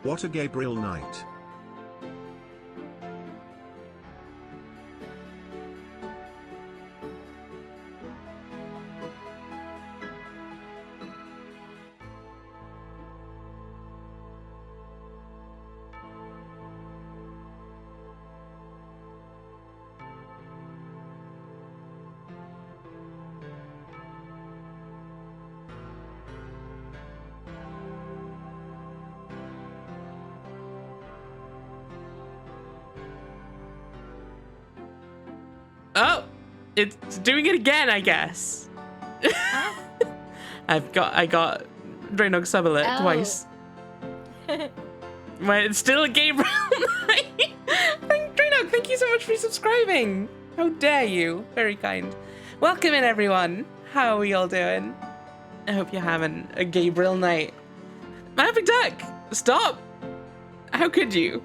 What a Gabriel night. Oh, it's doing it again, I guess. Huh? I got Draenog sub alert twice. But it's still a Gabriel night. Draenog, thank you so much for subscribing. How dare you? Very kind. Welcome in, everyone. How are we all doing? I hope you're having a Gabriel night. Maverick Duck, stop. How could you?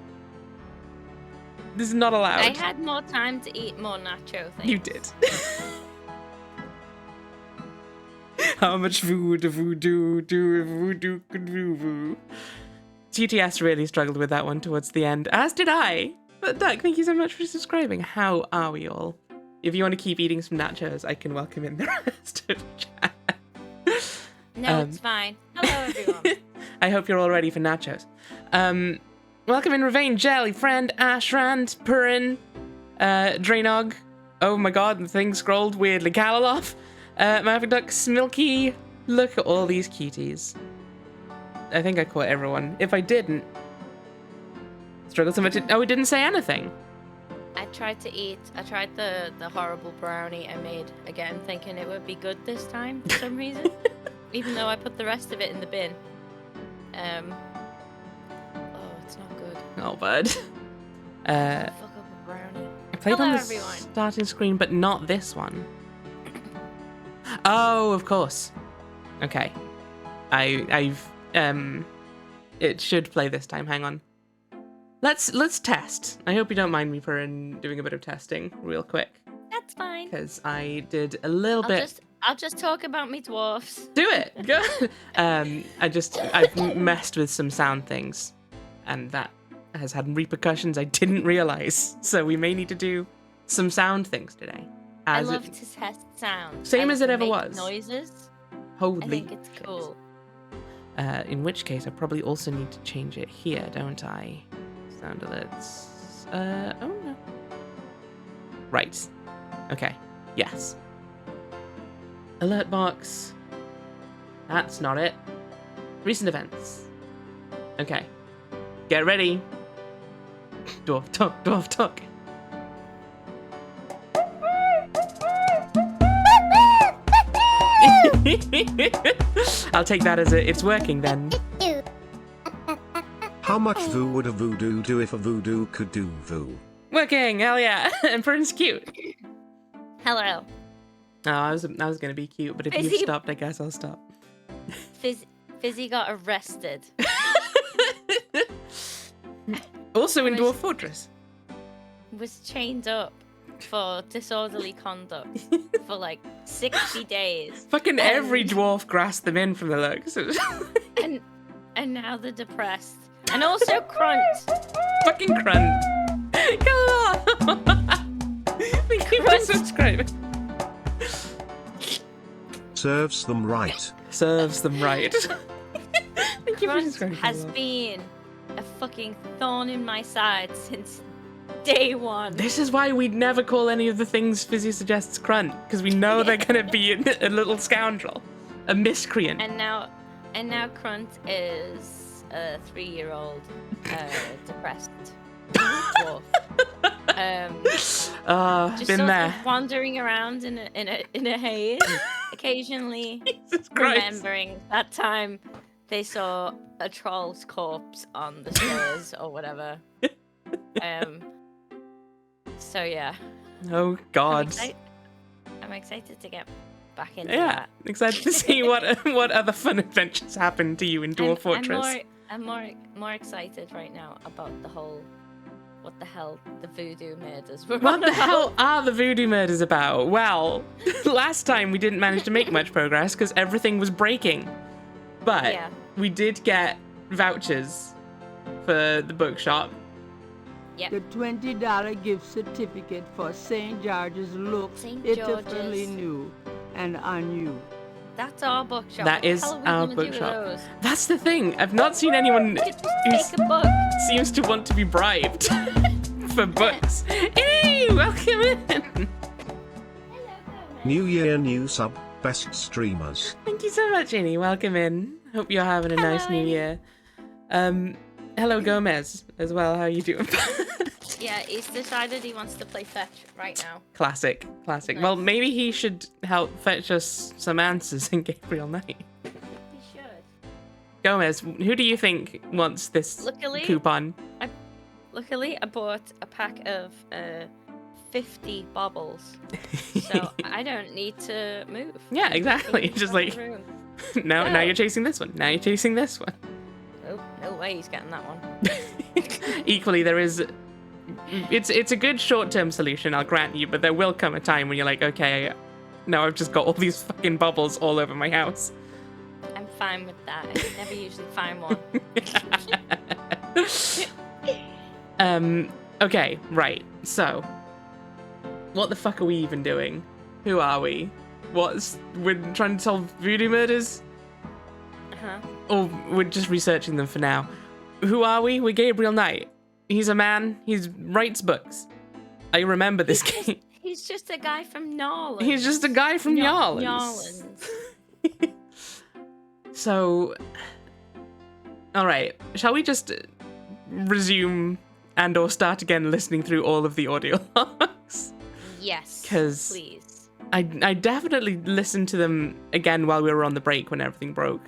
This is not allowed. I had more time to eat more nacho things. You did. How much voodoo could voo? TTS really struggled with that one towards the end, as did I. But Duck, thank you so much for subscribing. How are we all? If you want to keep eating some nachos, I can welcome in the rest of the chat. No, it's fine. Hello, everyone. I hope you're all ready for nachos. Welcome in Ravane, Jelly, Friend, Ashrand, Purin, Draenog. Oh my god, the thing scrolled weirdly. Kalaloff, Maverick Duck, Smilky. Look at all these cuties. I think I caught everyone. If I didn't, struggled so much. Oh, it didn't say anything. I tried the horrible brownie I made again, thinking it would be good this time for some reason. Even though I put the rest of it in the bin. It's not good. Oh, bud. Fuck up a brownie. I played Hello, on the everyone. starting screen, but not this one. Oh, of course. Okay. It should play this time. Hang on. Let's test. I hope you don't mind me for doing a bit of testing real quick. That's fine. Because I did a little bit. I'll just talk about me dwarfs. Do it. Go. I've messed with some sound things, and that has had repercussions I didn't realize. So we may need to do some sound things today. I love to test sound. Same as it ever was. Noises. Holy. I think it's cool. In which case, I probably also need to change it here, don't I? Sound alerts. Oh no. Right. Okay. Yes. Alert box. That's not it. Recent events. Okay. Get ready. Dwarf talk, dwarf talk. I'll take that as it's working then. How much voo would a voodoo do if a voodoo could do voo? Working, hell yeah. And Prince cute. Hello. Oh, I was gonna be cute, but if you've stopped, I guess I'll stop. Fizzy got arrested. Also in Dwarf Fortress. Was chained up for disorderly conduct for like 60 days. Fucking every dwarf grasped them in from the looks. and now they're depressed. And also Crunt. Fucking Crunt. Come on. Thank you for subscribing. Serves them right. Serves them right. Thank you for Crunt subscribing. has been a fucking thorn in my side since day one. This is why we'd never call any of the things Fizzy suggests Crunt, because we know they're gonna be a little scoundrel, a miscreant. And now Crunt is a 3-year-old depressed dwarf. Just been sort there. of wandering around in a haze, occasionally Jesus Christ. remembering that time they saw a troll's corpse on the stairs or whatever. So yeah. Oh God. I'm excited to get back into Yeah, that. excited to see what other fun adventures happen to you in Dwarf Fortress. I'm more excited right now about the whole what the hell the voodoo murders were. What the hell are the voodoo murders about? Well, last time we didn't manage to make much progress because everything was breaking. But Yeah. we did get vouchers for the bookshop. Yep. The $20 gift certificate for St. George's looks St. pitifully George's. new and unused. That's our bookshop. That What the is hell are we our gonna do with bookshop. those? That's the thing. I've not seen anyone We could just who take a book. seems to want to be bribed for books. Hey, welcome in. New year, new sub, best streamers. Thank you so much, Annie. Welcome in. Hope you're having a nice Hello, new year. Hello, Gomez, as well. How are you doing? Yeah, he's decided he wants to play fetch right now. Classic. Nice. Well, maybe he should help fetch us some answers in Gabriel Knight. He should. Gomez, who do you think wants this Luckily, coupon? Luckily, I bought a pack of 50 baubles, so I don't need to move. Yeah, exactly. From Just the like, room. now No. you're chasing this one. Now you're chasing this one. Oh, no way he's getting that one. Equally, there is. It's a good short-term solution, I'll grant you, but there will come a time when you're like, okay, now I've just got all these fucking bubbles all over my house. I'm fine with that. I can never usually find one. Okay, right. So, what the fuck are we even doing? Who are we? We're trying to solve voodoo murders? Uh-huh. Or we're just researching them for now? Who are we? We're Gabriel Knight. He's a man. He writes books. I remember this game. He's just a guy from Norland. He's just a guy from Yarlands. Yarlands. So, all right. Shall we just resume and or start again listening through all of the audio logs? Yes, 'Cause please. I definitely listened to them again while we were on the break when everything broke.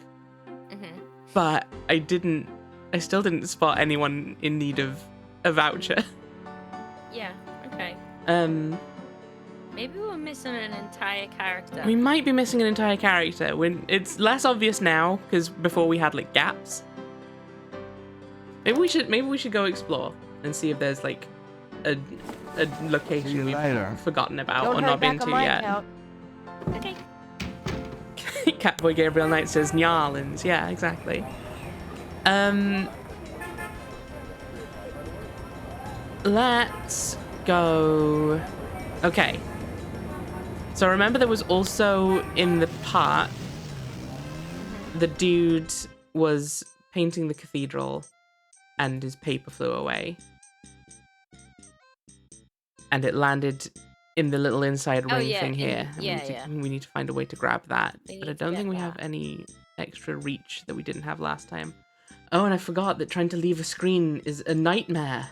Mm-hmm. But I still didn't spot anyone in need of a voucher. Yeah, okay. Maybe Maybe we're missing an entire character. we might be missing an entire character. It's less obvious now because before we had like gaps. Maybe we should go explore and see if there's like a location we've forgotten about or not been to yet. Okay. Catboy Gabriel Knight says Nyarlands. Yeah, exactly. Let's go. Okay. So remember there was also in the part the dude was painting the cathedral and his paper flew away. And it landed in the little inside ring yeah, thing here. in- We need to find a way to grab that. We But I need to don't get think we have that. any extra reach that we didn't have last time. Oh, and I forgot that trying to leave a screen is a nightmare.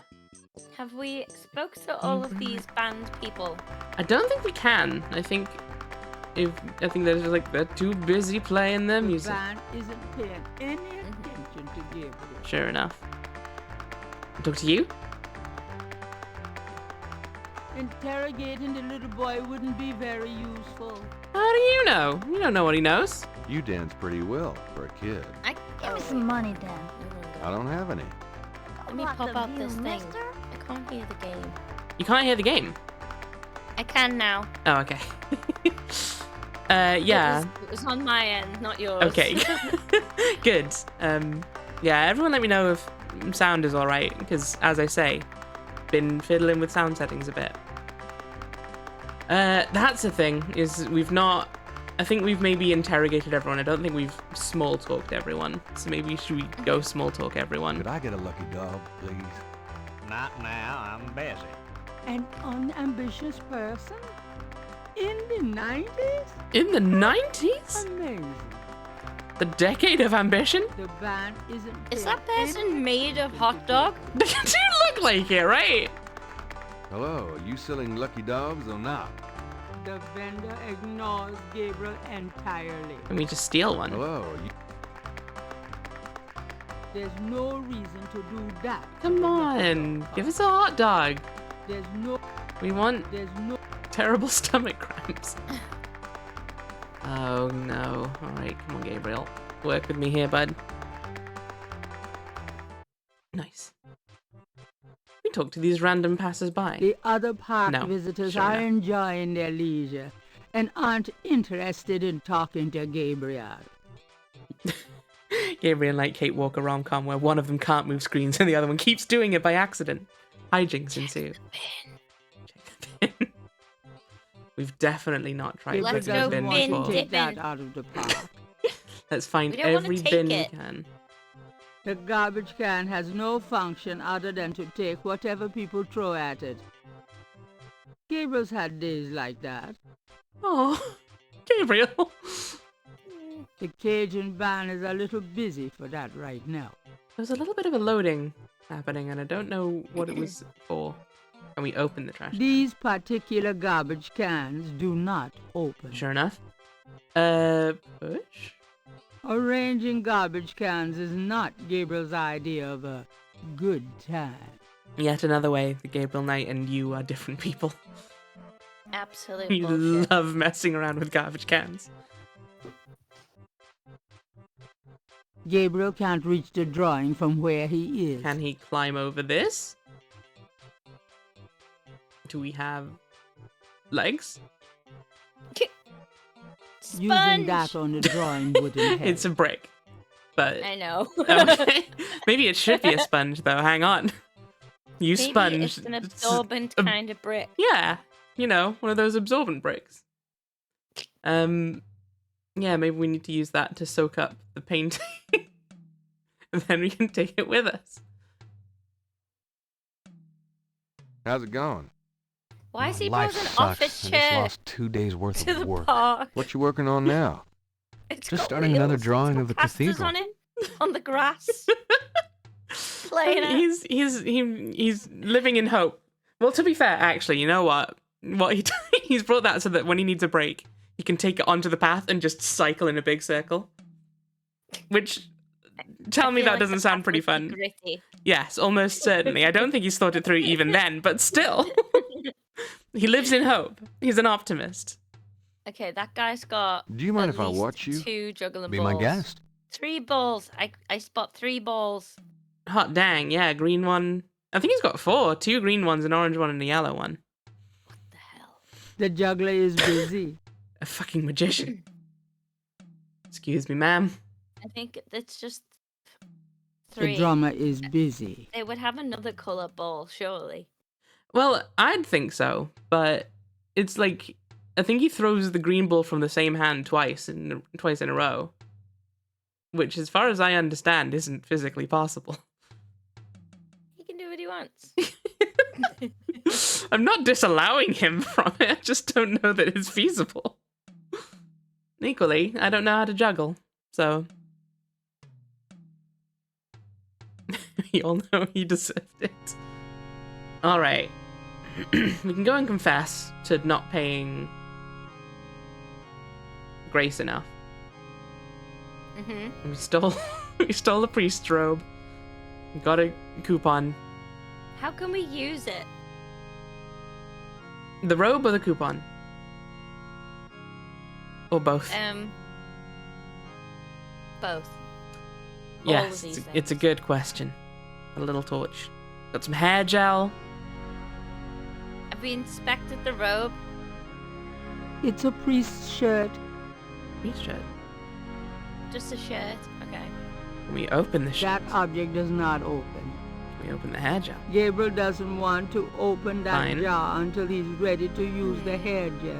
Have we spoke to all of these band people? I don't think we can. I think they're just like they're too busy playing their The music. band isn't paying any attention to Gabriel. Sure enough. Talk to you? Interrogating the little boy wouldn't be very useful. How do you know? You don't know what he knows. You dance pretty well for a kid. Give me some money, Dan. I don't have any. Let me What pop the out view, this thing. mister? I can't hear the game. You can't hear the game. I can now. Oh, okay. Yeah. It was on my end, not yours. Okay. Good. Yeah, everyone let me know if sound is alright, because as I say, been fiddling with sound settings a bit. That's the thing, is I think we've maybe interrogated everyone. I don't think we've small talked everyone. So maybe should we go small talk everyone? Could I get a lucky dog, please? Not now, I'm busy. An unambitious person? In the 90s? In the 90s? Amazing. The decade of ambition? The band isn't Is paying that person any made of attention hot to dog? You look like it, right? Hello, are you selling lucky dogs or not? The vendor ignores Gabriel entirely. Can we just steal one? Hello, are you... There's no reason to do that. Come on, give us a hot dog. There's We no want terrible stomach cramps. Oh no. Alright, come on, Gabriel. Work with me here, bud. Nice. We talk to these random passers-by. The other park No, visitors sure are enough. enjoying their leisure and aren't interested in talking to Gabriel. Gabriel and Like Kate walk a rom-com where one of them can't move screens and the other one keeps doing it by accident. Hijinks ensue. Check the bin. We've definitely not tried Let's putting go the bin bin before. dip. Take that out of the park. Let's find We don't wanna every take bin it. we can. The garbage can has no function other than to take whatever people throw at it. Gabriel's had days like that. Oh, Gabriel. The Cajun band is a little busy for that right now. There's a little bit of a loading happening, and I don't know what it was for. And we open the trash can. These particular garbage cans do not open. Sure enough. Push? Arranging garbage cans is not Gabriel's idea of a good time. Yet another way the Gabriel Knight and you are different people. Absolute You bullshit. love messing around with garbage cans. Gabriel can't reach the drawing from where he is. Can he climb over this? Do we have legs? Using Sponge! that on the drawing wouldn't help. It's a brick. But I know. okay. Maybe it should be a sponge though. Hang on. You Maybe sponge. it's an absorbent kind of brick. Yeah, you know, one of those absorbent bricks. Yeah, maybe we need to use that to soak up the painting. And then we can take it with us. How's it going? Why has he Life brought an sucks. office I just chair lost 2 days worth to of the work. park? What you working on now? It's Just got starting another wheels. drawing It's got of the casters cathedral. on him, on the grass. Playing it. He's living in hope. Well, to be fair, actually, you know what? He's brought that so that when he needs a break, he can take it onto the path and just cycle in a big circle. Which, tell me feel that like doesn't the sound path pretty would be fun. gritty. Yes, almost certainly. I don't think he's thought it through even then, but still. He lives in hope. He's an optimist. Okay, that guy's got. Do you mind at if I least watch you? 2 juggling Be balls. my guest. 3 balls. I spot 3 balls. Hot dang, yeah, green one. I think he's got 4. 2 green ones, an orange one, and a yellow one. What the hell? The juggler is busy. A fucking magician. Excuse me, ma'am. I think it's just The 3. drummer is busy. They would have another color ball, surely. Well, I'd think so, but it's like I think he throws the green ball from the same hand twice in a row, which, as far as I understand, isn't physically possible. He can do what he wants. I'm not disallowing him from it. I just don't know that it's feasible. Equally, I don't know how to juggle, so you all know he deserved it. All right. We can go and confess to not paying Grace enough. Mm-hmm. We stole the priest's robe. We got a coupon. How can we use it? The robe or the coupon? Or both? Both. All of Yes, these it's a things. good question. A little torch. Got some hair gel. Have we inspected the robe? It's a priest's shirt. Priest shirt. Just a shirt. Okay. Can we open the shirt? That object does not open. Can we open the hair gel? Gabriel doesn't want to open that Fine. jar until he's ready to use the hair gel.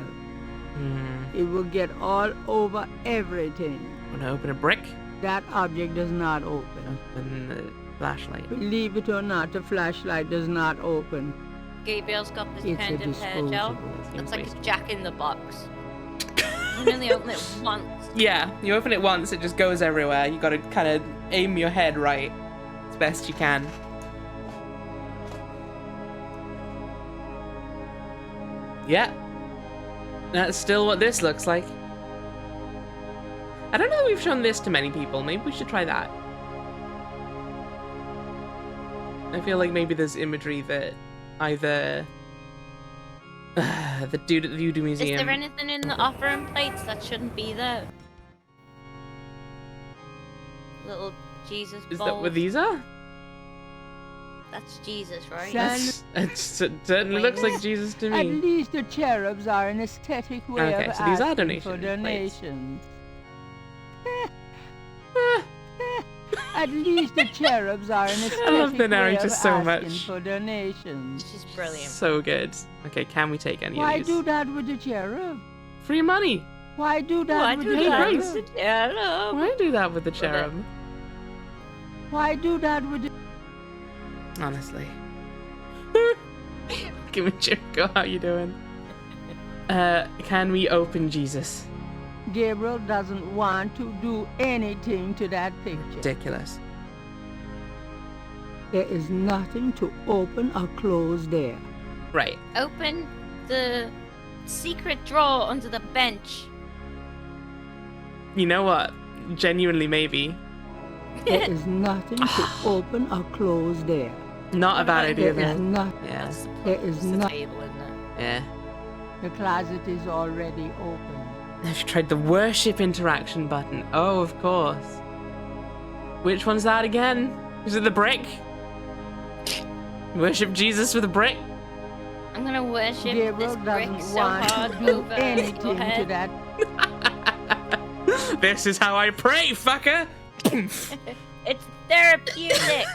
Hmm. It will get all over everything. Wanna open a brick? That object does not open. Open the flashlight. Believe it or not, the flashlight does not open. Gabriel's got this It's a kind of hair gel. disposable. It's like a Wasteful. jack in the box. You can only open it once. Yeah, you open it once, it just goes everywhere. You gotta kind of aim your head right as best you can. Yeah. That's still what this looks like. I don't know that we've shown this to many people. Maybe we should try that. I feel like maybe there's imagery that either the dude at the Voodoo Is Museum. there anything in the offering plates that shouldn't be there? Little Jesus Is bowls. that what these are? That's Jesus, right? Son- It certainly looks like Jesus to At me. least the cherubs are an aesthetic way Okay, of so these are asking donation for plates. donations. At least the cherubs are an I love the aesthetic way narrator of so asking much. for donations. She's brilliant. So good. Okay, can we take any Why of these? do that with the cherub? Free money. Why do that Why with do the that? cherub? Yeah, Why do that with the cherub? Why do that with the... Honestly. Give me Jericho, how you doing? Can we open Jesus? Gabriel doesn't want to do anything to that picture. Ridiculous. There is nothing to open or close there. Right. Open the secret drawer under the bench. You know what? Genuinely, maybe. There is nothing to open or close there. Not a bad idea There is then. not. Yeah. There is It's the not. table, isn't it? Yeah. The closet is already open. Have you tried the worship interaction button? Oh, of course. Which one's that again? Is it the brick? Worship Jesus with a brick? I'm gonna worship Gabriel this brick doesn't so want hard to do over your anything to head. that. This is how I pray, fucker! It's therapeutic.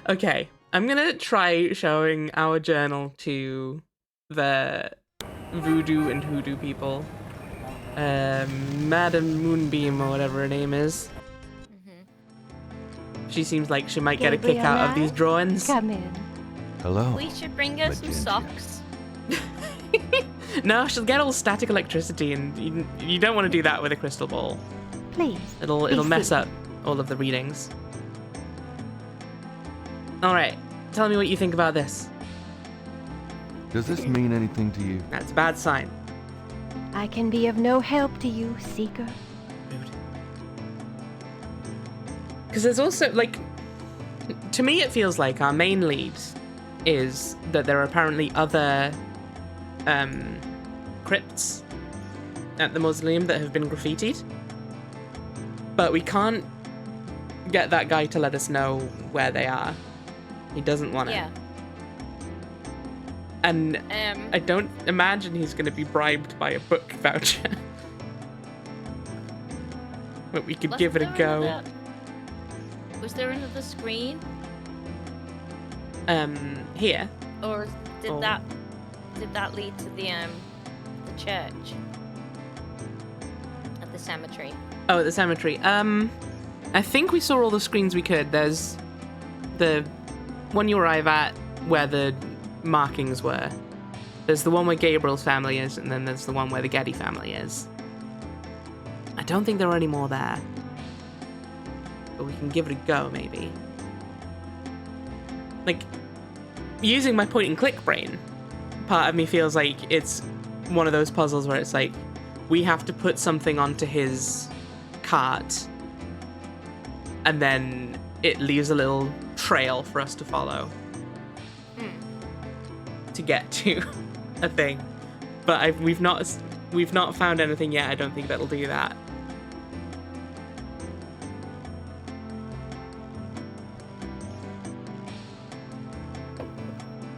Okay, I'm gonna try showing our journal to the voodoo and hoodoo people. Madam Moonbeam or whatever her name is. She seems like she might get a kick out of these drawings. Come in. Hello. We should bring her some Magenta. socks. No, she'll get all static electricity, and you don't want to do that with a crystal ball. Please. It'll be mess seated. up all of the readings. All right, tell me what you think about this. Does this mean anything to you? That's a bad sign. I can be of no help to you, Seeker. Because there's also, like, to me it feels like our main lead is that there are apparently other crypts at the mausoleum that have been graffitied. But we can't get that guy to let us know where they are. He doesn't want to. Yeah. And I don't imagine he's going to be bribed by a book voucher. But we could give it a go. Was there another screen, Here. or did Oh. that lead to the church at the cemetery? Oh, at the cemetery. I think we saw all the screens we could. There's the one you arrive at where the markings were. There's the one where Gabriel's family is, and then there's the one where the Getty family is. I don't think there are any more there. But we can give it a go, maybe. Like, using my point and click brain, part of me feels like it's one of those puzzles where it's like, we have to put something onto his cart, and then it leaves a little trail for us to follow to get to a thing. But we've not found anything yet. I don't think that'll do that.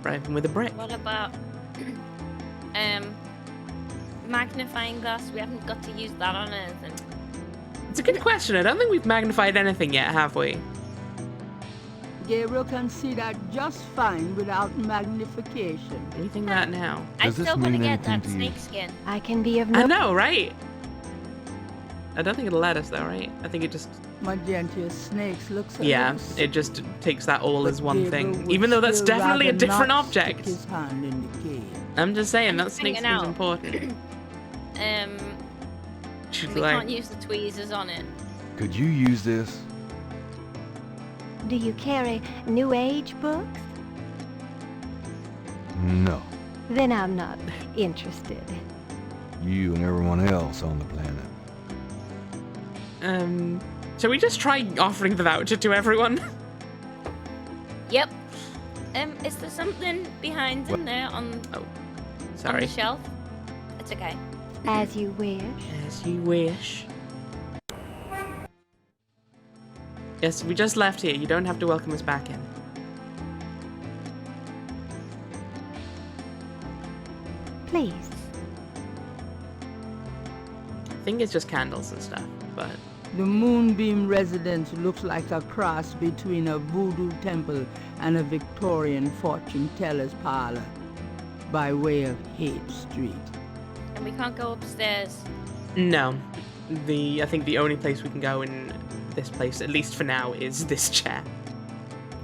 Bribing with a brick. What about magnifying glass? We haven't got to use that on anything. It's a good question. I don't think we've magnified anything yet, have we? Gabriel can see that just fine without magnification. Anything that now? I Does this still want to mean get that anything to you? snake skin. I can be of I no... know, right? I don't think it'll let us though, right? I think it just Magenta snakes looks a yeah, little it just takes that all But as one Gabriel thing. would Even though that's still definitely a rather different not object. stick his hand in the cave. I'm just saying I'm that just snake thinking seems out. important. She's We like, can't use the tweezers on it. Could you use this? Do you carry New Age books? No. Then I'm not interested. You and everyone else on the planet. shall we just try offering the voucher to everyone? Yep. Is there something behind in there on the Sorry. shelf? It's okay. As you wish. As you wish. Yes, we just left here. You don't have to welcome us back in. Please. I think it's just candles and stuff, but The Moonbeam residence looks like a cross between a voodoo temple and a Victorian fortune teller's parlor, by way of Haight Street. And we can't go upstairs. No. I think the only place we can go in this place, at least for now, is this chair.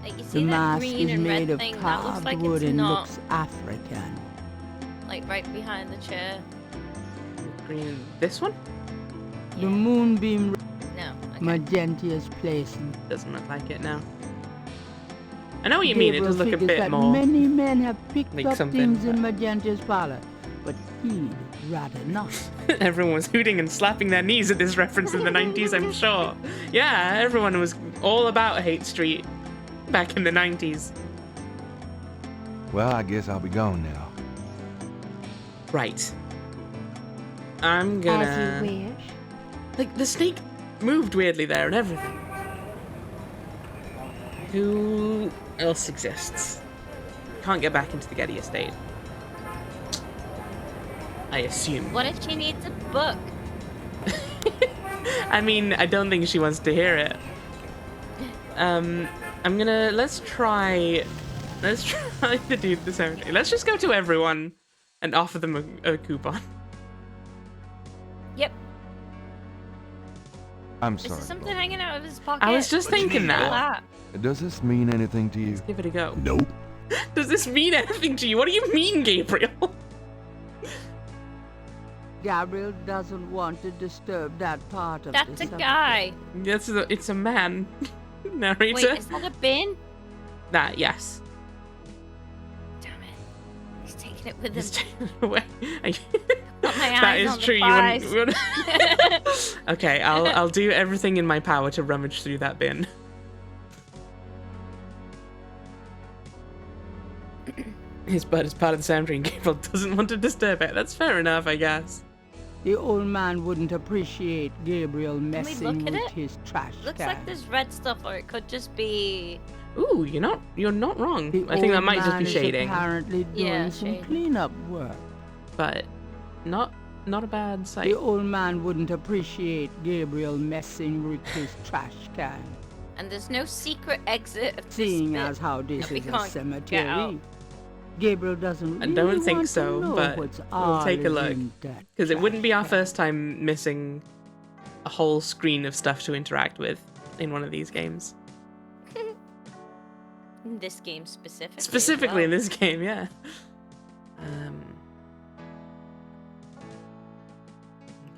Like, you The see that mask green is and made red of thing? That looks carved like wood it's and not, looks African. like, right behind the chair. Green. This one? The Yeah. Moonbeam No. Okay. Magentia's place. Doesn't look like it now. I know what you mean. It Gabriel does look a figures bit that more. many men have picked like up something, things in but- Magentia's parlor, but he'd rather not. Everyone was hooting and slapping their knees at this reference in the 90s, I'm sure. Yeah, everyone was all about Haight Street back in the 90s. Well, I guess I'll be gone now. Right. I'm As gonna... you wish. Like, the snake moved weirdly there and everything. Who else exists? Can't get back into the Getty estate. I assume. What if she needs a book? I mean, I don't think she wants to hear it. Let's try to do the cemetery. Let's just go to everyone and offer them a coupon. Yep. I'm Is sorry. there something hanging out of his pocket? I was just thinking that. Bo. Does this mean anything to you? Let's give it a go. Nope. Does this mean anything to you? What do you mean, Gabriel? Gabriel doesn't want to disturb that part of That's the a subject. guy. It's a man. Narrator. Wait, is that a bin? That, yes. Damn it. He's taking it with him. Just take it away. Got my That eyes is on the true. You prize. wouldn't. Okay, I'll do everything in my power to rummage through that bin. His bud is part of the cemetery and Gabriel doesn't want to disturb it. That's fair enough, I guess. The old man wouldn't appreciate Gabriel we messing look at with it? his trash Looks can. like there's red stuff, or it could just be. Ooh, you're not wrong. The I think that old might just man be is shading, apparently doing Yeah, some shading. cleanup work. but not a bad sight. The old man wouldn't appreciate Gabriel messing with his trash can, And there's no secret exit of this seeing bit. as how this that we is a can't get out. cemetery. Gabriel doesn't I really don't think want so, to know but what's we'll take a all look. in that Because it wouldn't be our trash can. first time missing a whole screen of stuff to interact with in one of these games. In this game specifically. as Specifically in well. this game, yeah.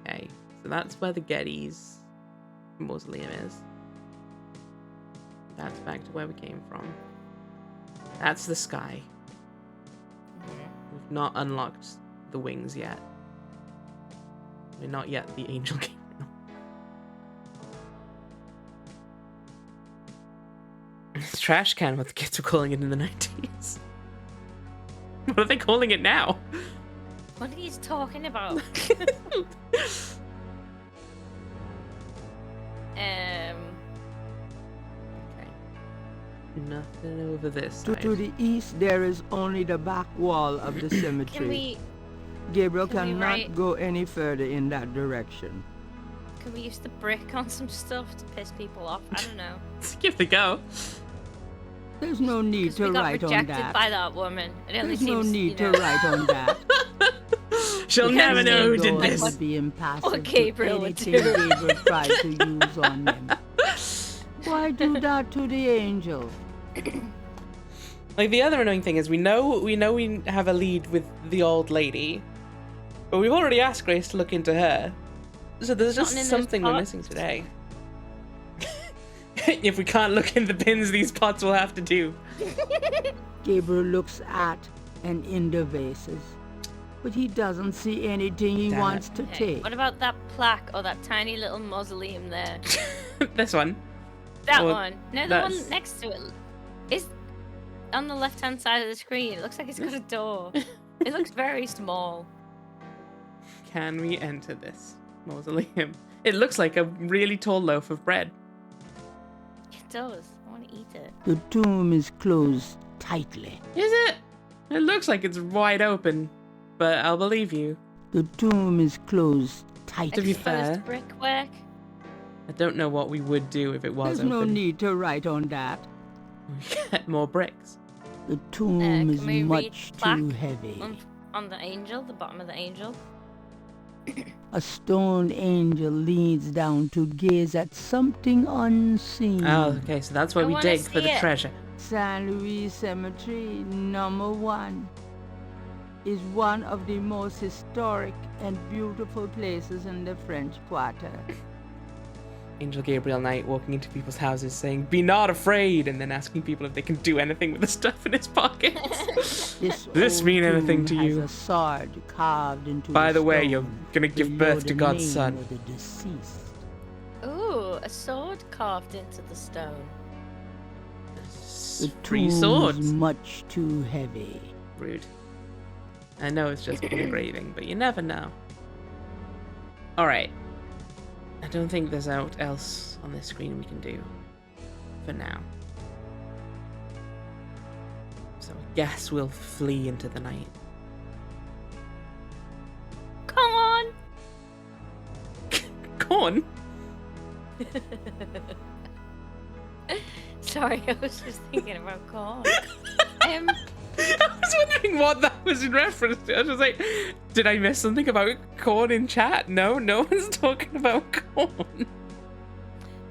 Okay, so that's where the Getty's mausoleum is. That's back to where we came from. That's the sky. We've not unlocked the wings yet. We're not yet the angel Gabriel. Trash can, what the kids were calling it in the 90s. What are they calling it now? What are you talking about? Okay. Nothing over this To side. the east, there is only the back wall of the cemetery. Can we Gabriel can we cannot write- go any further in that direction. use the brick on some stuff to piss people off? I don't know. Let's give it a go. There's no need Because to we got write on rejected that. by that woman. It only There's no seems, need you to know, write on that. She'll Because never know who they did go this. Would be impassive What Gabriel to would anything do. Gabriel tried to use on them. Why do that to the angel? Like, the other annoying thing is we know we have a lead with the old lady, but we've already asked Grace to look into her. So there's just Something in those something we're pots. missing today. If we can't look in the bins, these pots will have to do. Gabriel looks at and in the vases, but he doesn't see anything he Damn it. wants to Okay, take. what about that plaque or that tiny little mausoleum there? This one. That Well, one. No, the that's- one next to it is on the left-hand side of the screen. It looks like it's got a door. It looks very small. Can we enter this mausoleum? It looks like a really tall loaf of bread. It does. I want to eat it. The tomb is closed tightly. Is it? It looks like it's wide open, but I'll believe you. The tomb is closed To tightly. be Exposed fair. brickwork. I don't know what we would do if it was There's no open. need to write on that. We get more bricks. The tomb Can is we read much plaque too heavy. on the angel, the bottom of the angel? A stone angel leans down to gaze at something unseen. Oh, okay, so that's why I we wanna dig for see the it. treasure. San Luis Cemetery, number 1, is one of the most historic and beautiful places in the French Quarter. Angel Gabriel Knight walking into people's houses saying, "Be not afraid," and then asking people if they can do anything with the stuff in his pockets. This This old mean anything tomb to you? has a sword carved into By the way, stone you're gonna give below birth to the God's name son. of the deceased. Ooh, a sword carved into the stone. The Three tomb swords. is much too heavy. Rude. I know it's just engraving, but you never know. Alright. I don't think there's out else on this screen we can do. For now. So I guess we'll flee into the night. Come on! Corn? Sorry, I was just thinking about corn. I was wondering what that was in reference to. I was just like, did I miss something about corn in chat? No, no one's talking about corn.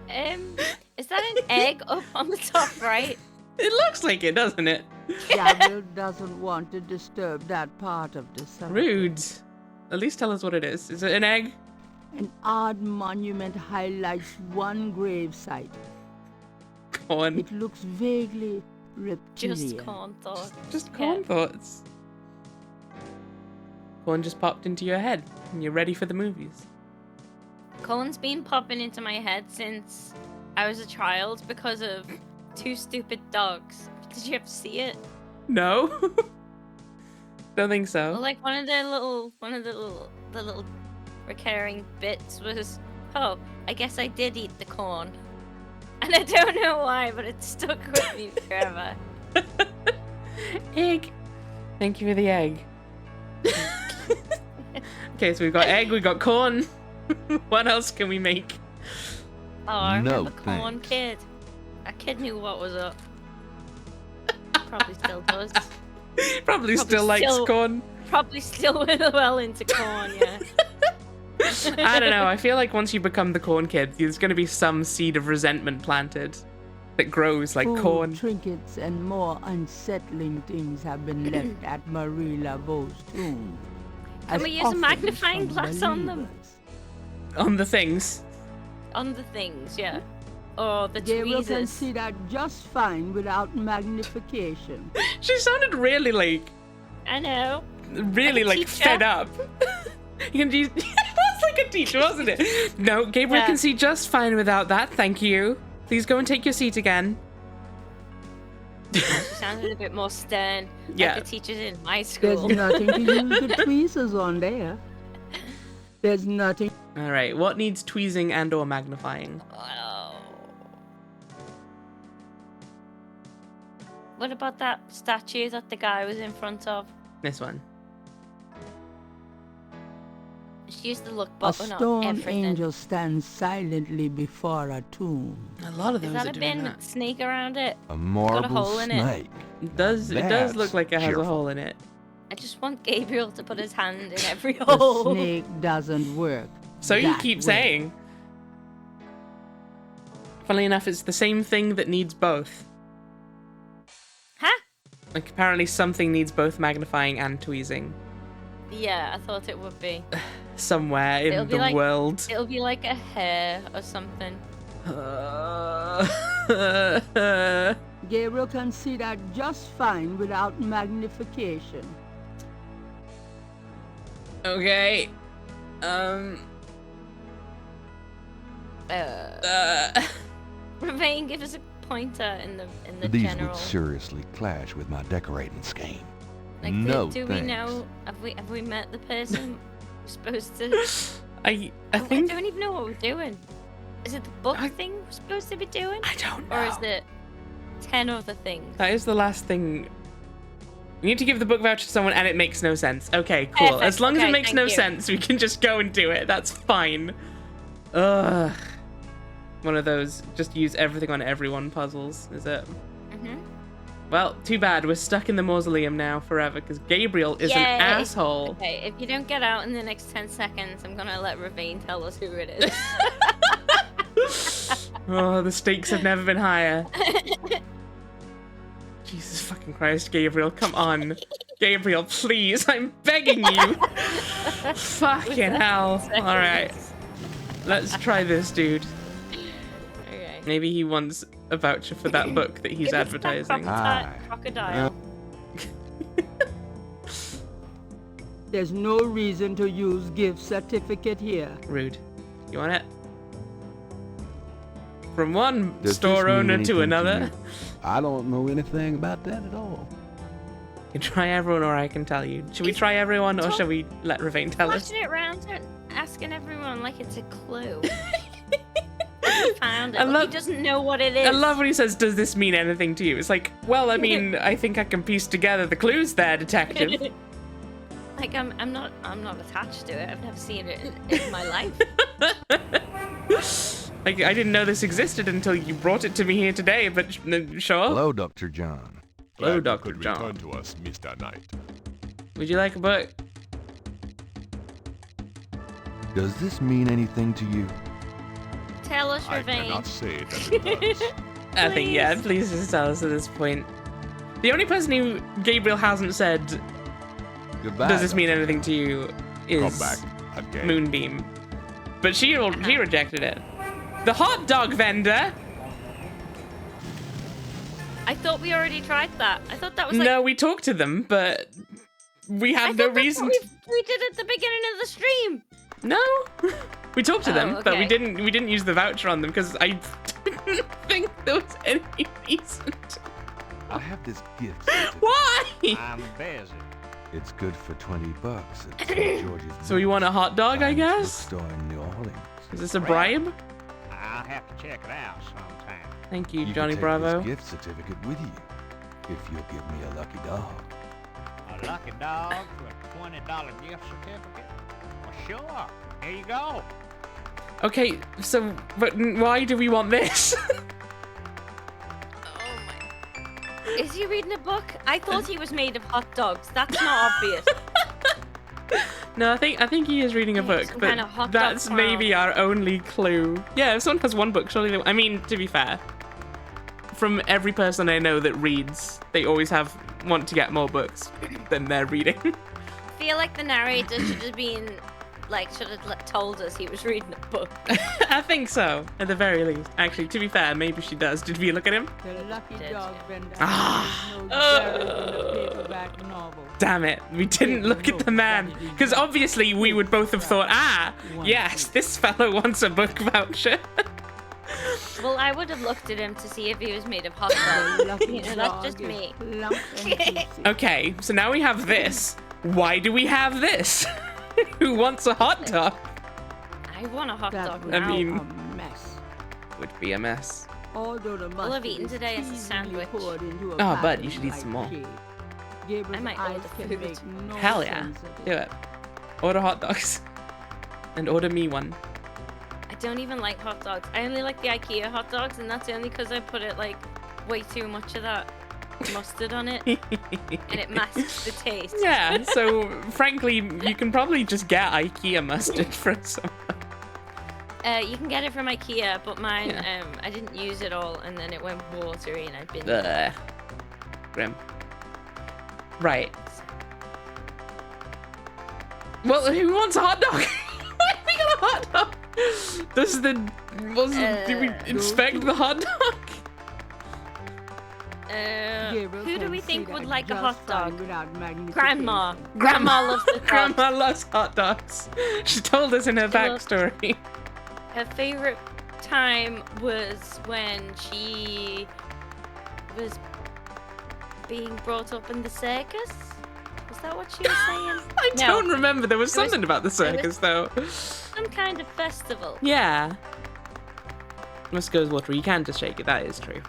Is that an egg up on the top right? It looks like it, doesn't it? Gabriel doesn't want to disturb that part of the cemetery. Rude. At least tell us what it is. Is it an egg? An odd monument highlights one grave site. Corn. It looks vaguely reptilian. Just corn thought. Just corn thoughts. Corn just popped into your head, and you're ready for the movies. Corn's been popping into my head since I was a child because of two stupid dogs. Did you ever see it? No. Don't think Well, so. like one of the little recurring bits was, oh, I guess I did eat the corn. And I don't know why, but it stuck with me forever. Egg. Thank you for the egg. Okay, so we've got egg, we've got corn. What else can we make? Oh, I No, remember Corn thanks. Kid. That kid knew what was up. Probably still does. Probably still likes still- corn. Probably still well into corn, yeah. I don't know. I feel like once you become the corn kid, there's going to be some seed of resentment planted that grows like Food, corn. trinkets, and more unsettling things have been left at Marie Laveau's tomb. Can as we use a offerings magnifying from glass on them? believers. On the things. On the things, yeah. Or the Gabriel can tweezers. see that just fine without magnification. She sounded really like I know. really Like a like teacher. fed up. You can use. It was like a teacher, wasn't it? No, Gabriel Yeah. can see just fine without that. Thank you. Please go and take your seat again. She sounded a bit more stern. Yeah. Like the teachers in my There's school. nothing to use the tweezers on there. There's nothing. All right. What needs tweezing and/or magnifying? Oh. What about that statue that the guy was in front of? This one. She used the look A button on stone everything. angel stands silently before a tomb. A lot of Is those that are a doing bin that. snake around it? A marble hole in it. snake. It does That's look like it has a cheerful. hole in it. I just want Gabriel to put his hand in every The hole. snake doesn't work. So you that keep way. saying. Funnily enough, it's the same thing that needs both. Huh? Like apparently something needs both magnifying and tweezing. Yeah, I thought it would be. Somewhere in It'll be the like- world. It'll be like a hair or something. Gabriel can see that just fine without magnification. Okay. Remain, give us a pointer in the These general. would seriously clash with my decorating scheme. Like, no, do thanks. we know? Have we met the person we're supposed to? I I think don't even know what we're doing. Is it the book I- thing we're supposed to be doing, I don't know. or is it 10 other things? That is the last thing. You need to give the book voucher to someone and it makes no sense. Okay, cool. Perfect. As long as it Okay, makes thank no you. sense, we can just go and do it. That's fine. Ugh. one of those just use everything on everyone puzzles, is it? Mhm. Well, too bad. We're stuck in the mausoleum now forever because Gabriel is an Yay. asshole. Okay, if you don't get out in the next 10 seconds, I'm gonna let Ravine tell us who it is. Oh, the stakes have never been higher. Jesus fucking Christ, Gabriel, come on. Gabriel, please, I'm begging you. Fucking hell. Alright. Let's try this, dude. Okay. Maybe he wants a voucher for that book that he's Give us that advertising. crocodile. There's no reason to use gift certificate here. Rude. You want it? From one Does store this mean owner anything to another. you? I don't know anything about that at all. You can try everyone or I can tell you. Should we try everyone or shall we let Ravine tell us? Flashing it around and asking everyone like it's a clue. He found it. I Like, love- he doesn't know what it is. I love when he says, does this mean anything to you? It's like, well, I mean, I think I can piece together the clues there, detective. Like I'm not attached to it. I've never seen it in my life. Like, I didn't know this existed until you brought it to me here today, but sure. Hello, Dr. John. Hello, Glad you Dr. could John. return to us, Mr. Knight. Would you like a book? Does this mean anything to you? Tell us, I Ravine. cannot say that it does. I think, yeah, please just tell us at this point. The only person who Gabriel hasn't said, Goodbye. does this mean anything to you, is Come back again. Moonbeam. But she rejected it. The hot dog vendor? I thought we already tried that. I thought that was like. No, we talked to them, but we I had no thought that's reason. what we did at the beginning of the stream. No, we talked to them, but we okay. didn't use the voucher on them because I didn't think there was any reason. I have this gift certificate. Why? I'm busy. It's good for $20 at St. George's. So you want a hot dog, I Fine guess? Store in New Orleans. Is this a bribe? I'll have to check it out sometime. Thank you, You Johnny can take Bravo. this gift certificate with you if you'll give me a lucky dog. A lucky dog for a $20 gift certificate? Well, sure. Here you go. Okay, so but why do we want this? Oh my. Is he reading a book? I thought he was made of hot dogs. That's not obvious. No, I think he is reading a Yeah, book, some but kind of hot dog that's clown. maybe our only clue. Yeah, if someone has one book, surely they... I mean, to be fair, from every person I know that reads, they always want to get more books than they're reading. I feel like the narrator should have been should have told us he was reading a book. I think so, at the very least. Actually, to be fair, maybe she does. Did we look at him? The lucky Did dog you? vendor Ah. has no Jared in the paperback novel. Damn it, we didn't look at the man. Because obviously we would both have thought, yes, this fellow wants a book voucher. Well, I would have looked at him to see if he was made of hot The dogs. lucky You know, dog that's just is me. plump and juicy. Okay, so now we have this. Why do we have this? Who wants a hot dog? I want a hot That dog would now. I mean- be a mess. Would be a mess. Although the All I've mustard eaten is today is a easily sandwich. poured into a Oh, bud, pattern you should eat like some more. cake. Gabriel's I might eyes order can food. make no Hell yeah, sense of do it. Order hot dogs. And order me one. I don't even like hot dogs. I only like the IKEA hot dogs, and that's only because I put it way too much of that mustard on it, and it masks the taste. Yeah, so frankly, you can probably just get IKEA mustard for some. You can get it from IKEA, but mine, Yeah. I didn't use it all, and then it went watery, and I've been. Ugh. Grim. Right. Well, who wants a hot dog? Why have we got a hot dog? Do we inspect the hot dog? Gabriel Who do can we see think would that like a just hot fine dog? without magnification. Grandma. Grandma loves the dogs. Grandma loves hot dogs. She told us in her She loves- backstory. Her favorite time was when she was being brought up in the circus. Was that what she was saying? I No. don't remember. There was It was- something about the circus, though. Some kind of festival. Yeah. Must goes water. You can just shake it. That is true.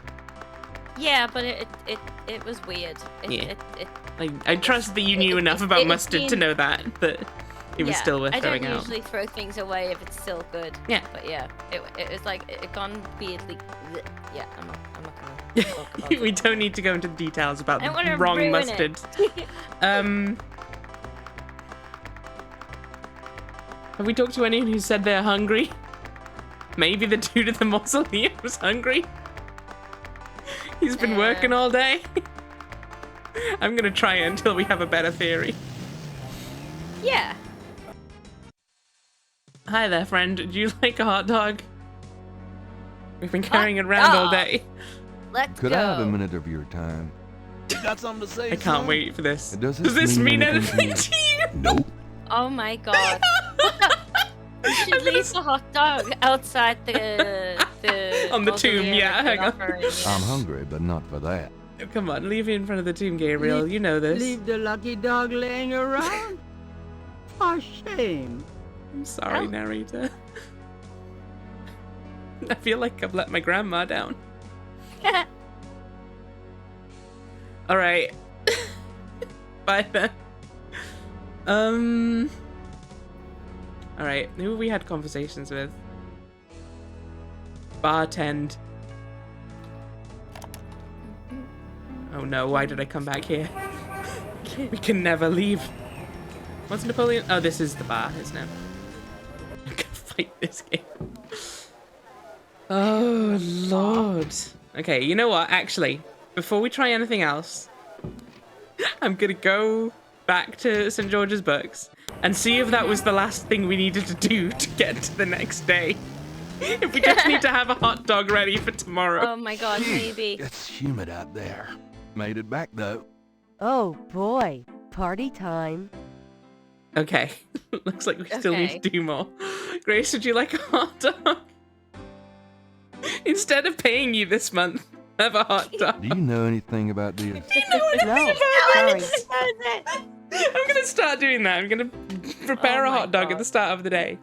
Yeah, but it was weird. Yeah. It I trust that you knew enough about it mustard to seemed- know that It was still worth I don't throwing out. usually throw things away if it's still good. Yeah. But yeah, it was like it gone weirdly. Yeah, I'm not gonna talk about We it. don't need to go into the details about I don't the wanna wrong ruin mustard. it. Have we talked to anyone who said they're hungry? Maybe the dude at the mausoleum was hungry. He's been working all day. I'm gonna try it until we have a better theory. Yeah. Hi there, friend. Do you like a hot dog? We've been carrying it around all dog. day. Let's Could go. I have a minute of your time? You got something to say, I can't wait for this. Does Does this this mean mean anything anything to you? Nope. Oh my god. You should leave the hot dog outside the On the tomb, mausoleum yeah, if hang you're on. offering, yeah. I'm hungry, but not for that. Come on, leave it in front of the tomb, Gabriel. You know this. Leave the lucky dog laying around? For shame. I'm sorry, Oh. narrator. I feel like I've let my grandma down. All right. Bye then. All right. Who have we had conversations with? Bartend. Oh no! Why did I come back here? We can never leave. What's Napoleon? Oh, this is the bar, isn't it? I can fight this game. Oh Lord. Okay, you know what? Actually, before we try anything else, I'm gonna go back to St. George's Books and see if that was the last thing we needed to do to get to the next day. If we just need to have a hot dog ready for tomorrow. Oh my god, maybe. It's humid out there. Made it back though. Oh boy, party time. Okay, looks like we still need Okay. to do more. Grace, would you like a hot dog? Instead of paying you this month, have a hot dog. Do you know anything about this? No, sorry. I'm gonna start doing that. I'm gonna prepare Oh a my hot dog at God. the start of the day.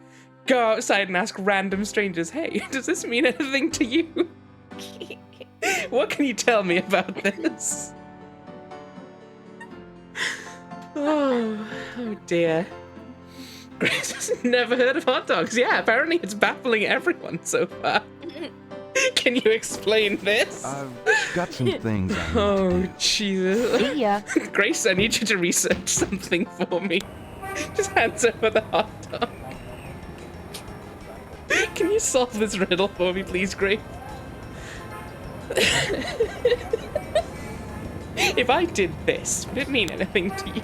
Go outside and ask random strangers, hey, does this mean anything to you? What can you tell me about this? Oh dear. Grace has never heard of hot dogs. Yeah, apparently it's baffling everyone so far. Can you explain this? I've got some things I need Oh, to do. Jesus. See ya. Grace, I need you to research something for me. Just hands over the hot dog. Can you solve this riddle for me, please, Grace? If I did this, would it mean anything to you?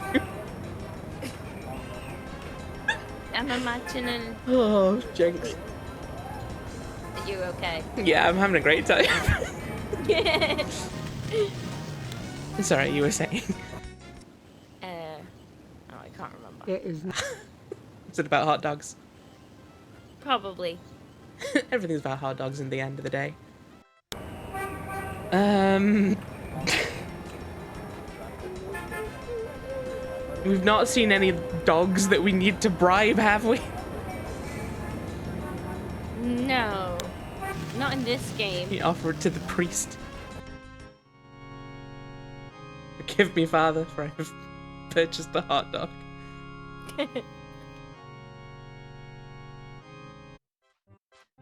I'm imagining. Oh, Jinx. Are you okay? Yeah, I'm having a great time. Sorry, you were saying. Oh, I can't remember. There is Is it about hot dogs? Probably. Everything's about hot dogs in the end of the day. We've not seen any dogs that we need to bribe, have we? No. Not in this game. He offered to the priest. Forgive me, Father, for I have purchased a hot dog.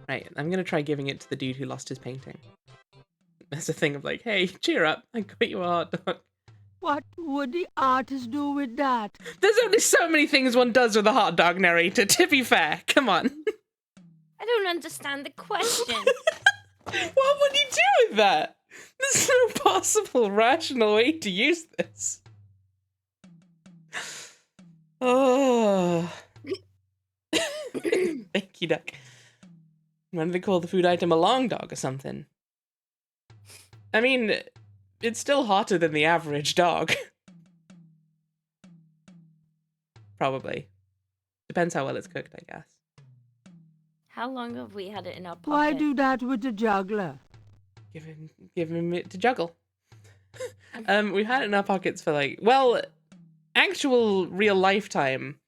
Right, I'm gonna try giving it to the dude who lost his painting. There's a thing of like, hey, cheer up, I got you a hot dog. What would the artist do with that? There's only so many things one does with a hot dog, narrator, to be fair. Come on. I don't understand the question. What would you do with that? There's no possible rational way to use this. Oh. Thank you, duck. Why do they call the food item a long dog or something? I mean, it's still hotter than the average dog. Probably. Depends how well it's cooked, I guess. How long have we had it in our pocket? Why do that with the juggler? Give him it to juggle. We've had it in our pockets for like, well, actual real lifetime.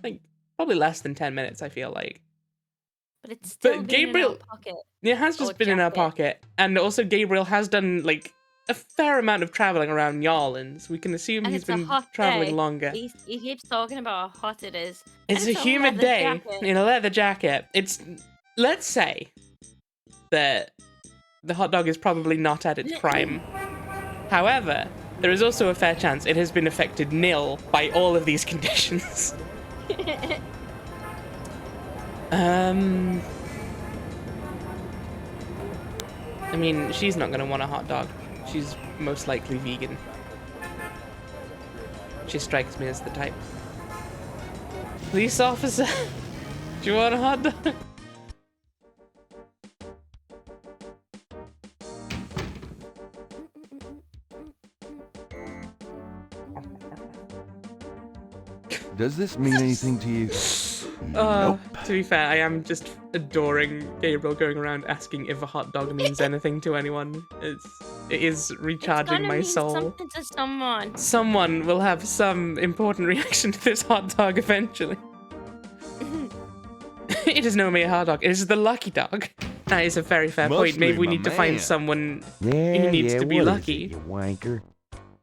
Like probably less than 10 minutes, I feel like. But it's still But been Gabriel- in our pocket. It has just Or been in our jacket. pocket. And also Gabriel has done like a fair amount of traveling around New Orleans. We can assume And he's it's a been hot traveling day. longer. He keeps talking about how hot it is. It's And a humid leather day jacket. in a leather jacket. Let's say that the hot dog is probably not at its prime. However, there is also a fair chance it has been affected nil by all of these conditions. I mean, she's not gonna want a hot dog. She's most likely vegan. She strikes me as the type. Police officer, do you want a hot dog? Does this mean anything to you? To be fair, I am just adoring Gabriel going around asking if a hot dog means anything to anyone. It is recharging my soul. Something to someone. Someone will have some important reaction to this hot dog eventually. It is no mere hot dog. It is the lucky dog. That is a very fair point. Mostly Maybe we my need to find man. someone Yeah, who needs to be what is lucky. it, you wanker.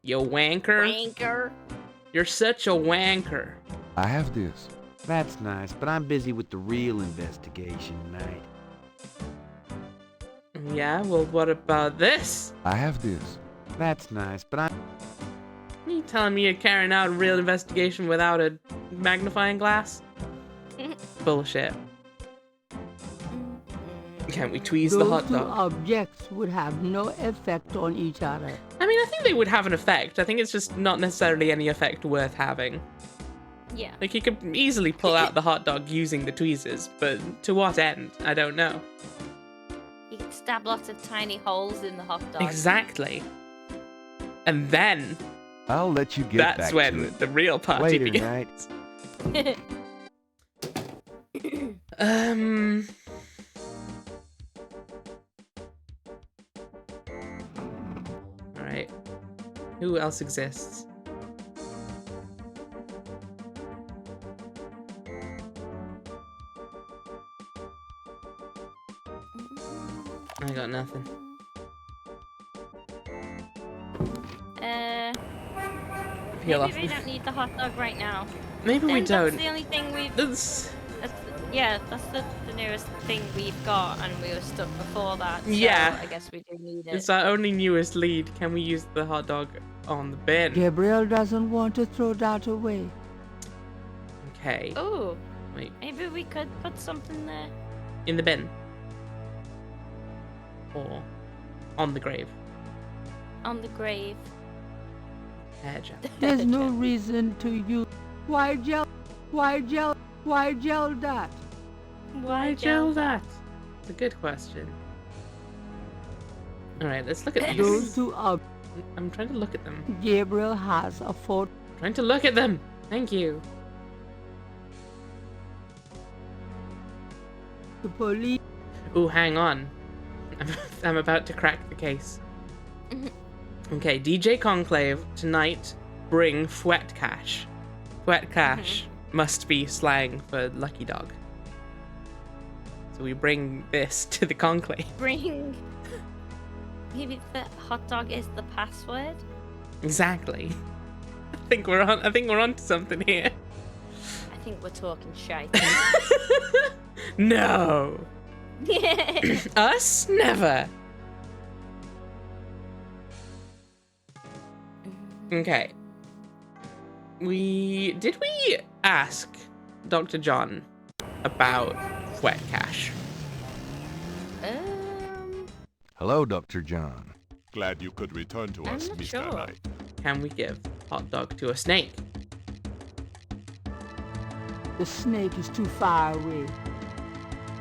You wanker. Wanker. You're such a wanker. I have this. That's nice, but I'm busy with the real investigation tonight. Yeah, well, what about this? I have this. That's nice, but I'm... You telling me you're carrying out a real investigation without a magnifying glass? Bullshit. Can't we tweeze the Those hot two dog? objects would have no effect on each other. I mean, I think they would have an effect. I think it's just not necessarily any effect worth having. Yeah. Like, you could easily pull out the hot dog using the tweezers, but to what end? I don't know. You can stab lots of tiny holes in the hot dog. Exactly. And then, I'll let you get that's back to when it. the real party Later, begins. night. Alright. Who else exists? I got nothing. Peel Maybe off. we don't need the hot dog right now. Maybe we Then don't. That's the only thing we've... That's- That's the nearest thing we've got, and we were stuck before that. So Yeah. I guess we do need it. It's our only newest lead. Can we use the hot dog on the bin? Gabriel doesn't want to throw that away. Okay. Oh, Wait. maybe we could put something there. In the bin. Or on the grave. On the grave. Hair gel. There's no reason to use. Why gel? Why gel? Why gel that? Why gel that? It's a good question. Alright, let's look at Those these. two objects. I'm trying to look at them. Gabriel has a photo. Trying to look at them. Thank you. The police. Ooh, hang on. I'm about to crack the case. Okay, DJ Conclave, tonight, bring Fouet Cash. Fouet Cash must be slang for lucky dog. So we bring this to the Conclave. Bring. Maybe the hot dog is the password. Exactly. I think we're on to something here. I think we're talking shite. No. Us? Never. Okay. Did we ask Dr. John about Fouet Cash? Hello, Dr. John. Glad you could return to I'm us, not Mr. sure. Knight. Can we give hot dog to a snake? The snake is too far away.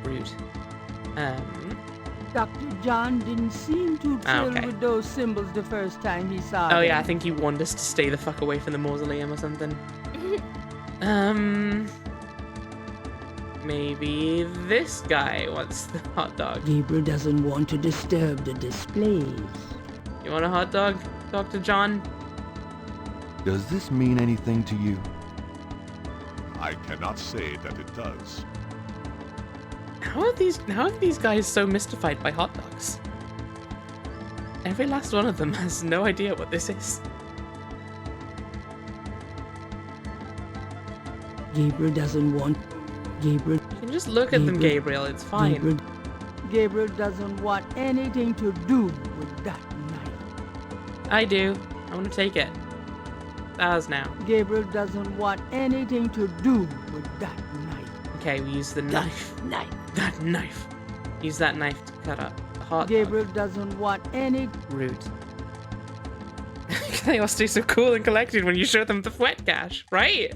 Rude. Dr. John didn't seem too thrilled okay. with those symbols the first time he saw Oh them. yeah, I think he warned us to stay the fuck away from the mausoleum or something. Maybe this guy wants the hot dog. Gabriel doesn't want to disturb the displays. You want a hot dog, Dr. John? Does this mean anything to you? I cannot say that it does. How are these guys so mystified by hot dogs? Every last one of them has no idea what this is. Gabriel doesn't want... Gabriel... You can just look at them, Gabriel. It's fine. Gabriel doesn't want anything to do with that knife. I do. I want to take it. Ours now. Gabriel doesn't want anything to do with that knife. Okay, we use the knife. That knife. Use that knife to cut up a hot Gabriel dog. doesn't want any... Rude. They all stay so cool and collected when you show them the wet cache, right?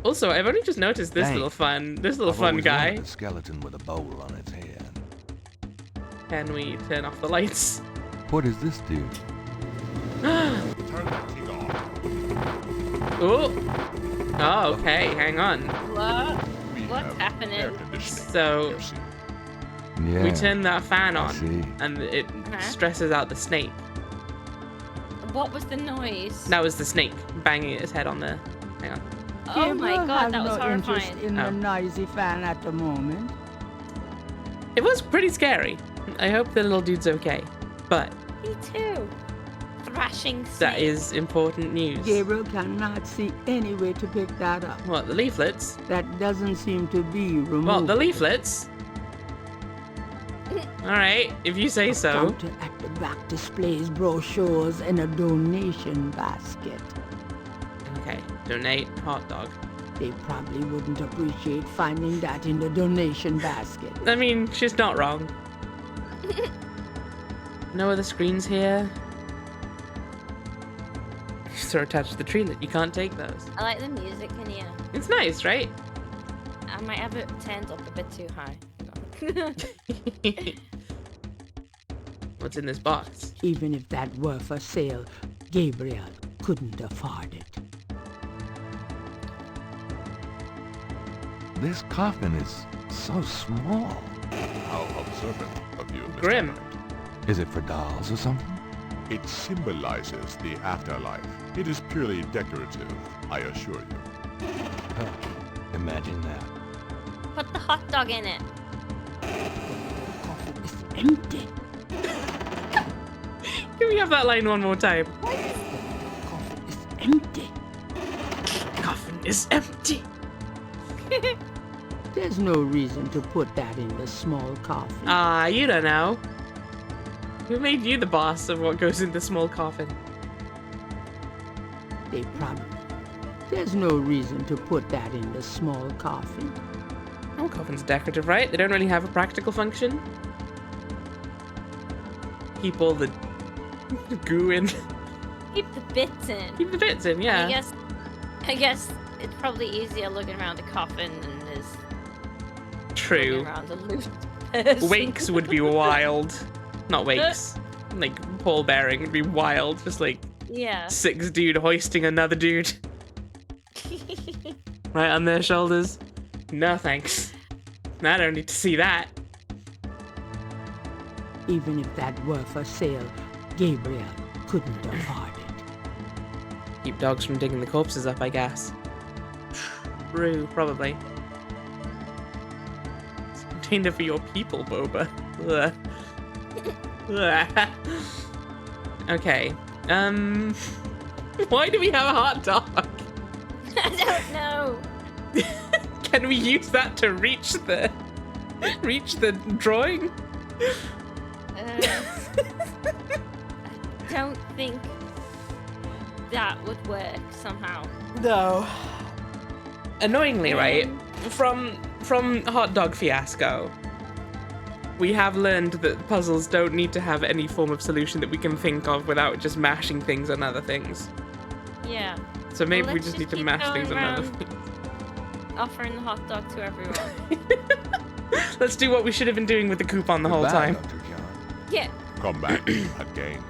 Also, I've only just noticed this Dang. little fun I've always guy. wanted a skeleton with a bowl on its head. Can we turn off the lights? What does this do? Turn that thing on. Oh. Oh, okay. Hang on. What? We What's have happening? air conditioning. So Yes. Yeah. we turn that fan I on, see. and it Uh-huh. stresses out the snake. What was the noise? That was the snake banging its head on the. Hang on. Oh my Gabriel god, has that was no interest horrifying. in Oh. the noisy fan at the moment. It was pretty scary. I hope the little dude's okay. But Me too. Thrashing snake. that is important news. Gabriel cannot see any way to pick that up. What, the leaflets? That doesn't seem to be removed. Well, the leaflets? Alright, if you say so. Counter at the back displays brochures and a donation basket. Okay, donate hot dog. They probably wouldn't appreciate finding that in the donation basket. I mean, she's not wrong. No other screens here. They're attached to the tree lit. You can't take those. I like the music in here. It's nice, right? I might have it turned up a bit too high. What's in this box? Even if that were for sale, Gabriel couldn't afford it. This coffin is so small. How observant of you, Mr. Grim. Knight. Is it for dolls or something? It symbolizes the afterlife. It is purely decorative, I assure you. Huh. Imagine that. Put the hot dog in it. It's empty. Can we have that line one more time? It's empty. Coffin is empty. There's no reason to put that in the small coffin. Ah, you don't know. Who made you the boss of what goes in the small coffin? They probably... There's no reason to put that in the small coffin. Oh, coffins are decorative, right? They don't really have a practical function. Keep all the goo in. Keep the bits in. Keep the bits in, yeah. I guess it's probably easier looking around a coffin than it is True. looking around a loose person. Wakes would be wild. Not wakes. Like, pole bearing would be wild. Just like Yeah. 6 dude hoisting another dude right on their shoulders. No thanks. I don't need to see that. Even if that were for sale, Gabriel couldn't afford it. Keep dogs from digging the corpses up, I guess. Brew, probably. It's a container for your people, Boba. Ugh. Ugh. Okay. Why do we have a hot dog? I don't know. Can we use that to reach the drawing? I don't think that would work somehow. No. Annoyingly, right? From Hot Dog Fiasco, we have learned that puzzles don't need to have any form of solution that we can think of without just mashing things on other things. Yeah. So maybe Well, we let's just need just to keep mash going things on other around. things. Offering the hot dog to everyone. Let's do what we should have been doing with the coupon the whole Goodbye, time. Dr. John. Yeah. Come back again.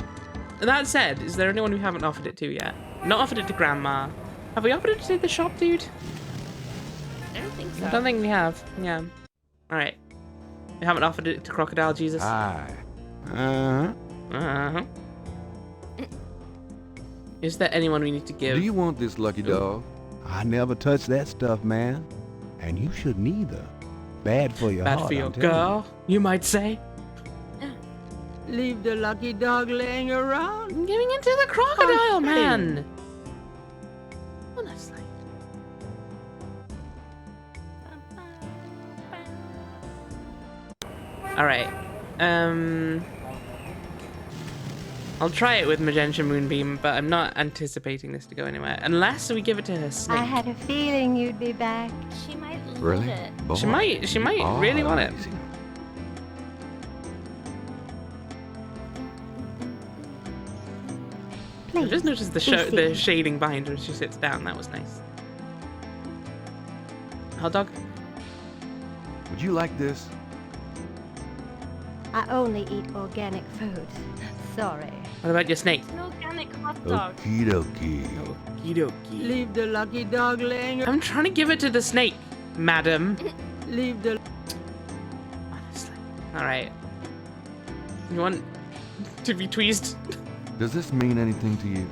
That said, is there anyone we haven't offered it to yet? Not offered it to Grandma. Have we offered it to the shop dude? I don't think so. I don't think we have. Yeah. Alright. We haven't offered it to Crocodile Jesus. Hi. Uh-huh. Uh-huh. Is there anyone we need to give? Do you want this lucky dog? I never touched that stuff, man. And you shouldn't either. Bad for your Bad heart, for your I'm telling you. girl, you might say? Leave the lucky dog laying around. I'm giving into the crocodile, shame. man. Honestly. All right. I'll try it with Magenta Moonbeam, but I'm not anticipating this to go anywhere unless we give it to her snake. I had a feeling you'd be back. She might love Really? it. Boy, She might you really are want it. amazing. I Please. just noticed the be the seated. shading behind her as she sits down. That was nice. Hot dog? Would you like this? I only eat organic foods. Sorry. What about your snake? An organic hot dog. Okie dokie. Okie dokie. Leave the lucky dog laying. I'm trying to give it to the snake, madam. Leave the. Honestly. Alright. You want to be tweezed? Does this mean anything to you?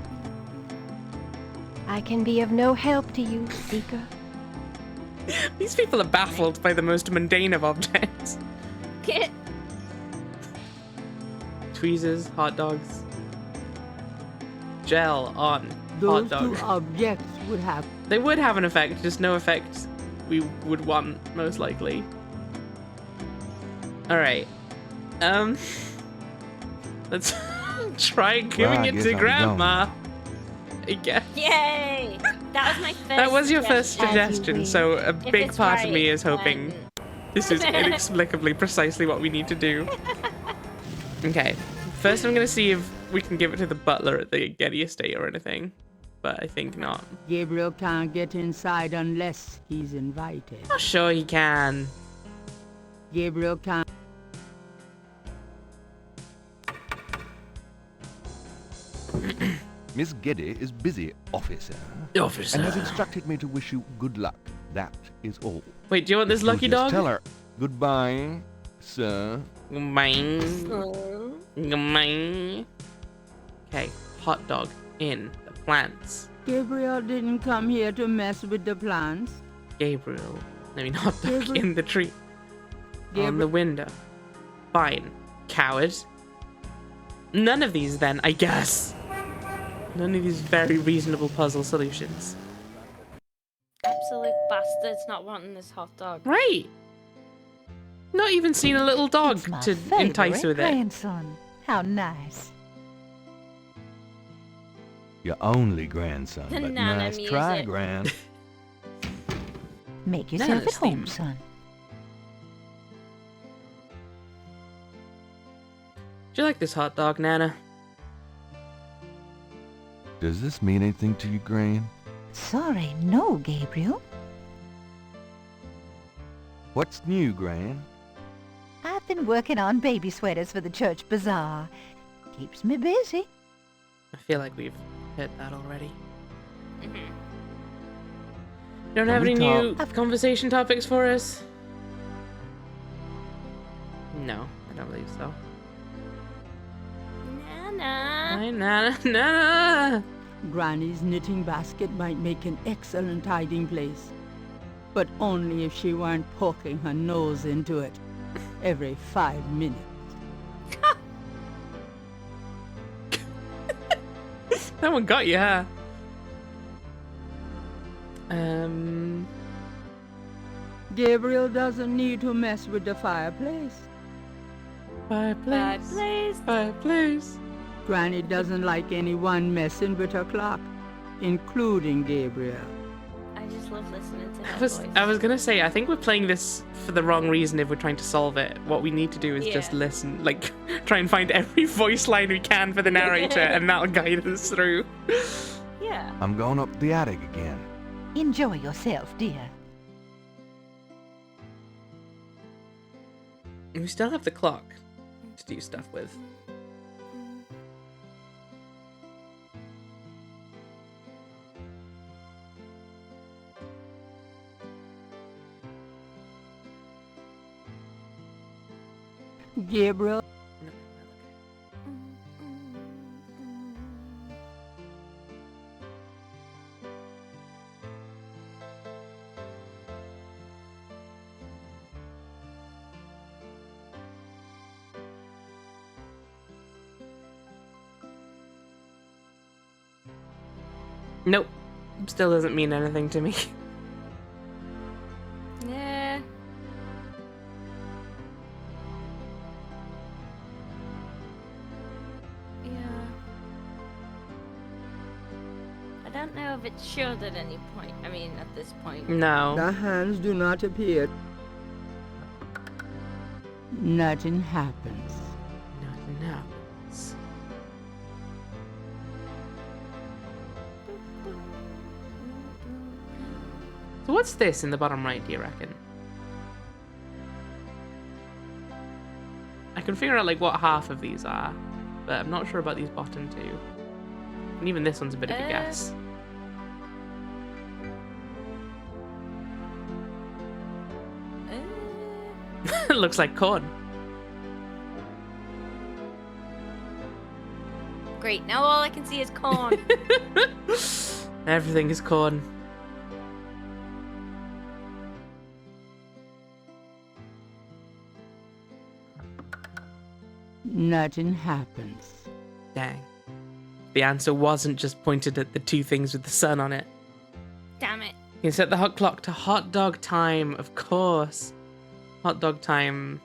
I can be of no help to you, Seeker. These people are baffled by the most mundane of objects. Get Tweezers, hot dogs. Gel on Those hot two dog. objects would have. They would have an effect, just no effect we would want, most likely. Alright. Let's try giving I it guess to I'll be Grandma. I guess. yay! That was my first. That was your first suggestion. suggestion, so a If big it's part of right, me is hoping then- this is inexplicably precisely what we need to do. Okay, first I'm gonna see if we can give it to the butler at the Getty estate or anything, but I think not. Gabriel can't get inside unless he's invited. Oh, sure he can. Gabriel can't. Miss Geddy is busy, officer, Officer. and has instructed me to wish you good luck. That is all. Wait, do you want this You'll lucky just dog? Tell her goodbye, sir. Mine. Oh. Mine. Okay, hot dog in the plants. Gabriel didn't come here to mess with the plants. Gabriel. I mean, hot dog Gabriel- in the tree. On the Gabriel. window. Fine. Coward. None of these then, I guess. None of these very reasonable puzzle solutions. Absolute bastards not wanting this hot dog. Right. Not even seen a little dog It's my to entice favorite with it. grandson. How nice. Your only grandson, The but Nana nice try, music. Gran. Make yourself Nana's at home, theme. son. Do you like this hot dog, Nana? Does this mean anything to you, Gran? Sorry, no, Gabriel. What's new, Gran? I've been working on baby sweaters for the church bazaar. Keeps me busy. I feel like we've heard that already. Mhm. You don't Can have we any new talk? conversation topics for us? No, I don't believe so. Nana. Hi, Nana. Nana! Granny's knitting basket might make an excellent hiding place. But only if she weren't poking her nose into it every 5 minutes. That one got you, huh? Gabriel doesn't need to mess with the fireplace. Fireplace. Fireplace. Fireplace. Granny doesn't like anyone messing with her clock, including Gabriel. I just love listening to her voice. I was gonna say, I think we're playing this for the wrong reason if we're trying to solve it. What we need to do is just Yeah. listen, like, try and find every voice line we can for the narrator, and that'll guide us through. Yeah. I'm going up the attic again. Enjoy yourself, dear. We still have the clock to do stuff with. Gabriel, Nope. Still doesn't mean anything to me. Yeah. Yeah. I don't know if it should at any point. I mean, at this point. No. The hands do not appear. Nothing happens. Nothing happens. So what's this in the bottom right, do you reckon? I can figure out like what half of these are, but I'm not sure about these bottom two. And even this one's a bit of a guess. Looks like corn. Great, now all I can see is corn. Everything is corn. Nothing happens. Dang. The answer wasn't just pointed at the two things with the sun on it. Damn it. You can set the hot clock to hot dog time, of course. Hot dog time.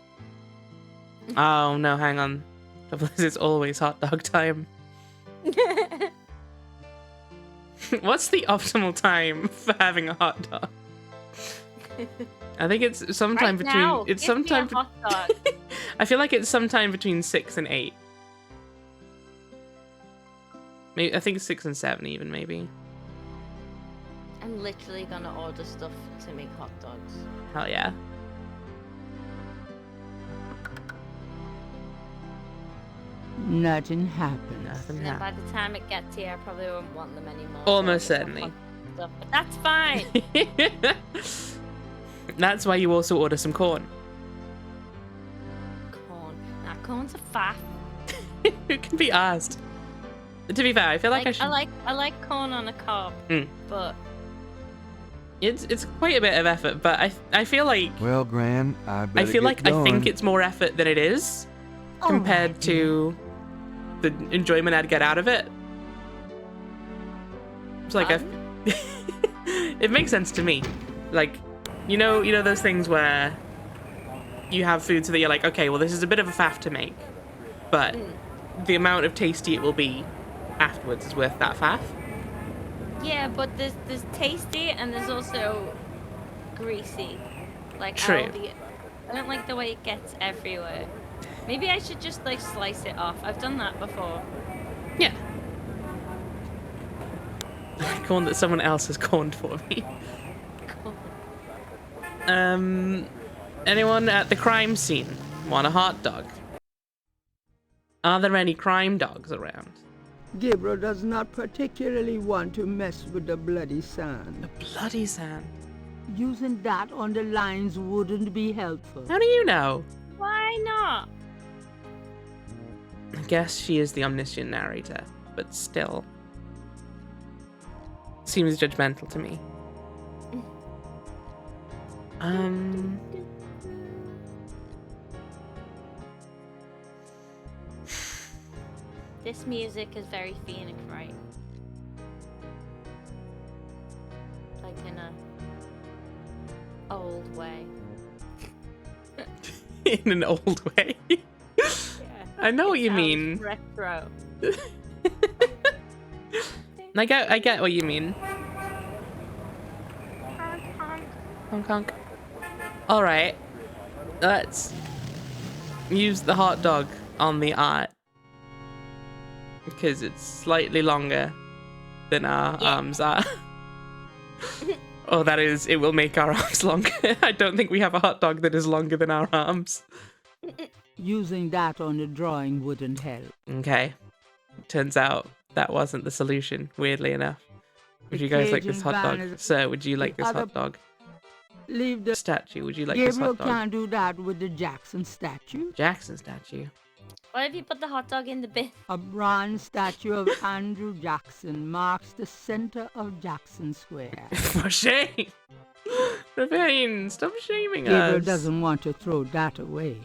Oh, no, hang on. It's always hot dog time. What's the optimal time for having a hot dog? I think it's sometime Right between. now, It's give me a sometime. hot dog. I feel like it's sometime between 6 and 8. Maybe I think 6 and 7 even maybe. I'm literally gonna order stuff to make hot dogs. Hell yeah. Nothing happens. Nothing And then by happens. the time it gets here, I probably won't want them anymore. Almost so I'll get certainly. some hot stuff, but that's fine. That's why you also order some corn. Corn. Now corn's a faff. It can be asked. To be fair, I feel like I should. I like corn on a cob, but It's quite a bit of effort, but I feel like Well, Gran, I better I feel get like I think going. it's more effort than it is compared to the enjoyment I'd get out of it. It's like it makes sense to me. Like, you know those things where you have food so that you're like, okay, well this is a bit of a faff to make, but the amount of tasty it will be afterwards is worth that faff. yeah, but there's tasty and there's also greasy. Like True. I don't like the way it gets everywhere. Maybe I should just like slice it off. I've done that before. Yeah. Corn that someone else has corned for me. Anyone at the crime scene want a hot dog? Are there any crime dogs around? Gabriel does not particularly want to mess with the bloody sand. The bloody sand. Using that on the lines wouldn't be helpful. How do you know? Why not? I guess she is the omniscient narrator, but still. Seems judgmental to me. This music is very Phoenix, right? Like in a old way. In an old way. Yeah. I know what you Sounds mean. Retro. I get what you mean. Honk honk. Alright. Let's use the hot dog on the art. Because it's slightly longer than our arms are. Oh, that is, it will make our arms longer. I don't think we have a hot dog that is longer than our arms. Using that on the drawing wouldn't help. Okay. Turns out that wasn't the solution, weirdly enough. Would you guys like this hot dog? Sir, would you like this hot dog? Leave the Statue, would you like this Gabriel hot dog? can't do that with the Jackson statue. Jackson statue. What if you put the hot dog in the bin? A bronze statue of Andrew Jackson marks the center of Jackson Square. For shame! Ravine, stop shaming Gabriel us. doesn't want to throw that away.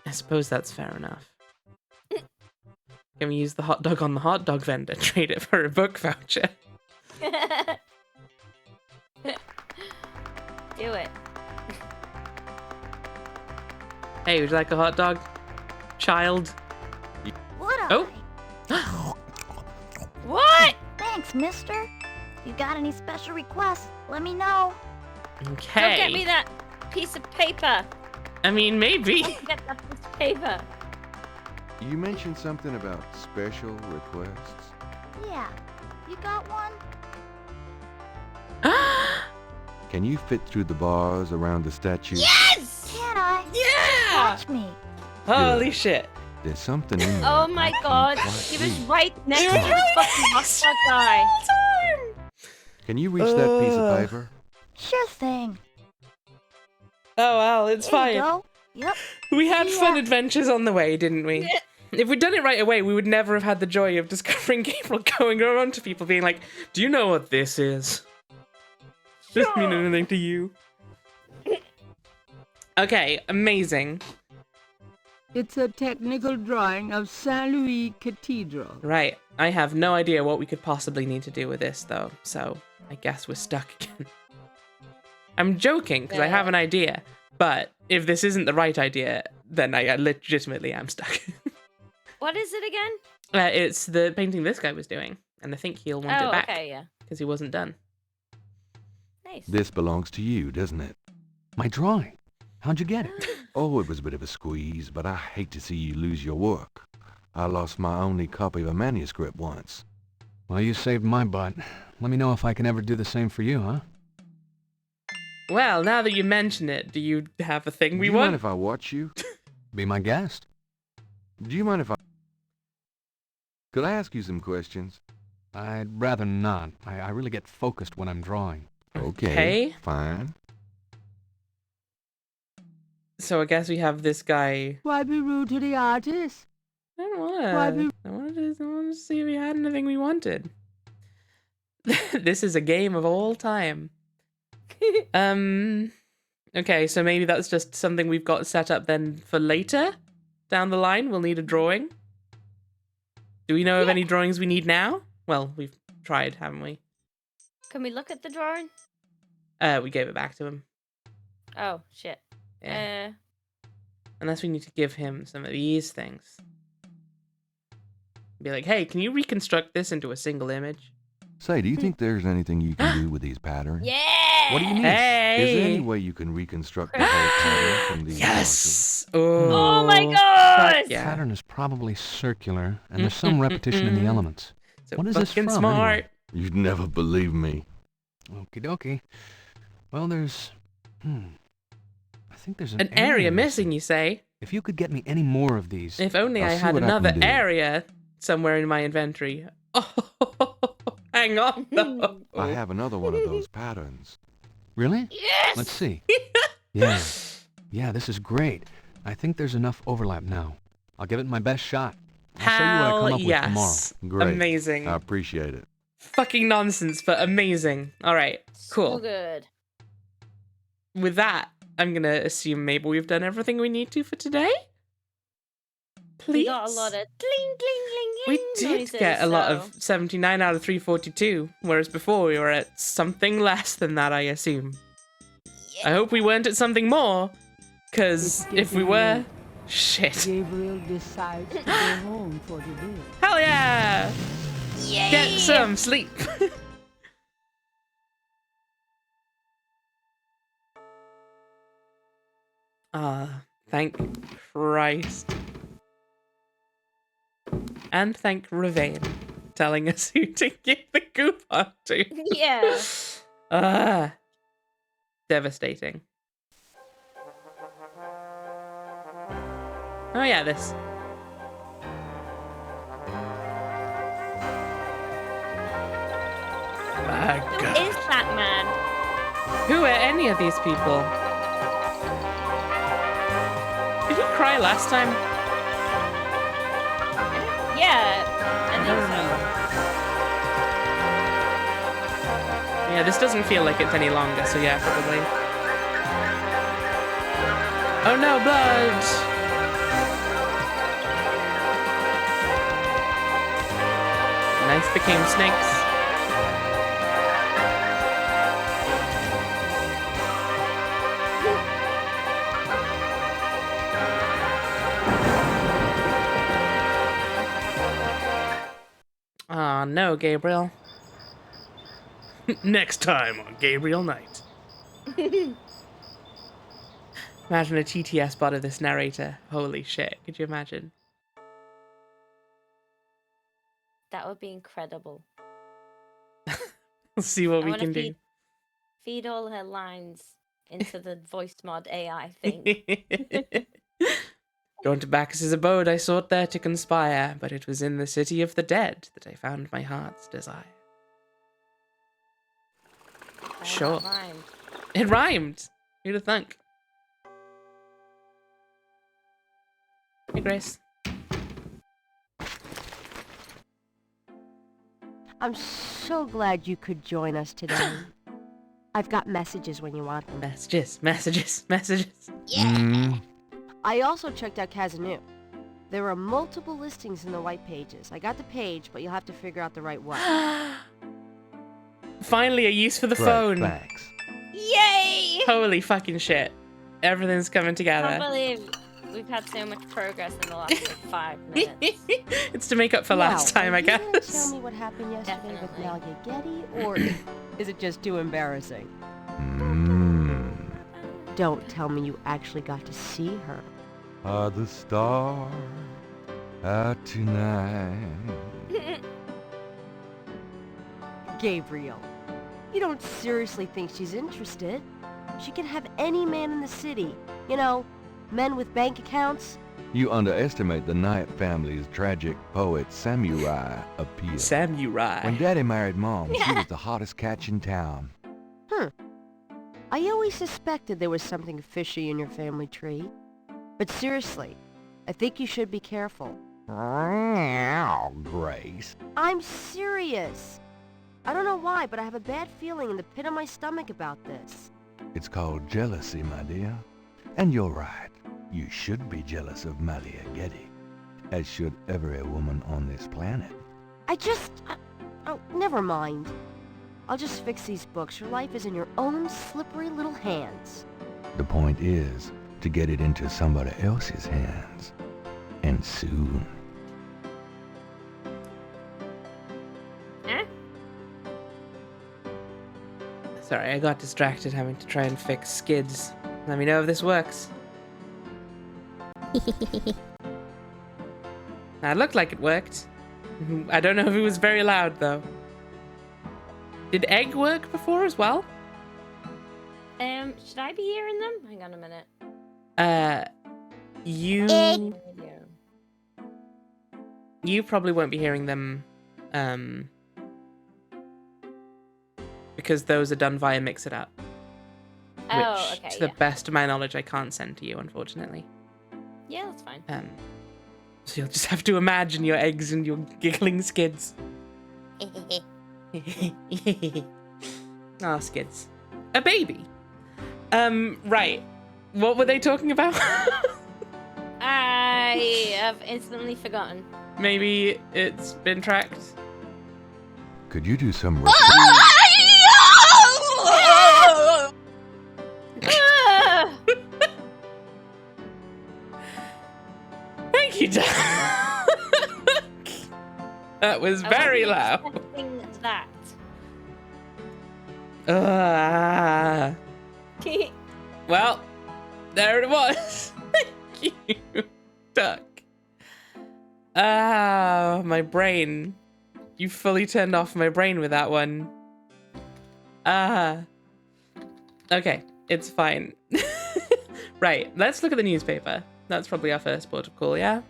I suppose that's fair enough. Can we use the hot dog on the hot dog vendor? Trade it for a book voucher. Do it. Hey, would you like a hot dog, child? Would Oh. What? Thanks, mister. You got any special requests, let me know. Okay. Go get me that piece of paper. I mean, maybe. Go get that piece of paper. You mentioned something about special requests. Yeah, you got one? Can you fit through the bars around the statue? Yes! Can I? Yeah! Watch me. Holy shit. There's something in there. Oh my I can't god. quite He was read. right next to the fucking hot dog guy. Can you reach that piece of paper? Sure thing. Oh, well, it's Here you fine. go. Yep. We had fun Yeah. adventures on the way, didn't we? If we'd done it right away, we would never have had the joy of discovering Gabriel going around to people being like, do you know what this is? Does this mean anything to you? Okay, amazing. It's a technical drawing of Saint Louis Cathedral. Right, I have no idea what we could possibly need to do with this, though, so I guess we're stuck again. I'm joking, because I have an idea, but if this isn't the right idea, then I legitimately am stuck. What is it again? It's the painting this guy was doing, and I think he'll want it back. Okay, yeah. Because he wasn't done. Nice. This belongs to you, doesn't it? My drawing. How'd you get it? Oh, it was a bit of a squeeze, but I hate to see you lose your work. I lost my only copy of a manuscript once. Well, you saved my butt. Let me know if I can ever do the same for you, huh? Well, now that you mention it, do you have a thing we Do you want? mind if I watch you? Be my guest. Do you mind if I... Could I ask you some questions? I'd rather not. I really get focused when I'm drawing. Okay. Fine. So I guess we have this guy. Why be rude to the artist? I don't Why want be- to. I wanted to see if we had anything we wanted. This is a game of all time. Okay, so maybe that's just something we've got set up then for later down the line. We'll need a drawing. Do we know of any drawings we need now? Well, we've tried, haven't we? Can we look at the drawing? We gave it back to him. Oh, shit. Yeah. Unless we need to give him some of these things. Be like, hey, can you reconstruct this into a single image? Say, do you think there's anything you can do with these patterns? Yeah! What do you mean? Hey! Is there any way you can reconstruct the whole pattern from these Yes! Oh my fuck god! The yeah. pattern is probably circular, and there's some repetition in the elements. So What is this fucking from, smart. anyway? motions? You'd never believe me. Okie dokie. Well, there's... I think there's An area missing, you say? If you could get me any more of these... If only I'll I see had what I another can do. area somewhere in my inventory. Oh, hang on, though. I have another one of those patterns. Really? Yes! Let's see. Yeah. Yeah, this is great. I think there's enough overlap now. I'll give it my best shot. I'll show you what I Hell come up with tomorrow. yes. Great. Amazing. I appreciate it. Fucking nonsense, but amazing. All right, cool. So good. With that, I'm gonna assume maybe we've done everything we need to for today. Please. We got a lot of ding, dling, We ding did noises, get a lot so- of 79 out of 342, whereas before we were at something less than that, I assume. I hope we weren't at something more, because It's if we getting were, late. shit. Gabriel decides to go home for the day. Hell yeah! Yay! Get some sleep. Thank Christ. And thank Ravane telling us who to give the coupon to. Yeah. Devastating. Oh yeah, this. My Who God. is that man? Who are any of these people? Did he cry last time? Yeah, I think so. Yeah, this doesn't feel like it's any longer, so yeah, probably. Oh no, blood! Life became snakes. Aw, no, Gabriel. Next time on Gabriel Night. Imagine a TTS bot of this narrator. Holy shit, could you imagine? That would be incredible. We'll see what I we wanna can do. Feed all her lines into the voice mod AI thing. Going to Bacchus's abode, I sought there to conspire, but it was in the city of the dead that I found my heart's desire. Oh, Sure. that rhymed. It rhymed! Who'd have thunk? Hey, Grace. I'm so glad you could join us today. I've got messages when you want them. Messages, messages, messages. I also checked out Kazanu. There are multiple listings in the white pages. I got the page, but you'll have to figure out the right one. Finally, a use for the Great, phone. thanks. Yay! Holy fucking shit. Everything's coming I together. can't believe we've had so much progress in the last like, 5 minutes. It's to make up for last time, I Are you gonna tell guess. me what happened yesterday with Definitely. Malia Getty, or is it just too embarrassing? Don't tell me you actually got to see her. Are the stars out tonight? Gabriel, you don't seriously think she's interested? She can have any man in the city. You know, men with bank accounts. You underestimate the Knight family's tragic poet Samurai appeal. Samurai. When Daddy married Mom, she was the hottest catch in town. I always suspected there was something fishy in your family tree. But seriously, I think you should be careful. Grace. I'm serious. I don't know why, but I have a bad feeling in the pit of my stomach about this. It's called jealousy, my dear. And you're right. You should be jealous of Malia Getty, as should every woman on this planet. Oh, never mind. I'll just fix these books. Your life is in your own slippery little hands. The point is to get it into somebody else's hands. And soon. Huh? Sorry, I got distracted having to try and fix skids. Let me know if this works. That looked like it worked. I don't know if it was very loud, though. Did egg work before as well? Should I be hearing them? Hang on a minute. You probably won't be hearing them, because those are done via Mix It Up. Oh, Which, okay, to the yeah. best of my knowledge, I can't send to you, unfortunately. Yeah, that's fine. So you'll just have to imagine your eggs and your giggling skids. Ah, skids. A baby. Right. What were they talking about? I have instantly forgotten. Maybe it's been tracked. Could you do some Thank you, Doc. That was very loud. Expecting that. Well, there it was. Thank you, Duck. My brain. You fully turned off my brain with that one. Okay, it's fine. Right, let's look at the newspaper. That's probably our first port of call, yeah?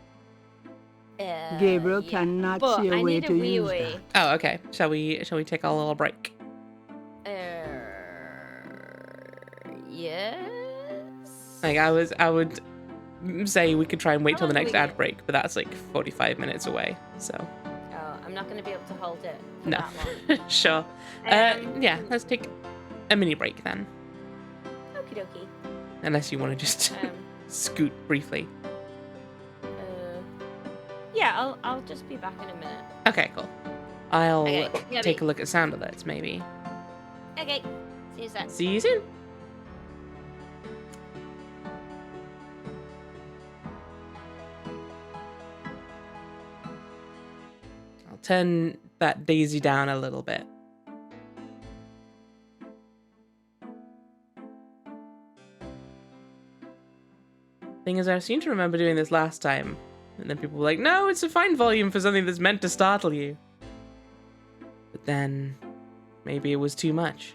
Gabriel yeah. cannot But see a I way need to a wee use wee. that. Oh, okay. Shall we take a little break? Yes. Like I would say we could try and wait How till the long do next we ad get? break, but that's like 45 minutes away. So Oh, I'm not going to be able to hold it for no, that long. sure. Yeah, let's take a mini break then, Okie dokie. unless you want to just scoot briefly. Yeah, I'll just be back in a minute. Okay, cool. I'll Okay, yeah, take a look at sound alerts, maybe. Okay, see you soon. See you soon. I'll turn that daisy down a little bit. Thing is, I seem to remember doing this last time, and then people were like, no, it's a fine volume for something that's meant to startle you. But then, maybe it was too much.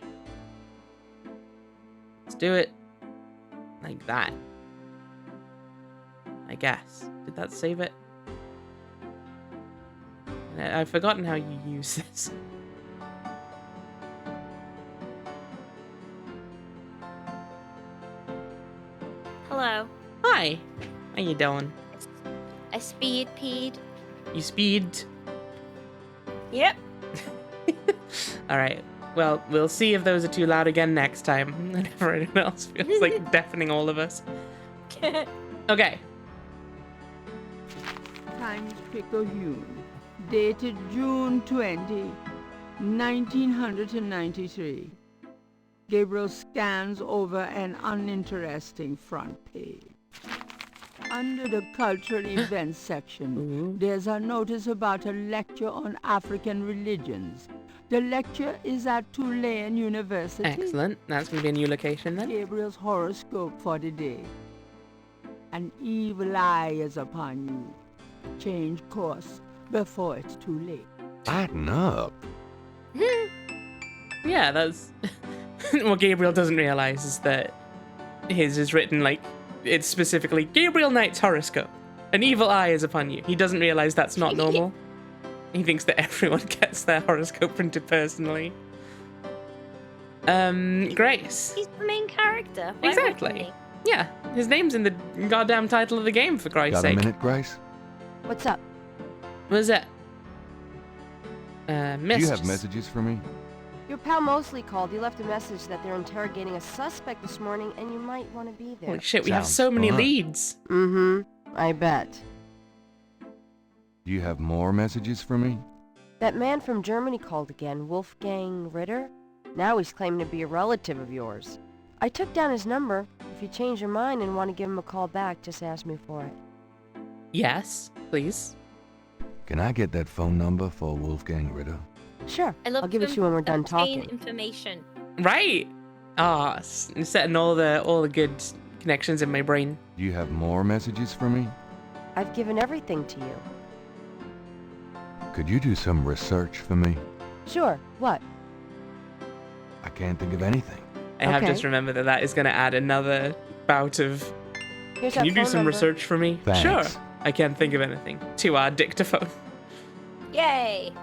Let's do it like that. I guess. Did that save it? I've forgotten how you use this. Hello. Hi. How you doing? I speed peed. You speed? Yep. Alright. Well, we'll see if those are too loud again next time. Whenever anyone else feels like deafening all of us. Okay. Times Picayune, dated June 20, 1993. Gabriel scans over an uninteresting front page. Under the cultural events section, there's a notice about a lecture on African religions. The lecture is at Tulane University. Excellent. That's going to be a new location then. Gabriel's horoscope for the day. An evil eye is upon you. Change course before it's too late. Lighten up. Yeah, that's... what Gabriel doesn't realize is that his is written like, it's specifically Gabriel Knight's horoscope. An evil eye is upon you. He doesn't realize that's not normal. He thinks that everyone gets their horoscope printed personally. Grace. He's the main character. Why Exactly. wouldn't he? Yeah, his name's in the goddamn title of the game, for Christ's Got a sake. minute, Grace? What's up? What is it? Do Missed. you have messages for me? Your pal Mosley called. He left a message that they're interrogating a suspect this morning, and you might want to be there. Holy shit, we have Sounds so many fun. leads. Mm-hmm. I bet. Do you have more messages for me? That man from Germany called again, Wolfgang Ritter. Now he's claiming to be a relative of yours. I took down his number. If you change your mind and want to give him a call back, just ask me for it. Yes, please. Can I get that phone number for Wolfgang Ritter? Sure. I love I'll give it to you when we're done talking. Information. Right. Ah, setting all the good connections in my brain. Do you have more messages for me? I've given everything to you. Could you do some research for me? Sure. What? I can't think of anything. I have Okay. just remembered that is going to add another bout of. Here's Can that you do phone some number. research for me? Thanks. Sure. I can't think of anything. To our dictaphone. Yay!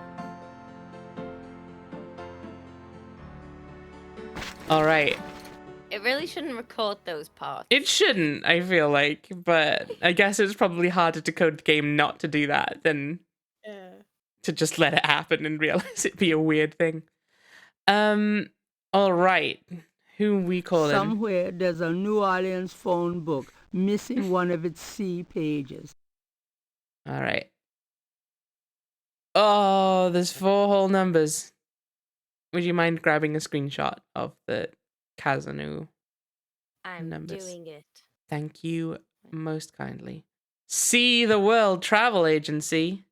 All right. It really shouldn't record those parts. It shouldn't, I feel like, but I guess it's probably harder to code the game not to do that than to just let it happen and realize it'd be a weird thing. All right. Who we calling? Somewhere there's a New Orleans phone book missing one of its C pages. All right. Oh, there's 4 whole numbers. Would you mind grabbing a screenshot of the Kazanu I'm numbers? doing it. Thank you most kindly. See the World Travel Agency.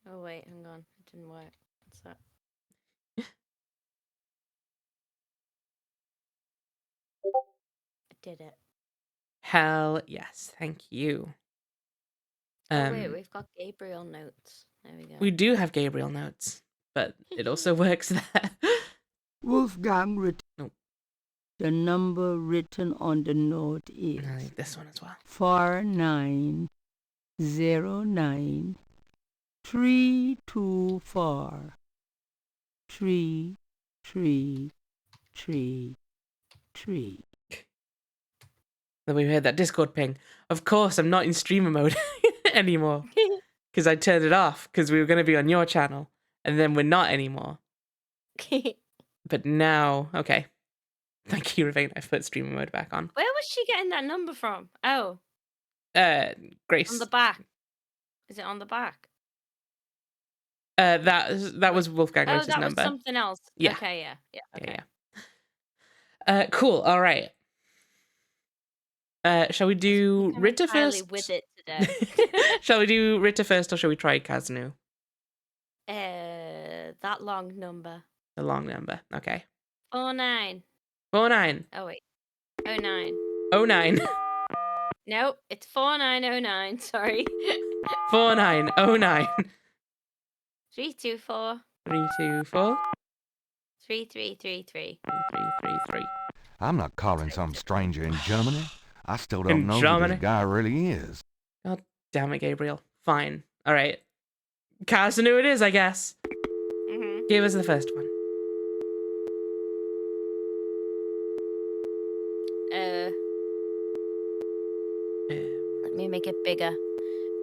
Oh wait, hang on. It didn't work. What's that? I did it. Hell yes, thank you. Oh wait, we've got Gabriel notes. There we go. We do have Gabriel notes, but it also works there. Wolfgang written. Oh. The number written on the note is I need this one as well. 4909 324 3333. Then we heard that Discord ping. Of course, I'm not in streamer mode anymore because I turned it off because we were going to be on your channel, and then we're not anymore. But now, okay. Thank you, Ravine. I've put streamer mode back on. Where was she getting that number from? Oh, Grace. on the back. Is it on the back? That was Wolfgang Oh, Ritter's that was number. something else. Yeah. Okay, yeah. Okay. Yeah. Cool. All right. Shall we do I'm Ritter entirely first? with it today. Shall we do Ritter first, or shall we try Kazanu? That long number. The long number. Okay. 49. 49. Oh wait. 09. 09. Nope, it's 4909. Sorry. 4909. 324 324 3333. 3333. I'm not calling some stranger in Germany. I still don't In know who Germany? this guy really is. God damn it, Gabriel. Fine. All right. Kazanu it is, I guess. Give us the first one. Let me make it bigger.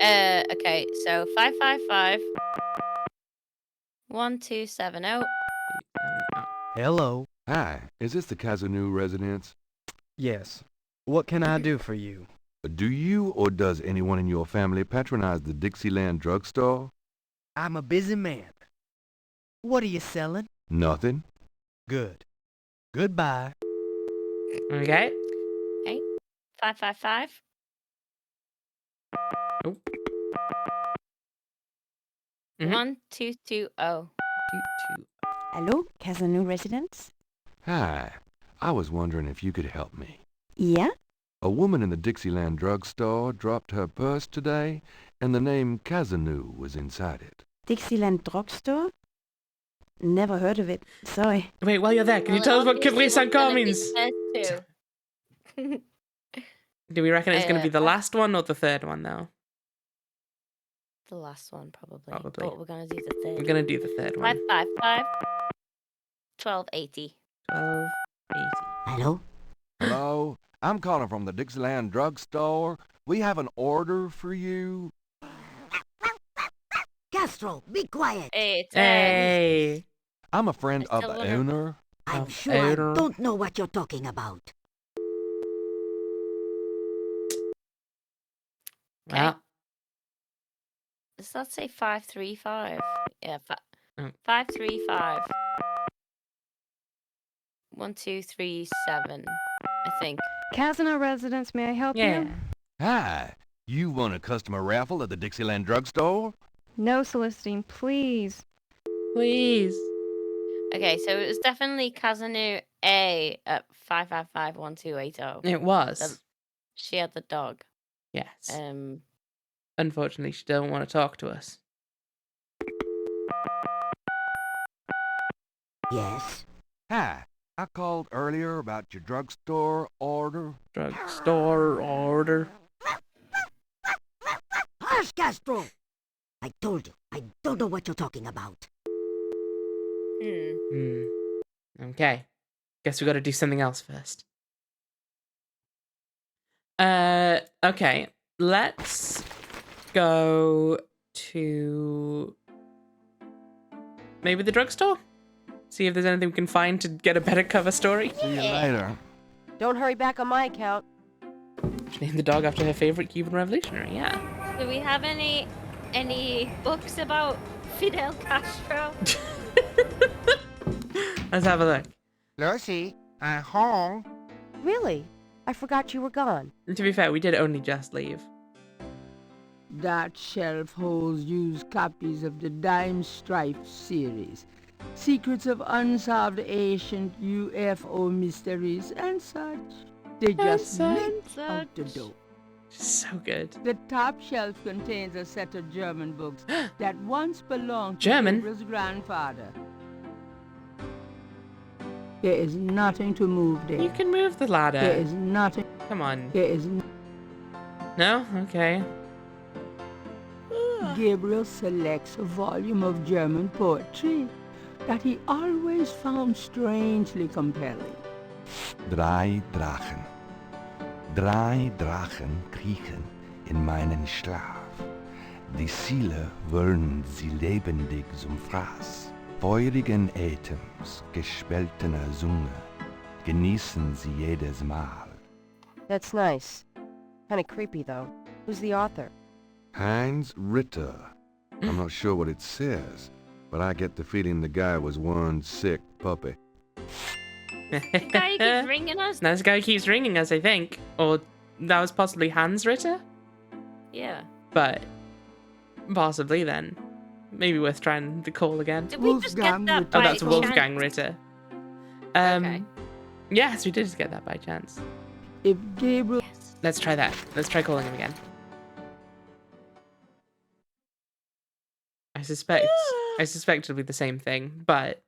Okay, so 555 1270. Hello. Hi, is this the Kazanu residence? Yes. What can I do for you? Do you or does anyone in your family patronize the Dixieland drugstore? I'm a busy man. What are you selling? Nothing. Good. Goodbye. Okay. Okay. 555. Oh. 1220. Hello, Kazanu residence? Hi, I was wondering if you could help me. Yeah? A woman in the Dixieland drugstore dropped her purse today, and the name Kazanu was inside it. Dixieland drugstore? Never heard of it. Sorry. Wait, while you're there, can you tell us what Kivri Sankar means? Do we reckon it's going to be the last one or the third one, though? The last one, probably. Probably. But we're going to do the third. We're going to do the third one. 555 1280. 1280. Hello? Hello? I'm calling from the Dixieland drugstore. We have an order for you. Castro, be quiet. Hey. I'm a friend of the owner. I'm sure I don't know what you're talking about. Well. Does that say 535? Yeah, 535. 1237, I think. Kazana residence, may I help you? Hi. You won a customer raffle at the Dixieland drugstore? No soliciting, please. Please. Okay, so it was definitely Kazanu A at 555-1280. It was. She had the dog. Yes. Unfortunately, she don't want to talk to us. Yes? Hi. I called earlier about your drugstore order. Drugstore order? Hush, Castro! I told you, I don't know what you're talking about. Okay. Guess we gotta do something else first. Okay. Let's go to maybe the drugstore? See if there's anything we can find to get a better cover story. See you later. Don't hurry back on my account. She named the dog after her favorite Cuban revolutionary, yeah. Do we have any books about Fidel Castro? Let's have a look. Lucy, I'm home. Really? I forgot you were gone. And to be fair, we did only just leave. That shelf holds used copies of the Dime Stripe series, secrets of unsolved ancient UFO mysteries and such. They just leap out the door. So good. The top shelf contains a set of German books that once belonged to German? Gabriel's grandfather. There is nothing to move there. You can move the ladder. There is nothing. Come on. There is No? Okay. Gabriel selects a volume of German poetry that he always found strangely compelling. Drei Drachen. Drei Drachen kriechen in meinen Schlaf. Die Ziele wollen sie lebendig zum Fraß. Feurigen Atems, gespaltener Zunge, genießen sie jedes Mal. That's nice. Kinda creepy, though. Who's the author? Heinz Ritter. I'm not sure what it says. but I get the feeling the guy was one sick puppy. The guy keeps ringing us. This guy keeps ringing us, I think. Or that was possibly Hans Ritter? Yeah. But possibly then. Maybe worth trying the call again. Did we just get that Oh, by that's Wolfgang chance? Ritter. Okay. Yes, we did just get that by chance. If Gabriel... Let's try that. Let's try calling him again. I suspect it'll be the same thing, but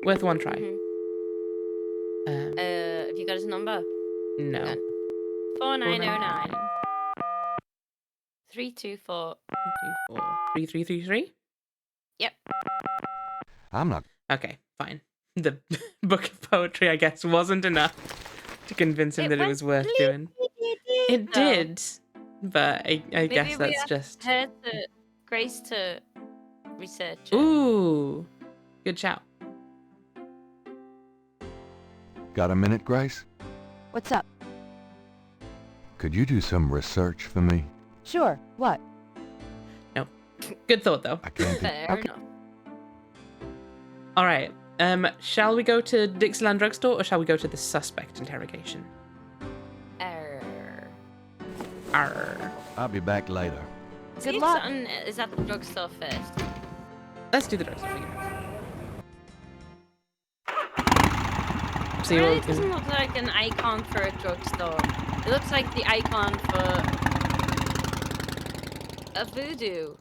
worth one try. Have you got his number? No. 4909 324 3333? Yep. I'm not... Okay, fine. The book of poetry, I guess, wasn't enough to convince him that it was worth doing. It did, but I guess that's just... her to Grace to research it. Ooh, good shout. Got a minute, Grace? What's up? Could you do some research for me? Sure. What? No. Good thought, though. I can't do... Fair enough. All right. Shall we go to Dixieland Drugstore or shall we go to the suspect interrogation? Arr. I'll be back later. Good luck. Is at the drugstore first. Let's do the drugstore thing. It really doesn't look like an icon for a drugstore. It looks like the icon for a voodoo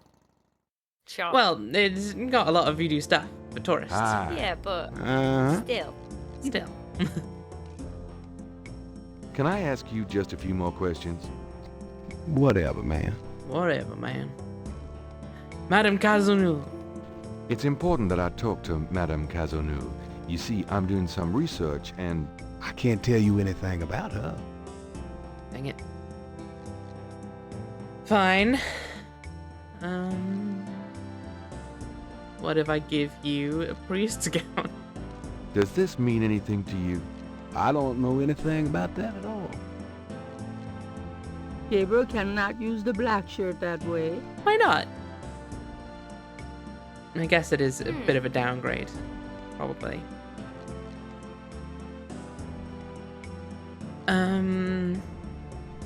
shop. Well, it's got a lot of voodoo stuff for tourists. Yeah, but still. Can I ask you just a few more questions? Whatever, man. Whatever, man. Madame Cazeneuve. It's important that I talk to Madame Cazeneuve. You see, I'm doing some research and... I can't tell you anything about her. Dang it. Fine. What if I give you a priest's gown? Does this mean anything to you? I don't know anything about that at all. Gabriel cannot use the black shirt that way. Why not? I guess it is a bit of a downgrade. Probably.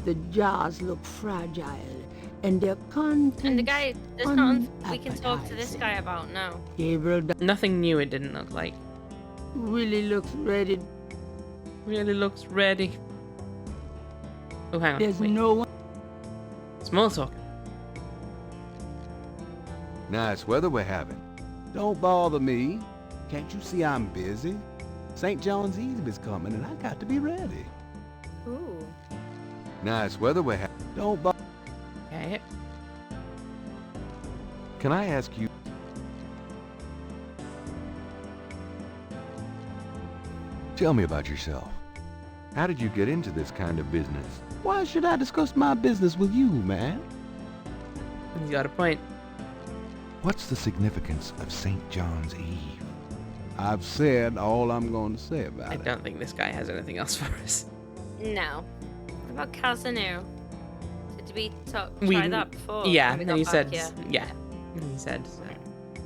The jars look fragile, and their contents... And the guy, there's nothing we can talk to this guy about now. Gabriel Nothing new it didn't look like. really looks ready. Really looks ready. Oh, hang on. There's wait. no one... Small talk. Nice weather we're having. Don't bother me. Can't you see I'm busy? St. John's Eve is coming and I got to be ready. Ooh. Nice weather we're having. Don't bother... Okay. Can I ask you... Tell me about yourself. How did you get into this kind of business? Why should I discuss my business with you, man? He's got a point. What's the significance of St. John's Eve? I've said all I'm going to say about I it. don't think this guy has anything else for us. No. What about Cazeneuve? Did we try that before? Yeah, when we and got he back said, here? yeah. And he said,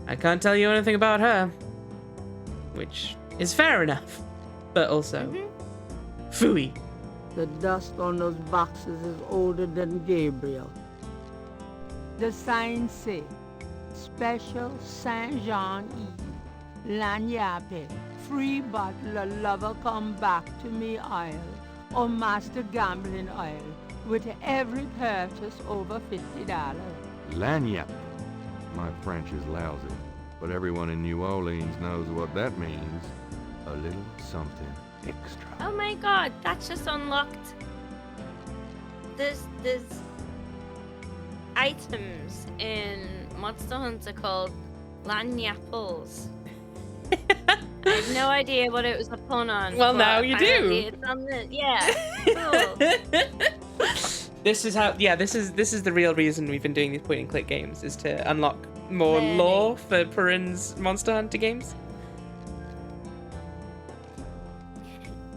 I can't tell you anything about her. Which is fair enough. But also, phooey. The dust on those boxes is older than Gabriel. The signs say, Special Saint Jean Eve, Lagnappe, free bottle of lover come back to me oil, or master gambling oil, with every purchase over $50. Lagniappe. My French is lousy, but everyone in New Orleans knows what that means. A little something extra. Oh my god, that's just unlocked. There's items in Monster Hunter called Lagnapples. I have no idea what it was a pun on. Well, but now you apparently do. It's on the, yeah. Cool. This is how, yeah, this is the real reason we've been doing these point and click games, is to unlock more Really? lore for Perrin's Monster Hunter games.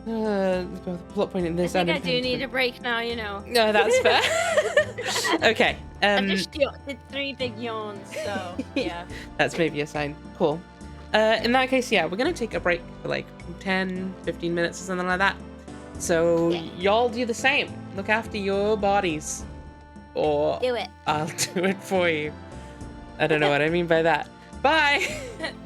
Plot point in I this think and I do need a break now, you know. No, that's fair. Okay, I just did 3 big yawns, so yeah. That's maybe a sign. Cool. In that case, yeah, we're gonna take a break for like 10, 15 minutes or something like that. So y'all do the same. Look after your bodies. Or Do it. I'll do it for you. I don't know what I mean by that. Bye! Bye!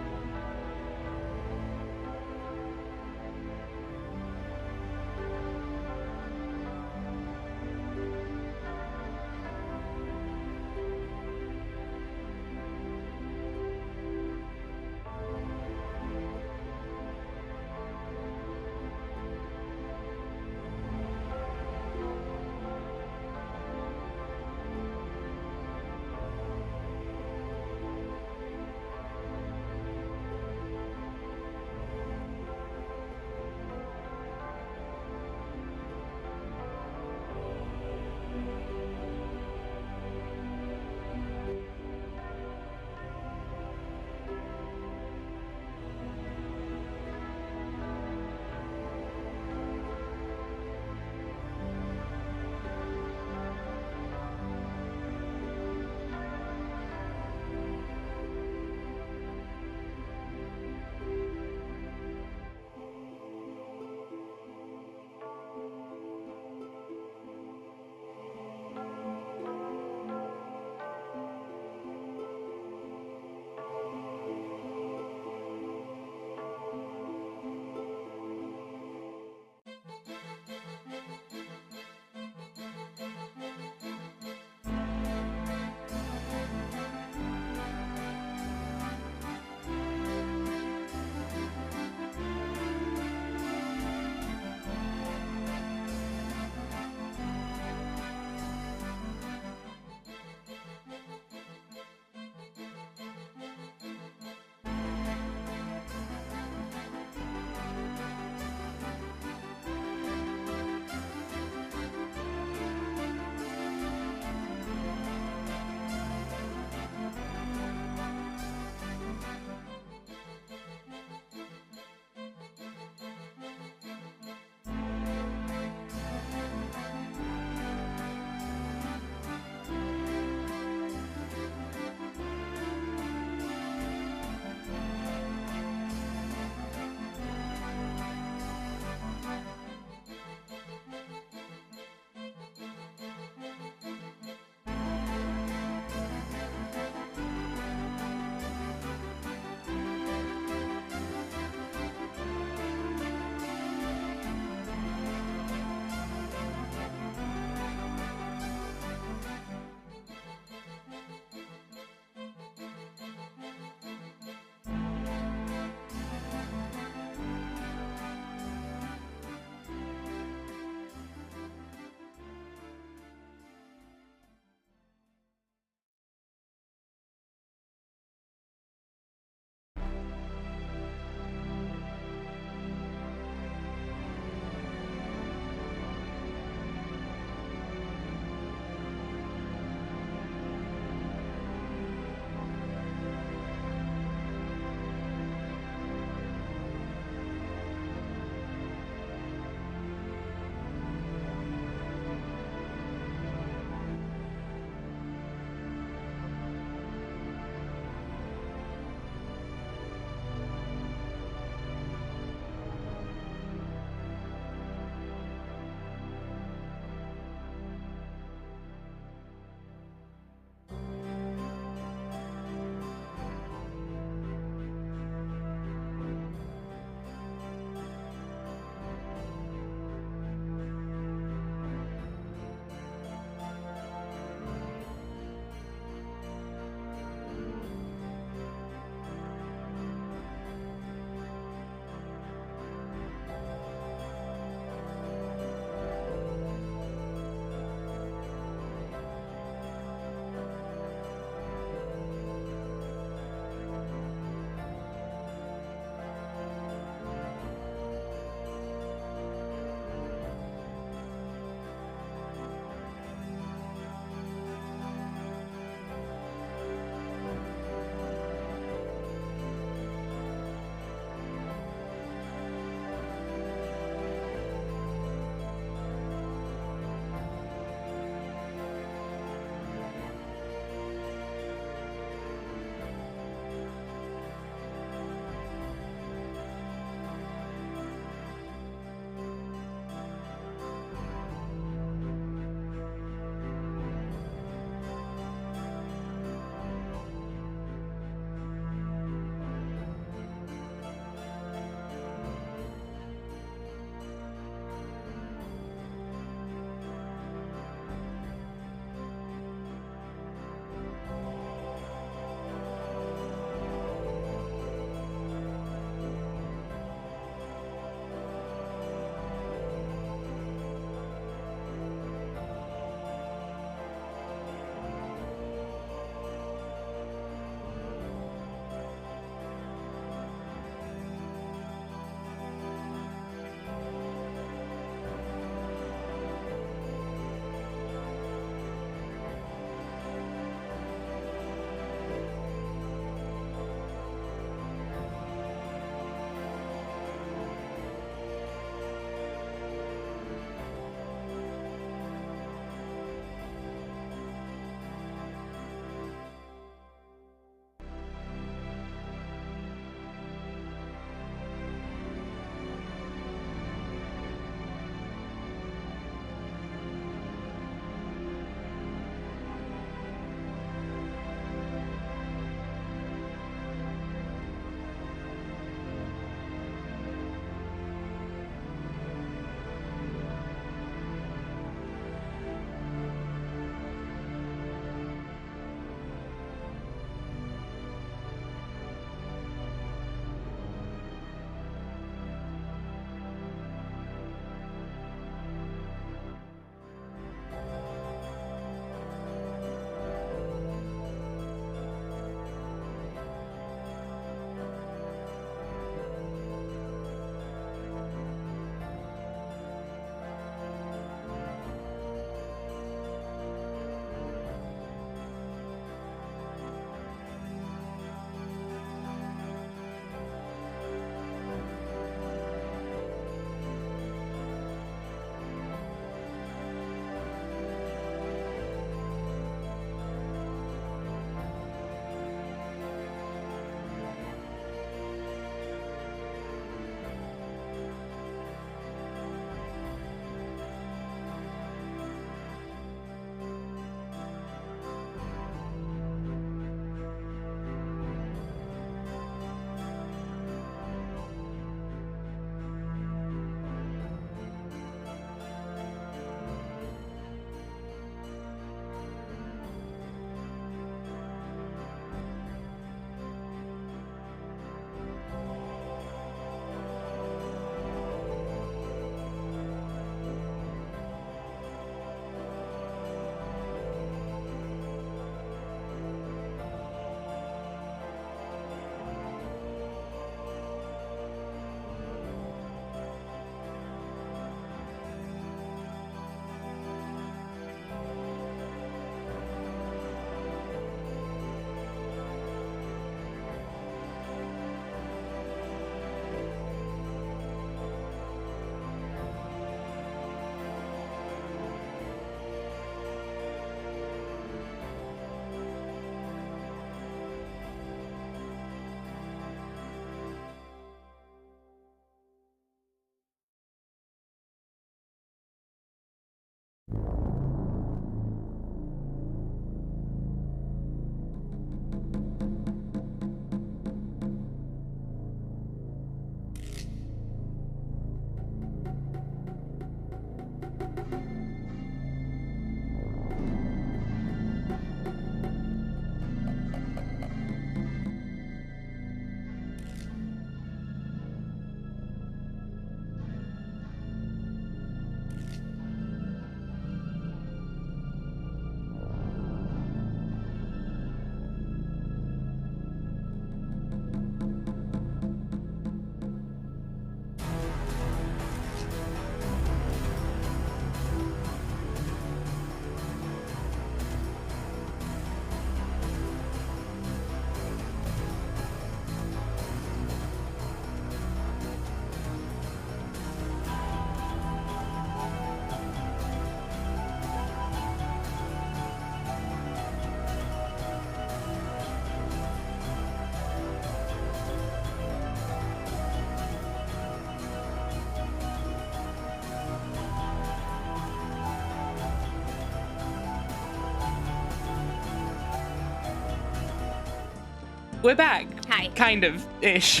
we're back. Hi. Kind of ish.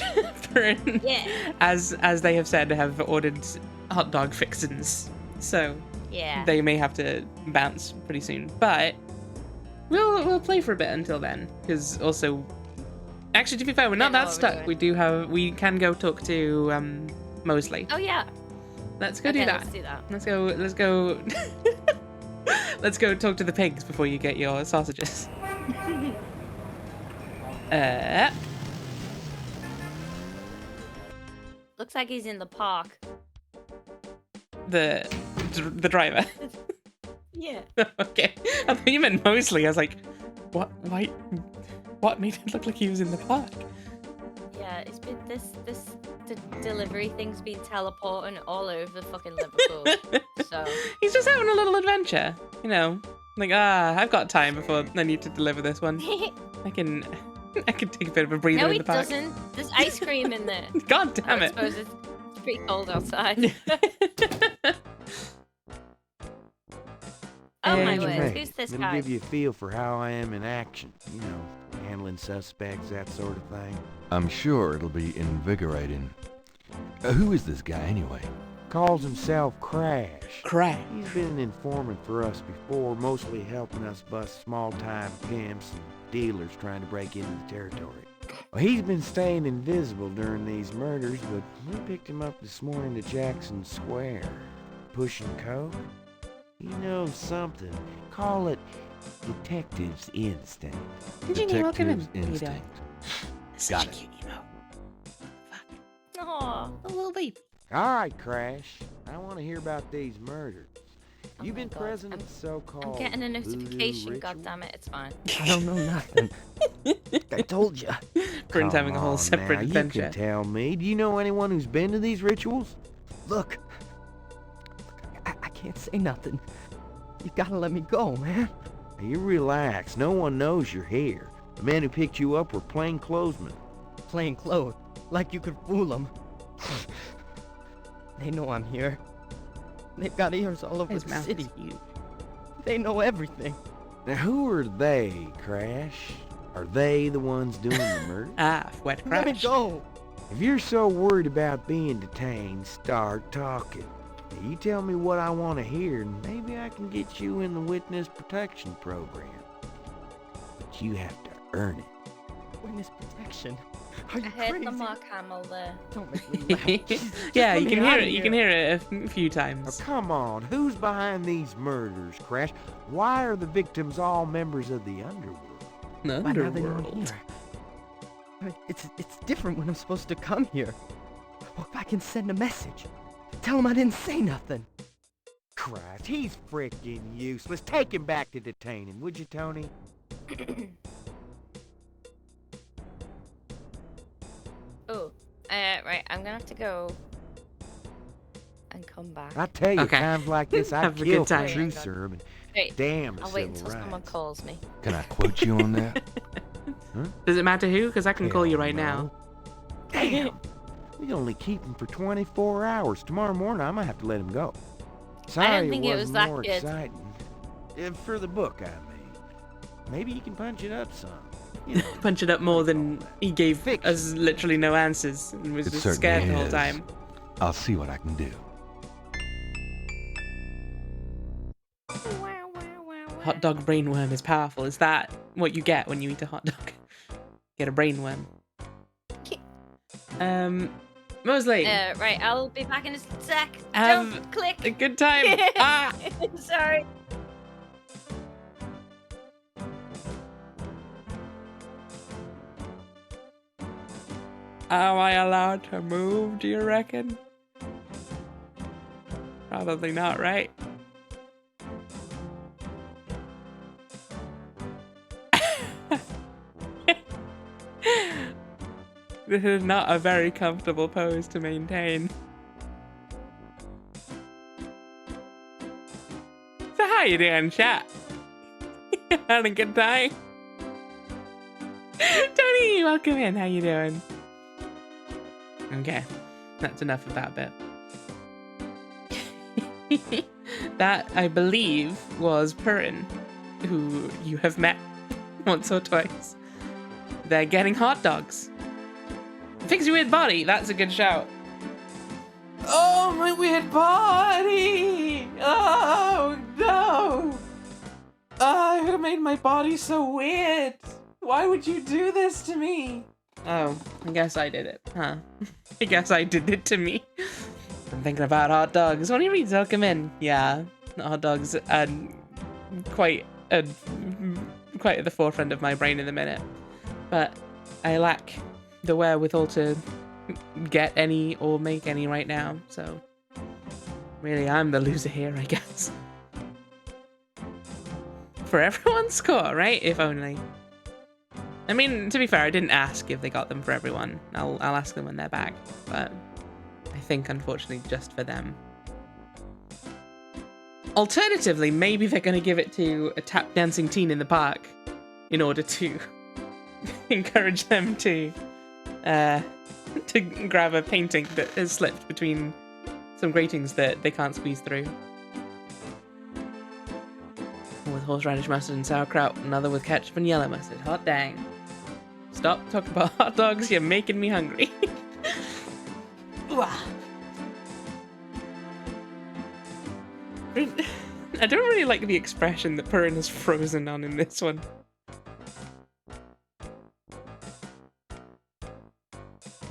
Yeah. As they have said, have ordered hot dog fixins. So Yeah. they may have to bounce pretty soon. But we'll play for a bit until then. Because also, actually, to be fair, we're not that stuck. We can go talk to Mosley. Oh yeah. Let's go Okay, do that. let's do that. Let's go. Let's go talk to the pigs before you get your sausages. Looks like he's in the park. The driver. Yeah. Okay. I thought you meant Mosley. I was like, what? Why? What made it look like he was in the park? Yeah, it's been this delivery thing's been teleporting all over fucking Liverpool. So he's just having a little adventure, you know. Like, I've got time before I need to deliver this one. I can take a bit of a breather no, in he the park. doesn't. There's ice cream in there. God damn it! I suppose it's pretty cold outside. Oh my word! Who's this It'll guy? give you a feel for how I am in action. You know, handling suspects, that sort of thing. I'm sure it'll be invigorating. Who is this guy anyway? Calls himself Crash. Crash. He's been an informant for us before, mostly helping us bust small-time pimps and dealers trying to break into the territory. Well, he's been staying invisible during these murders, but we picked him up this morning to Jackson Square. Pushing coke? He knows something. Call it detective's instinct. Detective's instinct. Got it. Aw, a little baby. All right, Crash. I want to hear about these murders. Oh You've my been God. present at the so-called I'm getting a voodoo notification. ritual? God damn it! It's fine. I don't know nothing. I told you. Bryn's having a whole Come on separate now, adventure. You can tell me. Do you know anyone who's been to these rituals? Look, I can't say nothing. You gotta let me go, man. Now, you relax. No one knows you're here. The men who picked you up were plainclothesmen. Plain clothes, like you could fool them. They know I'm here. They've got ears all over His the mouth city. is huge. They know everything. Now, who are they, Crash? Are they the ones doing the murder? Wet Let me Crash. go. If you're so worried about being detained, start talking. Now, you tell me what I want to hear, and maybe I can get you in the witness protection program. But you have to earn it. Witness protection. Are you I heard crazy? the Mark Hamill there. Don't make me laugh. Just Yeah, let you me can hear outta it. You here. can hear it a few Now, times. come on, who's behind these murders, Crash? Why are the victims all members of the underworld? The Why now they know I'm underworld. here? I mean, it's different when I'm supposed to come here. Well, if I can send a message, tell them I didn't say nothing. Christ, he's freaking useless. Take him back to detain him, would you, Tony? Oh, right. I'm gonna have to go and come back. I tell you, Okay. times like this, I Have a kill good for time. truth serum and Wait, damn the I'll wait civil until someone rights. calls me. Can I quote you on that? Does it matter who? Because I can call you Hell right no. now. Damn! We only keep him for 24 hours. Tomorrow morning, I might have to let him go. Sorry think it was wasn't that more good. exciting. For the book, I mean. Maybe you can punch it up some. You know, Punch it up more than he gave Fix. us literally no answers and was It just certainly scared the whole is. time. I'll see what I can do. Hot dog brainworm is powerful. Is that what you get when you eat a hot dog? Get a brainworm. Mosley, Right. I'll be back in a sec. Have Don't click. a good time. Ah! Sorry. Am I allowed to move, do you reckon? Probably not, right? This is not a very comfortable pose to maintain. So how you doing, chat? Having a good time? Tony, welcome in. How you doing? Okay, that's enough of that bit. That, I believe, was Purin, who you have met once or twice. they're getting hot dogs. Fix your weird body. That's a good shout. Oh, my weird body. Oh, no. Oh, who made my body so weird? Why would you do this to me? Oh, I guess I did it, huh? I guess I did it to me. I'm thinking about hot dogs. When he reads, I'll come in. Yeah, hot dogs are quite at the forefront of my brain in the minute. But I lack the wherewithal to get any or make any right now, so really I'm the loser here, I guess. For everyone's score, right? If only. I mean, to be fair, I didn't ask if they got them for everyone. I'll ask them when they're back, but I think, unfortunately, just for them. Alternatively, maybe they're going to give it to a tap dancing teen in the park in order to encourage them to grab a painting that has slipped between some gratings that they can't squeeze through. One with horseradish mustard and sauerkraut, another with ketchup and yellow mustard. Hot dang. Stop talking about hot dogs, you're making me hungry. I don't really like the expression that Purin is frozen on in this one.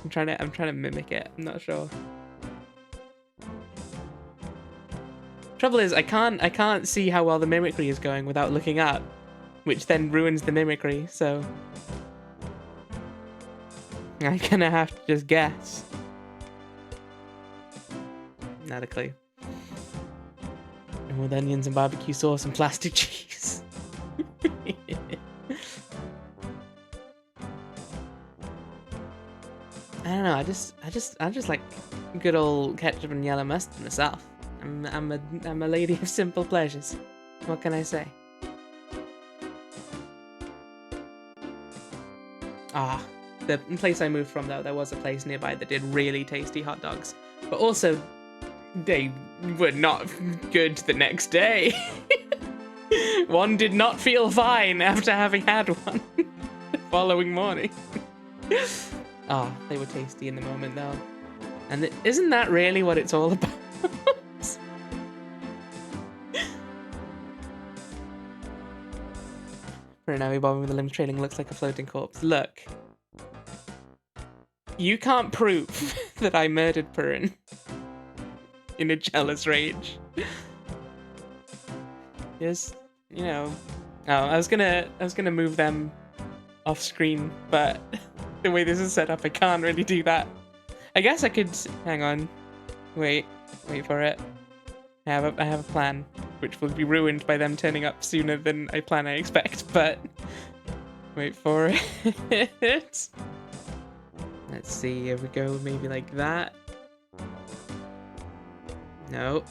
I'm trying to mimic it. I'm not sure. Trouble is, I can't see how well the mimicry is going without looking up, which then ruins the mimicry. So I'm gonna have to just guess. Not a clue. And with onions and barbecue sauce and plastic cheese. I don't know. I just like good old ketchup and yellow mustard myself. I'm a lady of simple pleasures. What can I say? Ah, the place I moved from though, there was a place nearby that did really tasty hot dogs, but also they were not good the next day. One did not feel fine after having had one the following morning. Ah, they were tasty in the moment though. And isn't that really what it's all about? For now, bobbing with the limbs trailing looks like a floating corpse. Look. You can't prove that I murdered Purin in a jealous rage. Just, you know. Oh, I was gonna move them off screen, but the way this is set up, I can't really do that. I guess I could. Hang on. Wait for it. I have a plan, which will be ruined by them turning up sooner than I expect. But wait for it. Let's see. Here we go. Maybe like that. No.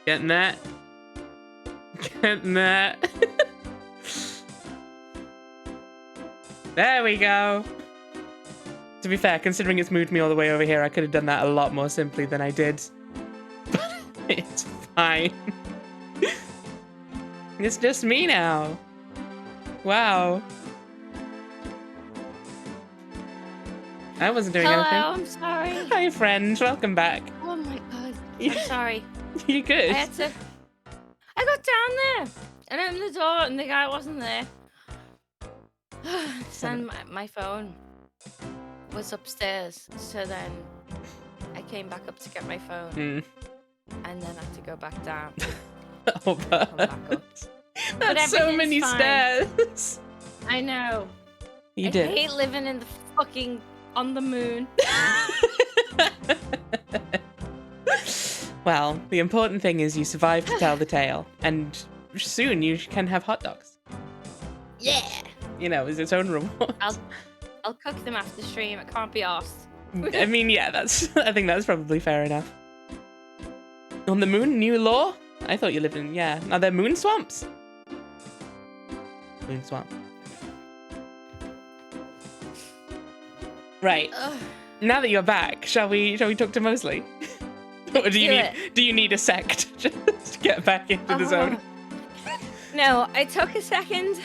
Getting that. Getting that. There we go. To be fair, considering it's moved me all the way over here, I could have done that a lot more simply than I did. But it's fine. It's just me now. Wow. I wasn't doing anything. Hello, I'm sorry. Hi, friends. Welcome back. Oh my god. I'm sorry. You good? I got down there and opened the door and the guy wasn't there. And my phone was upstairs, so then I came back up to get my phone and then had to go back down. Oh, but come back up. That's so many stairs. I know. You did. I hate living in the fucking on the moon. Well, the important thing is you survived to tell the tale, and soon you can have hot dogs. Yeah. You know, it's its own reward. I'll cook them after stream. It can't be arsed. I mean, yeah, I think that's probably fair enough. On the moon, new law? I thought you lived in, yeah. Are there moon swamps? Moon swamp. Right. Now that you're back, shall we talk to Mosley? Or do you need a sec to just get back into the zone? No, I took a second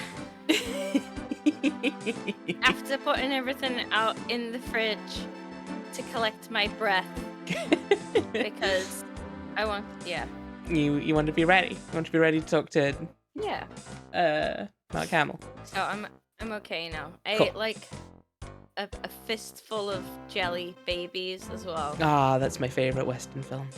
after putting everything out in the fridge to collect my breath because I want, yeah. You want to be ready. You want to be ready to talk to Mark Hamill. So I'm okay now. I Cool. ate like a fistful of jelly babies as well. Ah, that's my favorite Western film.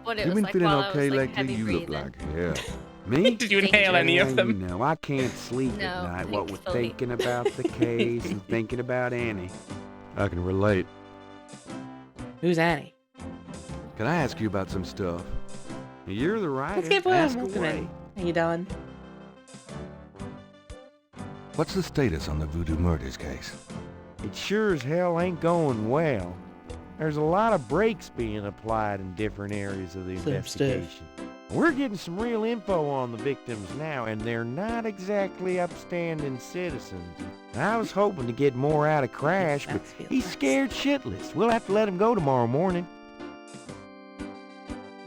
But it You was been like feeling while okay I was like lately? heavy You breathing. look like hell. Me? Did you inhale any of them? You know, I can't sleep No, at night. What with thankfully. thinking about the case and thinking about Annie. I can relate. Who's Annie? Can I ask you about some stuff? You're the writer. Let's get Ask welcome away. in. How you doing? What's the status on the voodoo murders case? It sure as hell ain't going well. There's a lot of brakes being applied in different areas of the Some investigation. We're getting some real info on the victims now, and they're not exactly upstanding citizens. I was hoping to get more out of Crash, but he's scared shitless. We'll have to let him go tomorrow morning.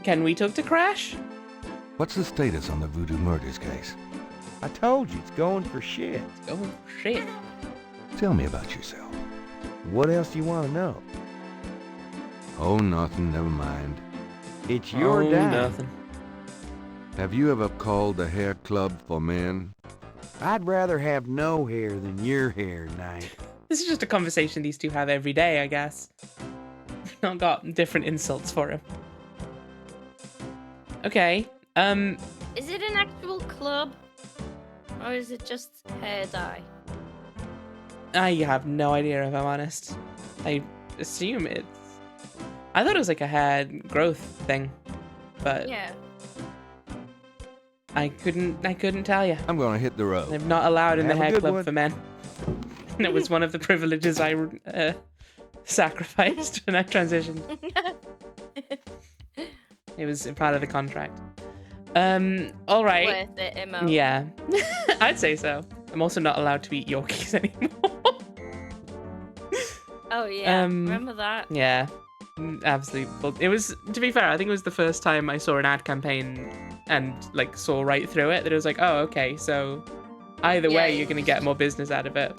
Can we talk to Crash? What's the status on the voodoo murders case? I told you, it's going for shit. It's going for shit. Tell me about yourself. What else do you want to know? Oh, nothing. Never mind. It's your Oh, dime. nothing. Have you ever called the hair club for men? I'd rather have no hair than your hair, Knight. This is just a conversation these two have every day, I guess. Not got different insults for him. Okay. Is it an actual club? Or is it just hair dye? I have no idea if I'm honest. I assume it's... I thought it was like a hair growth thing, but Yeah. I couldn't tell you. I'm gonna hit the road. I'm not allowed in the Have a hair good club one. for men. And it was one of the privileges I sacrificed when I transitioned. It was a part of the contract. All right. Worth it, Imo. Yeah, I'd say so. I'm also not allowed to eat Yorkies anymore. Oh yeah, Um, remember that? Yeah, absolutely. Well, it was, to be fair, I think it was the first time I saw an ad campaign and like saw right through it that it was like, oh, okay, so either Yeah, way, it you're gonna was get more business out of it.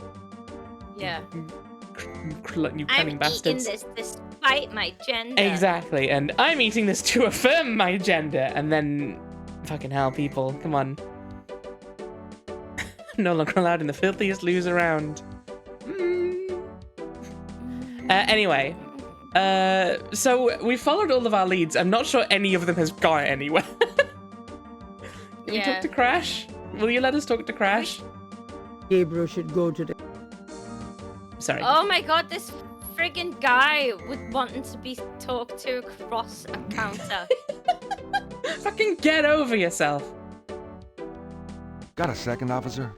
Yeah. You I'm cunning bastards. eating this despite my gender. Exactly, and I'm eating this to affirm my gender, and then, fucking hell, people, come on. No longer allowed in the filthiest loos around. Anyway, so we followed all of our leads. I'm not sure any of them has gone anywhere. Can we talk to Crash? Will you let us talk to Crash? Gabriel should go to the... Sorry. Oh my god, this friggin' guy would wanting to be talked to across a counter. Fucking get over yourself. Got a second, officer?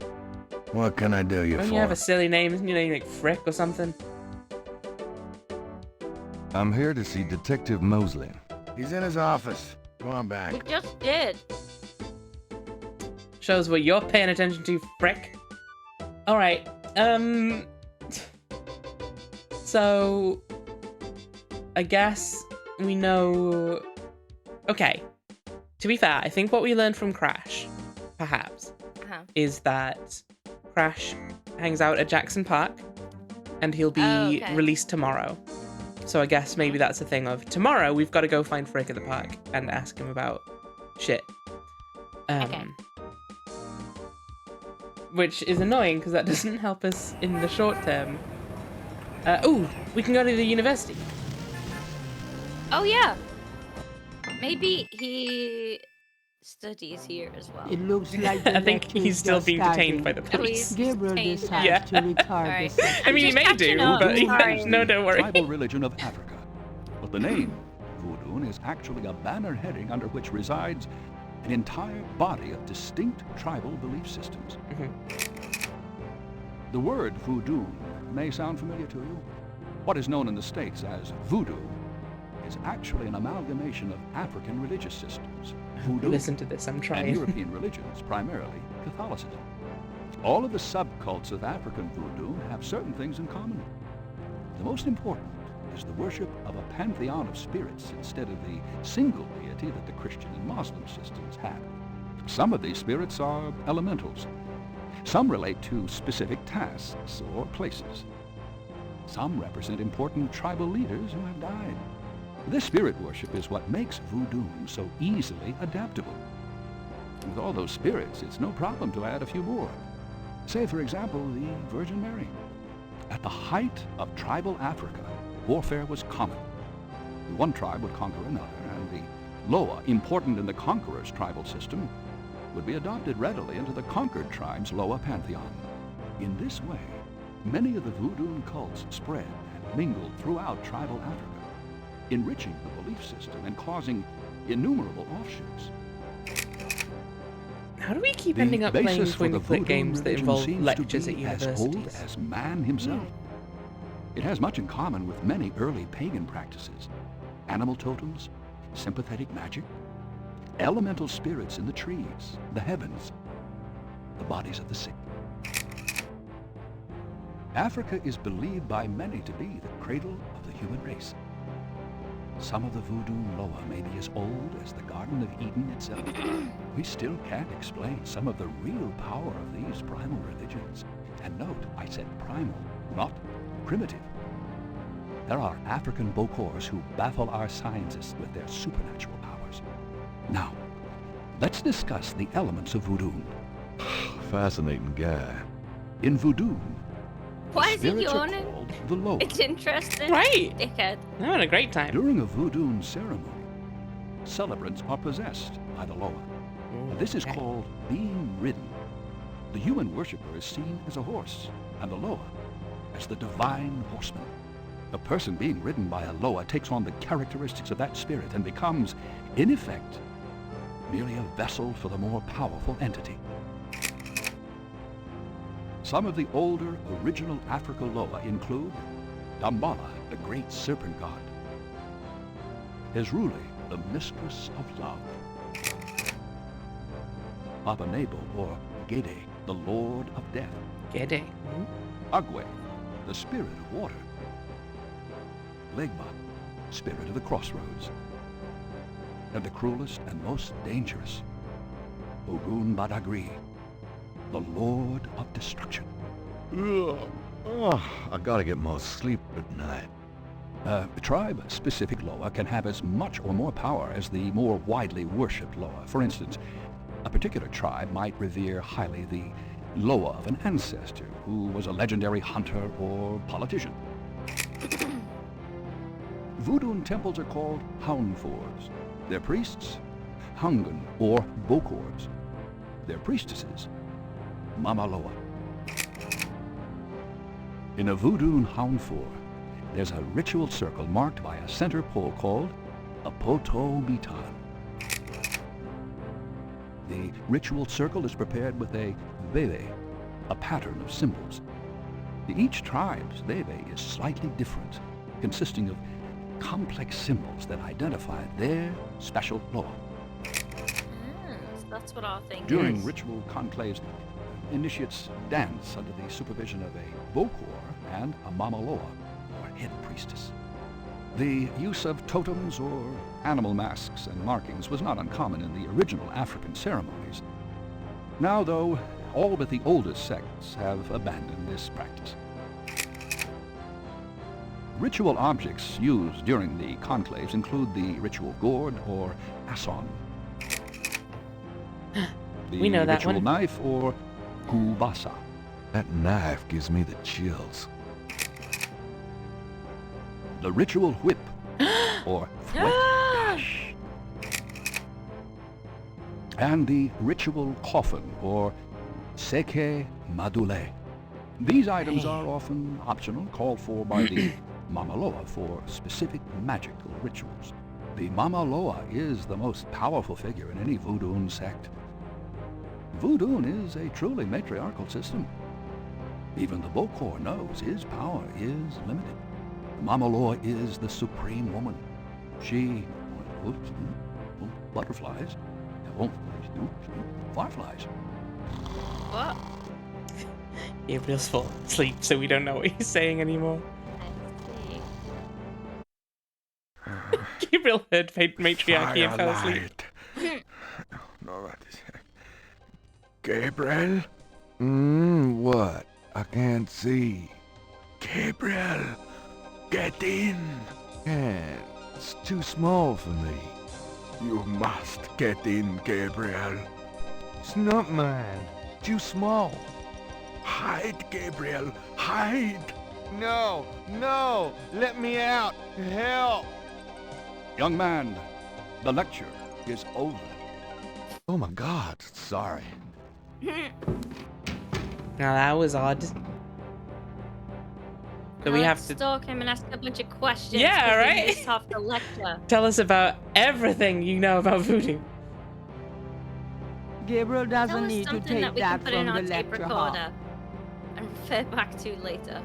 What can I do you Don't for? you have a silly name? You know, like Frick or something? I'm here to see Detective Mosley. He's in his office. Go on back. We just did. Shows what you're paying attention to, Frick. Alright, so I guess we know... Okay, to be fair, I think what we learned from Crash, perhaps, is that Crash hangs out at Jackson Park and he'll be released tomorrow. So I guess maybe that's a thing of tomorrow we've got to go find Frick at the park and ask him about shit. Which is annoying because that doesn't help us in the short term. Ooh, we can go to the university. Oh yeah. Maybe he studies here as well. It looks like I think he's still being detained by the police. Gabriel decides Yeah. to retard the session. I mean, he may do, but no, don't worry. Tribal religion of Africa. But the name, Voodoo, is actually a banner heading under which resides an entire body of distinct tribal belief systems. The word voodoo may sound familiar to you. What is known in the States as voodoo is actually an amalgamation of African religious systems. Voodoo Listen to this, I'm trying. and European religions, primarily Catholicism. All of the subcults of African voodoo have certain things in common. The most important is the worship of a pantheon of spirits instead of the single deity that the Christian and Muslim systems have. Some of these spirits are elementals. Some relate to specific tasks or places. Some represent important tribal leaders who have died. This spirit worship is what makes voodoo so easily adaptable. With all those spirits, it's no problem to add a few more. Say, for example, the Virgin Mary. At the height of tribal Africa, warfare was common. One tribe would conquer another, and the Loa, important in the conqueror's tribal system, would be adopted readily into the conquered tribe's Loa pantheon. In this way, many of the voodoo cults spread and mingled throughout tribal Africa, enriching the belief system and causing innumerable offshoots. How do we keep ending up playing point-and-click games that involve lectures at universities? As old as man himself. It has much in common with many early pagan practices. Animal totems, sympathetic magic, elemental spirits in the trees, the heavens, the bodies of the sick. Africa is believed by many to be the cradle of the human race. Some of the voodoo Loa may be as old as the Garden of Eden itself. We still can't explain some of the real power of these primal religions. And note, I said primal, not primitive. There are African Bokors who baffle our scientists with their supernatural powers. Now, let's discuss the elements of voodoo. Fascinating guy. In voodoo, Why is he spirits are yawning? called the Loa. It's interesting. Right. Dickhead. I'm having a great time. During a voodoo ceremony, celebrants are possessed by the Loa. This is called being ridden. The human worshipper is seen as a horse, and the Loa as the divine horseman. A person being ridden by a Loa takes on the characteristics of that spirit and becomes, in effect, merely a vessel for the more powerful entity. Some of the older, original Africa Loa include Dambala, the great serpent god, Ezruli, the mistress of love, Abanebo, or Gede, the lord of death, Gede. Agwe, the spirit of water, Legba, spirit of the crossroads, and the cruelest and most dangerous, Ogun Badagri, the lord of destruction. Ugh. Oh, I gotta get more sleep at night. Tribe-specific Loa can have as much or more power as the more widely worshipped Loa. For instance, a particular tribe might revere highly the Loa of an ancestor who was a legendary hunter or politician. Voodoo temples are called Hounfors. Their priests, Hungan or Bokors. Their priestesses, Mama Loa. In a voodoo Hounfor, there's a ritual circle marked by a center pole called a Poto Mitan. The ritual circle is prepared with a veve, a pattern of symbols. Each tribe's veve is slightly different, consisting of complex symbols that identify their special Loa. So that's what our thing During is. ritual conclaves, initiates dance under the supervision of a Bokor and a Mama Loa, or head priestess. The use of totems or animal masks and markings was not uncommon in the original African ceremonies. Now, though, all but the oldest sects have abandoned this practice. Ritual objects used during the conclaves include the ritual gourd or asson, the We know that ritual one. knife or kubasa, That knife gives me the chills. the ritual whip or fouet, and the ritual coffin or seke madule. These items are often optional, called for by the Mama Loa for specific magical rituals. The Mama Loa is the most powerful figure in any voodoo sect. Voodoo is a truly matriarchal system. Even the Bokor knows his power is limited. Mama Loa is the supreme woman. She, butterflies, fireflies. What? Gabriel's fallen asleep, so we don't know what he's saying anymore. Gabriel heard matriarchy and fell asleep. Gabriel? What? I can't see. Gabriel, get in. Can't. It's too small for me. You must get in, Gabriel. It's not mine. Too small. Hide, Gabriel. Hide. No, no, let me out. Help. Young man, the lecture is over. Oh my God, sorry. Now that was odd. So we have to stalk him and ask a bunch of questions. Yeah, 'cause right? He missed half the lecture. tell us about everything you know about voodoo. Gabriel Tell doesn't us need to something that take we can that put in from our the tape lecture hall. recorder and refer back to later.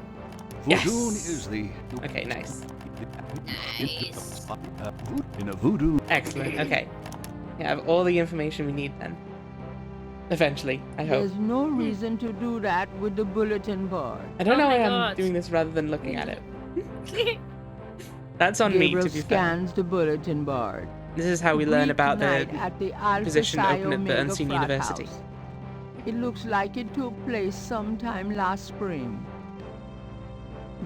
Voodoo is the... Okay, nice. Nice. In a voodoo... Excellent. Okay. We have all the information we need then. Eventually, I hope. There's no reason to do that with the bulletin board. I don't know Oh my why I'm God. doing this rather than looking at it. That's on Gabriel me, to be fair. scans the bulletin board. This is how we learn Greet about the tonight at the Alpha position Psi open at the Omega Unseen frat University. house. It looks like it took place sometime last spring.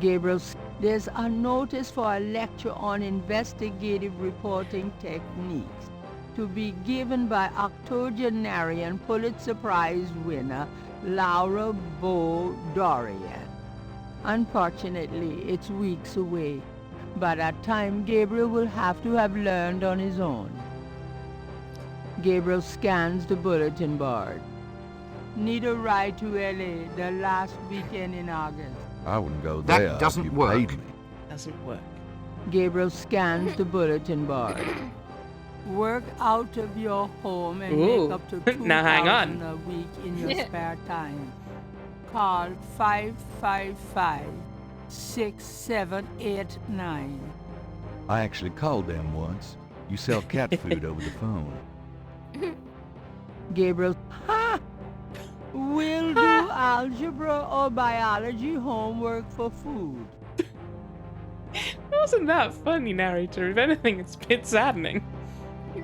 Gabriel, there's a notice for a lecture on investigative reporting techniques to be given by octogenarian Pulitzer Prize winner Laura Bo Dorian. Unfortunately, it's weeks away. By that time, Gabriel will have to have learned on his own. Gabriel scans the bulletin board. Need a ride to LA the last weekend in August. I wouldn't go That there. doesn't if you work. paid me. Doesn't work. Gabriel scans the bulletin board. Work out of your home and Ooh. make up to $2,000 Now hang on. a week in your spare time. Call 555-6789. I actually called them once. You sell cat food over the phone. Gabriel, ha! We'll do algebra or biology homework for food. It wasn't that funny, narrator. If anything, it's a bit saddening.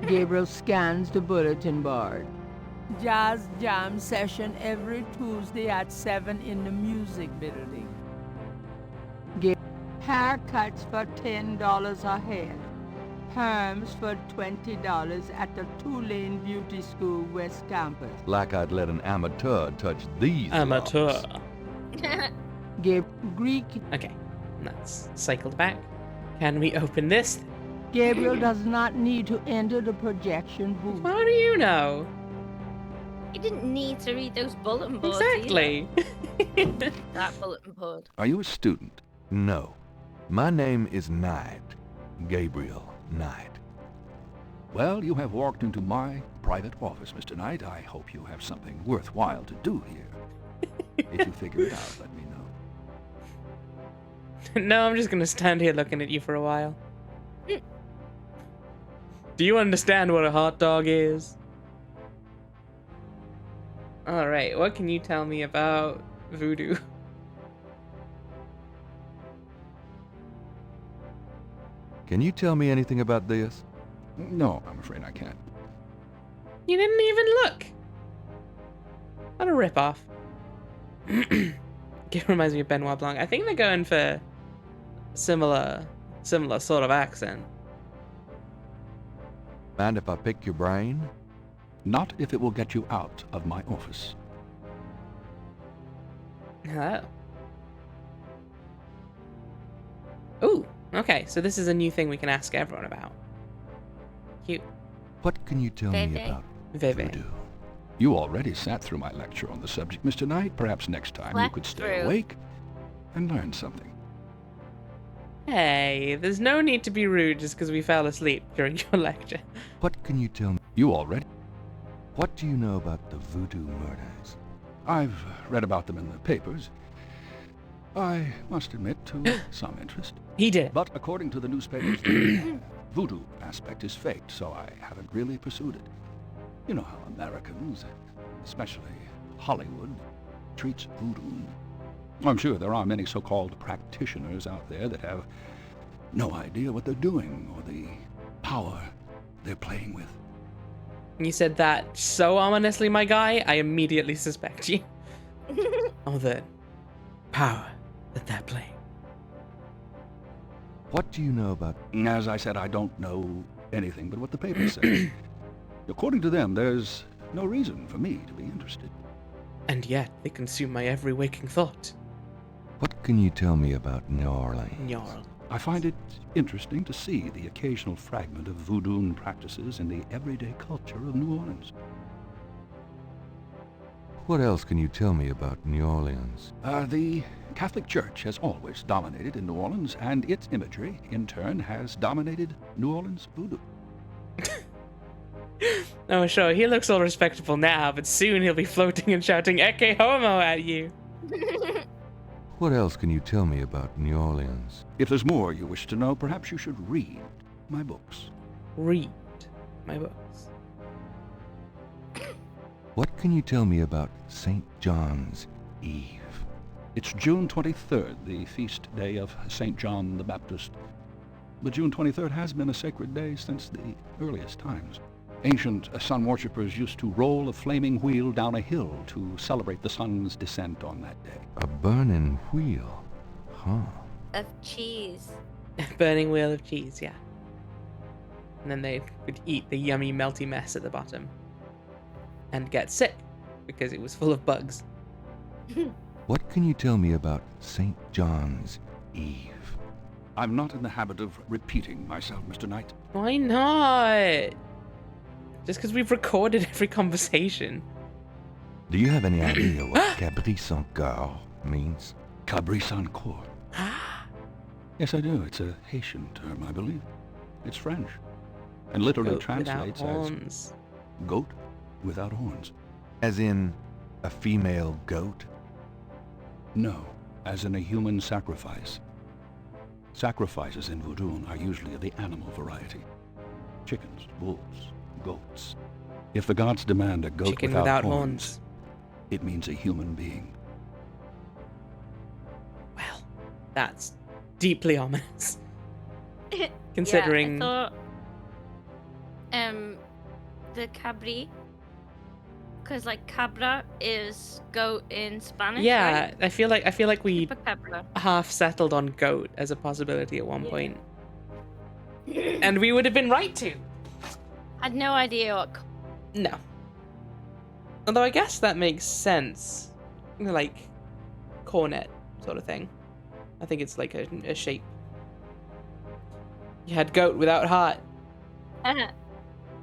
Gabriel scans the bulletin board. Jazz jam session every Tuesday at 7 in the music building. Haircuts for $10 a head. Perms for $20 at the Tulane Beauty School West Campus. Like I'd let an amateur touch these Amateur. locks. Greek. Okay, let's cycle back. Can we open this? Gabriel does not need to enter the projection booth. How do you know? You didn't need to read those bulletin boards. Exactly. That bulletin board. Are you a student? No. My name is Knight. Gabriel Knight. Well, you have walked into my private office, Mr. Knight. I hope you have something worthwhile to do here. If you figure it out, let me know. No, I'm just gonna stand here looking at you for a while. Do you understand what a hot dog is? Alright, what can you tell me about voodoo? Can you tell me anything about this? No, I'm afraid I can't. You didn't even look! What a ripoff. It reminds me of Benoit Blanc. I think they're going for similar sort of accent. Mind if I pick your brain? Not if it will get you out of my office. Hello. Ooh, okay, so this is a new thing we can ask everyone about. Cute. What can you tell me Veve. about Veve. voodoo? You already sat through my lecture on the subject, Mr. Knight. Perhaps next time you Slept could stay through. awake and learn something. Hey, there's no need to be rude just because we fell asleep during your lecture. What can you tell me? You already... What do you know about the voodoo murders? I've read about them in the papers. I must admit to some interest. He did. But according to the newspapers, the voodoo aspect is faked, so I haven't really pursued it. You know how Americans, especially Hollywood, treats voodoo. I'm sure there are many so-called practitioners out there that have no idea what they're doing or the power they're playing with. You said that so ominously, my guy, I immediately suspect you. Oh, the power that they're playing. What do you know about... As I said, I don't know anything but what the papers say. According to them, there's no reason for me to be interested. And yet, they consume my every waking thought. What can you tell me about New Orleans? New Orleans. I find it interesting to see the occasional fragment of voodoo practices in the everyday culture of New Orleans. What else can you tell me about New Orleans? The Catholic Church has always dominated in New Orleans, and its imagery, in turn, has dominated New Orleans voodoo. Oh, sure, he looks all respectable now, but soon he'll be floating and shouting Ecce Homo at you. What else can you tell me about New Orleans? If there's more you wish to know, perhaps you should read my books. Read my books. What can you tell me about St. John's Eve? It's June 23rd, the feast day of St. John the Baptist. But June 23rd has been a sacred day since the earliest times. Ancient sun worshippers used to roll a flaming wheel down a hill to celebrate the sun's descent on that day. A burning wheel? Huh. Of cheese. Burning wheel of cheese, yeah. And then they would eat the yummy melty mess at the bottom. And get sick, because it was full of bugs. What can you tell me about St. John's Eve? I'm not in the habit of repeating myself, Mr. Knight. Why not? Just because we've recorded every conversation. Do you have any idea what Cabri Sans Coeur means? Cabri Sans Coeur? Yes, I do. It's a Haitian term, I believe. It's French. And literally Goat translates without as horns. goat without horns. As in a female goat? No, as in a human sacrifice. Sacrifices in voodoo are usually of the animal variety. Chickens, wolves, goats. If the gods demand a goat Chicken without horns. horns, it means a human being. Well, that's deeply ominous. Considering... Yeah, I thought, the cabri, because like cabra is goat in Spanish. Yeah, right? I feel like we Chupacabra. half settled on goat as a possibility at one point. And we would have been right to. I had no idea what. No. Although I guess that makes sense. Like, cornet sort of thing. I think it's like a shape. You had goat without heart.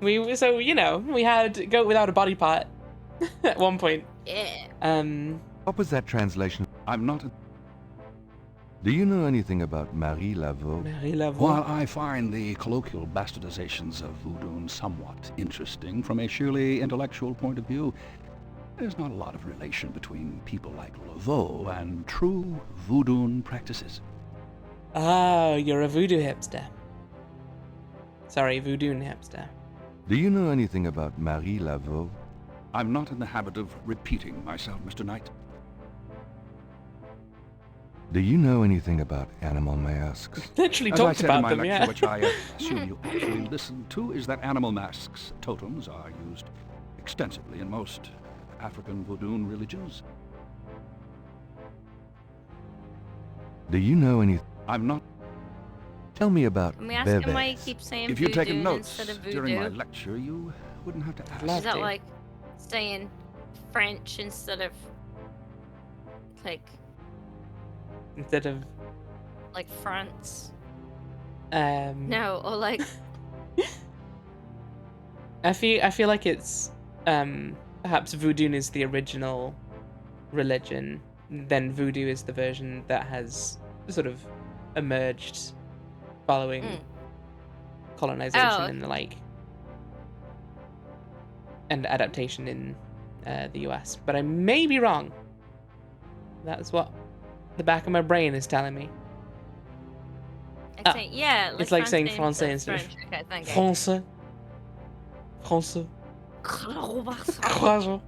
We had goat without a body part at one point. Yeah. What was that translation? I'm not... Do you know anything about Marie Laveau? Marie Laveau. While I find the colloquial bastardizations of voodoo somewhat interesting from a sheerly intellectual point of view, there's not a lot of relation between people like Laveau and true voodoo practices. Oh, you're a voodoo hipster. Sorry, voodoo hipster. Do you know anything about Marie Laveau? I'm not in the habit of repeating myself, Mr. Knight. Do you know anything about animal masks? Literally As I talked said in about my them, lecture, yeah. which I assume you actually listened to, is that animal masks, totems, are used extensively in most African voodoo religions. Do you know any... I'm not... Tell me about Can we ask him Bebe. why he keeps saying If you'd voodoo taken notes instead of voodoo? during my lecture, you wouldn't have to ask. Is that like saying French instead of like Instead of like France? no, No, or like I feel like it's perhaps voodoo is the original religion, then voodoo is the version that has sort of emerged following colonization and the like, and adaptation in the US. But I may be wrong. That's what the back of my brain is telling me. Like saying, yeah, like it's like saying Francais français instead instead of of French. Okay, thank you. français. Français. Croissant.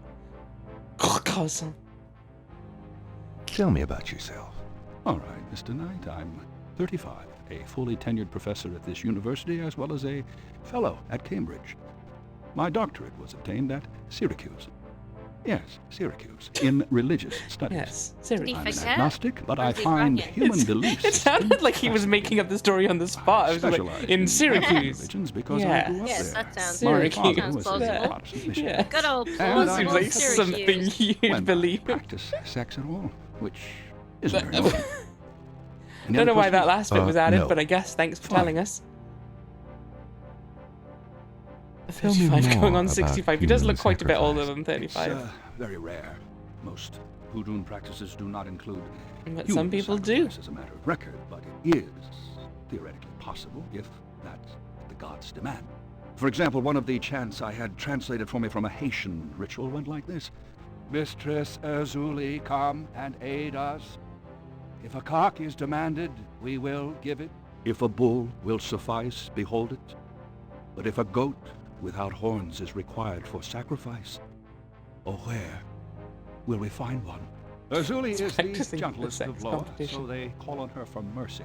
Croissant. Tell me about yourself. All right, Mr. Knight, I'm 35, a fully tenured professor at this university, as well as a fellow at Cambridge. My doctorate was obtained at Syracuse. Yes, Syracuse, in religious studies. Yes, Did he Syracuse. I'm an forget? agnostic, but Or I is he find bragging? human beliefs. It sounded like he was making up the story on the spot. I was like, specialized in Syracuse. religions because I Yeah. grew up Yes, there. that sounds My father sounds was a plausible. Protestant Yeah. missionary. Good old And That I seems plausible like Syracuse. something you'd when believe. I practice sex at all, which isn't very often. Any Don't other know why that questions? last bit was added, no. but I guess thanks for Fine. telling us. Tell me 35 going more on about 65. He does human look quite a bit older sacrifice. than It's 35. very rare. Most voodoo practices do not include But human some people do. sacrifice as a matter of record, but it is theoretically possible if that's what the gods demand. For example, one of the chants I had translated for me from a Haitian ritual went like this. Mistress Azuli, come and aid us. If a cock is demanded, we will give it. If a bull will suffice, behold it. But if a goat without horns is required for sacrifice, oh where will we find one? Azuli is the practicing the gentlest sex of Loa, competition. so they call on her for mercy.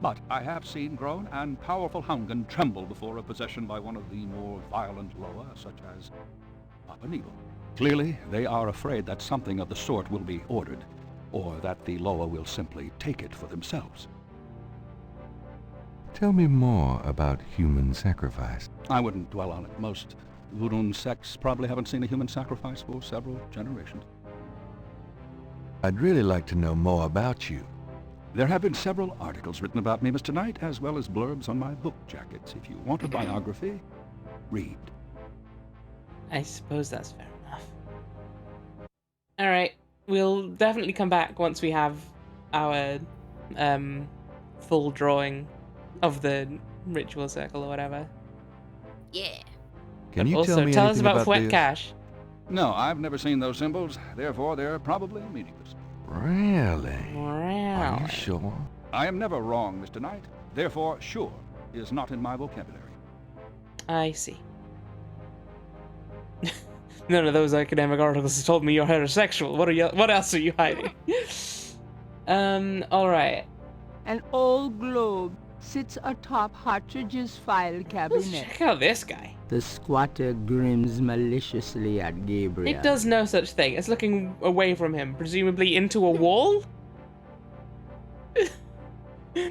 But I have seen grown and powerful Hungan tremble before a possession by one of the more violent Loa, such as Papa Nebo. Clearly, they are afraid that something of the sort will be ordered, or that the Loa will simply take it for themselves. Tell me more about human sacrifice. I wouldn't dwell on it. Most voodoo sects probably haven't seen a human sacrifice for several generations. I'd really like to know more about you. There have been several articles written about me, Mr. Knight, as well as blurbs on my book jackets. If you want a biography, read. I suppose that's fair enough. Alright, we'll definitely come back once we have our full drawing of the ritual circle or whatever. Yeah. Can you Also, tell me tell us anything about about Fwet this? Cash. No, I've never seen those symbols, therefore they're probably meaningless. Really? Are Really? you sure? I am never wrong, Mr. Knight. Therefore, sure is not in my vocabulary. I see. None of those academic articles have told me you're heterosexual. What else are you hiding? Alright. An old globe sits atop Hartridge's file cabinet. Check out this guy. The squatter grims maliciously at Gabriel. It does no such thing. It's looking away from him, presumably into a wall?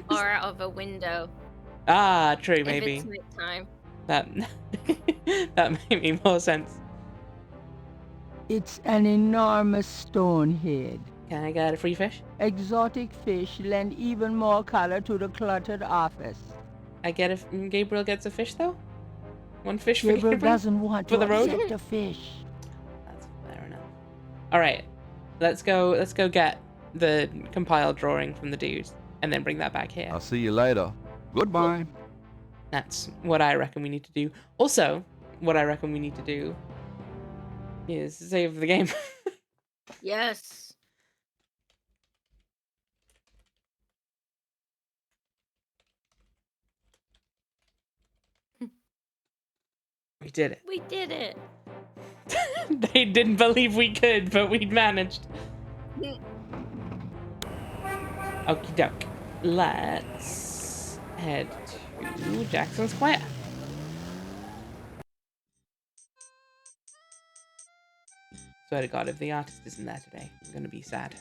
Or out of a window. Ah, true, If maybe. it's nighttime. That that made me more sense. It's an enormous stone head. Can I get a free fish? Exotic fish lend even more color to the cluttered office. I get if Gabriel gets a fish though? One fish for Gabriel Gabriel? doesn't want For to the road? accept a fish. That's fair enough. Alright. Let's go get the compiled drawing from the dude and then bring that back here. I'll see you later. Goodbye. That's what I reckon we need to do. Also, what I reckon we need to do is save the game. Yes. We did it. We did it. They didn't believe we could, but we managed. Okie doke. Let's head to Jackson Square. Swear to God, if the artist isn't there today, I'm gonna be sad.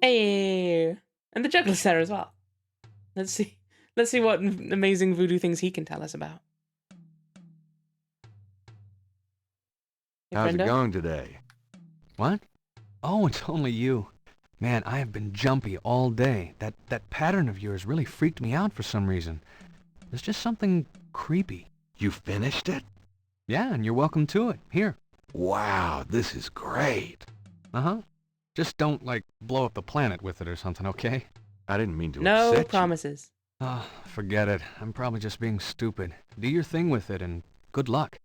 Hey, and the juggler's there as well. Let's see what amazing voodoo things he can tell us about. Hey, How's it friendo? going today? What? Oh, it's only you. Man, I have been jumpy all day. That pattern of yours really freaked me out for some reason. There's just something creepy. You finished it? Yeah, and you're welcome to it. Here. Wow, this is great. Uh-huh. Just don't, like, blow up the planet with it or something, okay? I didn't mean to No upset promises. Oh, forget it. I'm probably just being stupid. Do your thing with it, and good luck.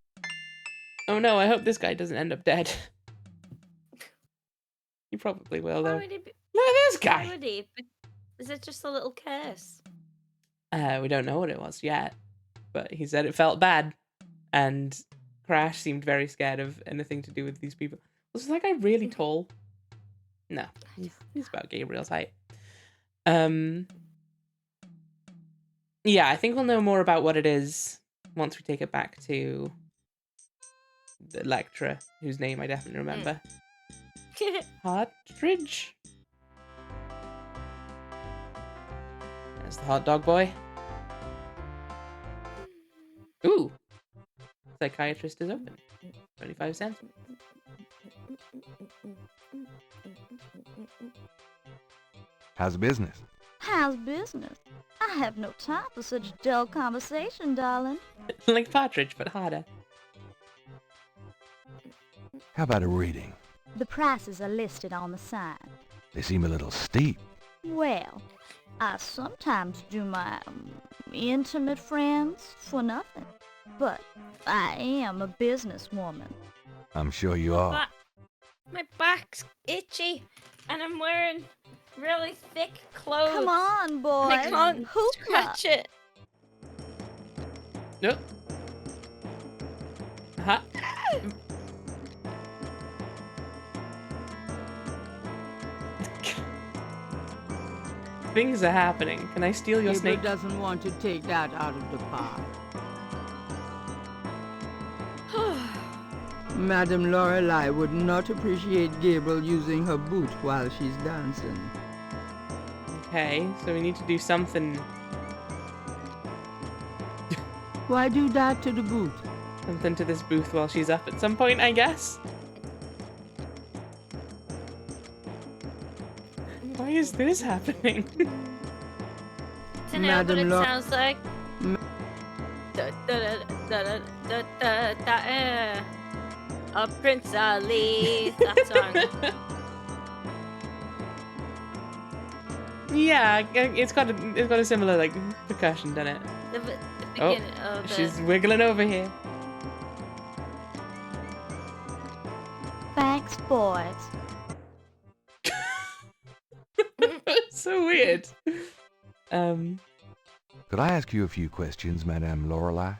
Oh no, I hope this guy doesn't end up dead. He probably will, Why though. would he be? Look at this Why guy! would he? Is it just a little curse? We don't know what it was yet, but he said it felt bad, and Crash seemed very scared of anything to do with these people. Was that guy really tall? No, he's about Gabriel's height. Yeah, I think we'll know more about what it is once we take it back to the lecturer, whose name I definitely remember. Partridge? There's the hot dog boy. Ooh! Psychiatrist is open. 25 cents. How's business? How's business? I have no time for such dull conversation, darling. Like Partridge, but harder. How about a reading? The prices are listed on the sign. They seem a little steep. Well, I sometimes do my intimate friends for nothing. But I am a businesswoman. I'm sure you are. My back's itchy, and I'm wearing really thick clothes. Come on, boy. I can't scratch it. Nope. Ha. Things are happening. Can I steal your Gabriel snake? Doesn't want to take that out of the park. Madame Lorelei would not appreciate Gabriel using her boot while she's dancing. Okay, so we need to do something. Why do that to the boot? Something to this booth while she's up at some point, I guess. Why is this happening? Don't know what it sounds like. Prince Ali, that song. Yeah, it's got a similar like percussion, doesn't it? The beginning of the... She's wiggling over here. Thanks, boys. So weird. Could I ask you a few questions, Madame Lorelei?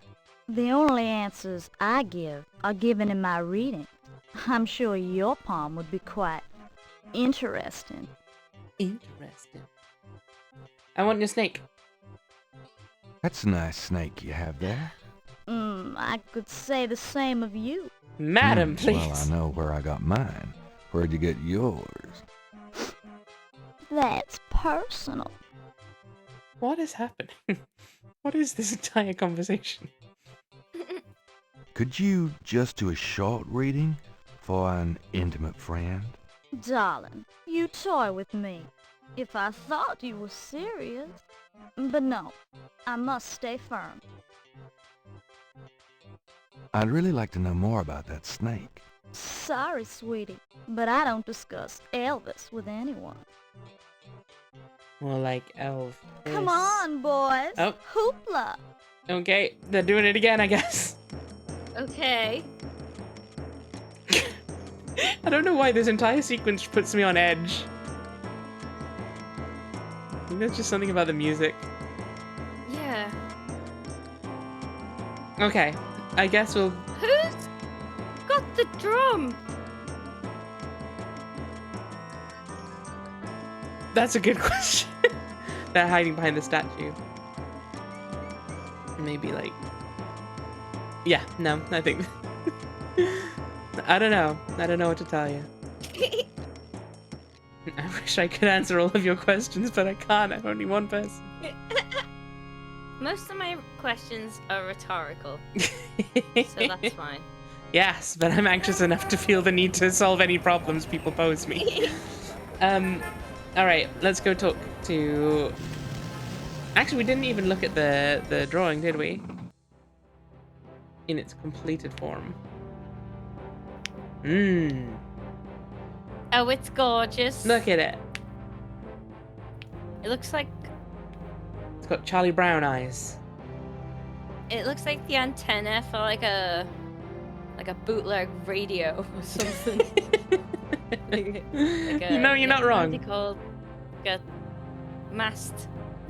The only answers I give are given in my reading. I'm sure your poem would be quite interesting. Interesting. I want your snake. That's a nice snake you have there. I could say the same of you. Madam, please. Well, I know where I got mine. Where'd you get yours? That's personal. What is happening? What is this entire conversation? Could you just do a short reading for an intimate friend? Darling, you toy with me. If I thought you were serious. But no, I must stay firm. I'd really like to know more about that snake. Sorry, sweetie, but I don't discuss Elvis with anyone. More like Elvis. Come on, boys. Oh. Hoopla. Okay, they're doing it again, I guess. Okay. I don't know why this entire sequence puts me on edge. I think that's just something about the music. Yeah. Okay, I guess we'll... Who's got the drum? That's a good question. They're hiding behind the statue. Maybe like... Yeah, no, I think... I don't know. I don't know what to tell you. I wish I could answer all of your questions, but I can't. I'm only one person. Most of my questions are rhetorical, so that's fine. Yes, but I'm anxious enough to feel the need to solve any problems people pose me. Alright, let's go talk to... Actually, we didn't even look at the drawing, did we? In its completed form. Oh, it's gorgeous. Look at it. It looks like... It's got Charlie Brown eyes. It looks like the antenna for like a bootleg radio or something. You're not wrong. What are they called? Like a mast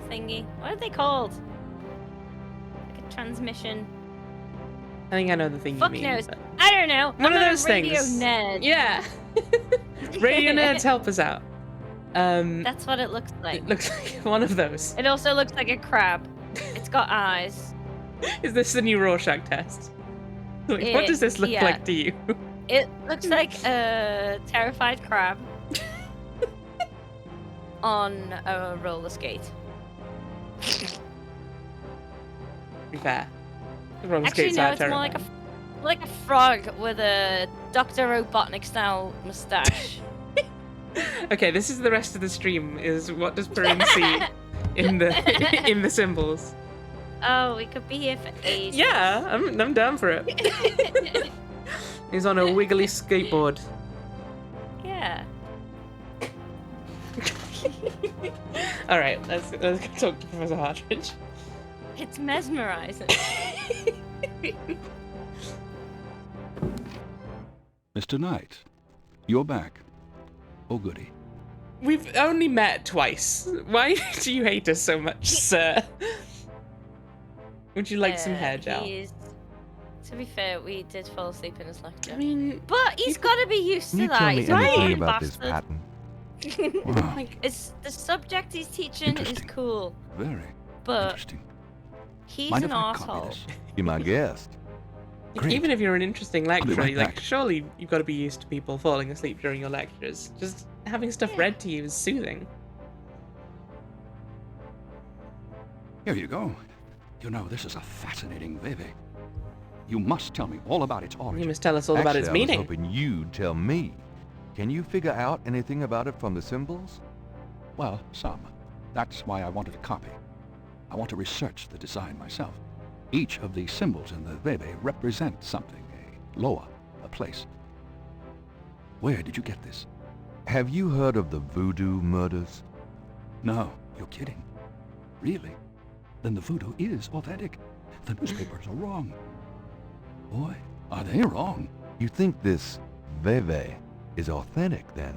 thingy. What are they called? Like a transmission. I think I know the thing Fuck you mean. knows. I don't know. One of those radio things. Nerd. Yeah. Radio nerds help us out. That's what it looks like. It looks like one of those. It also looks like a crab. It's got eyes. Is this the new Rorschach test? Like, what does this look Yeah. like to you? It looks like a terrified crab on a roller skate. To be fair. The roller Actually, skates no, are it's more terrifying. like a frog with a Dr. Robotnik style mustache. Okay, this is the rest of the stream. Is what does Perrin see in the in the symbols? Oh, we could be here for ages. Yeah, I'm down for it. He's on a wiggly skateboard. Yeah. All right, let's go talk to Professor Hartridge. It's mesmerizing. Mr. Knight, you're back. Oh, goody. We've only met twice. Why do you hate us so much, sir? Would you like some hair gel? To be fair, we did fall asleep in his lecture. I mean, but he's got to be used Can to you that. tell me He's a anything fucking about this bastard. pattern? Like, it's the subject he's teaching is cool, Very but interesting. he's Mind an if I copy asshole. this? Be my guest. Like, even if you're an interesting be lecturer, right like back. surely you've got to be used to people falling asleep during your lectures. Just having stuff read to you is soothing. Here you go. You know, this is a fascinating baby. You must tell me all about its origin. You must tell us all about its Actually, meaning. I was hoping you'd tell me. Can you figure out anything about it from the symbols? Well, some. That's why I wanted a copy. I want to research the design myself. Each of the symbols in the Vebe represent something, a loa, a place. Where did you get this? Have you heard of the voodoo murders? No, you're kidding. Really? Then the voodoo is authentic. The newspapers are wrong. Boy, are they wrong. You think this Veve is authentic, then?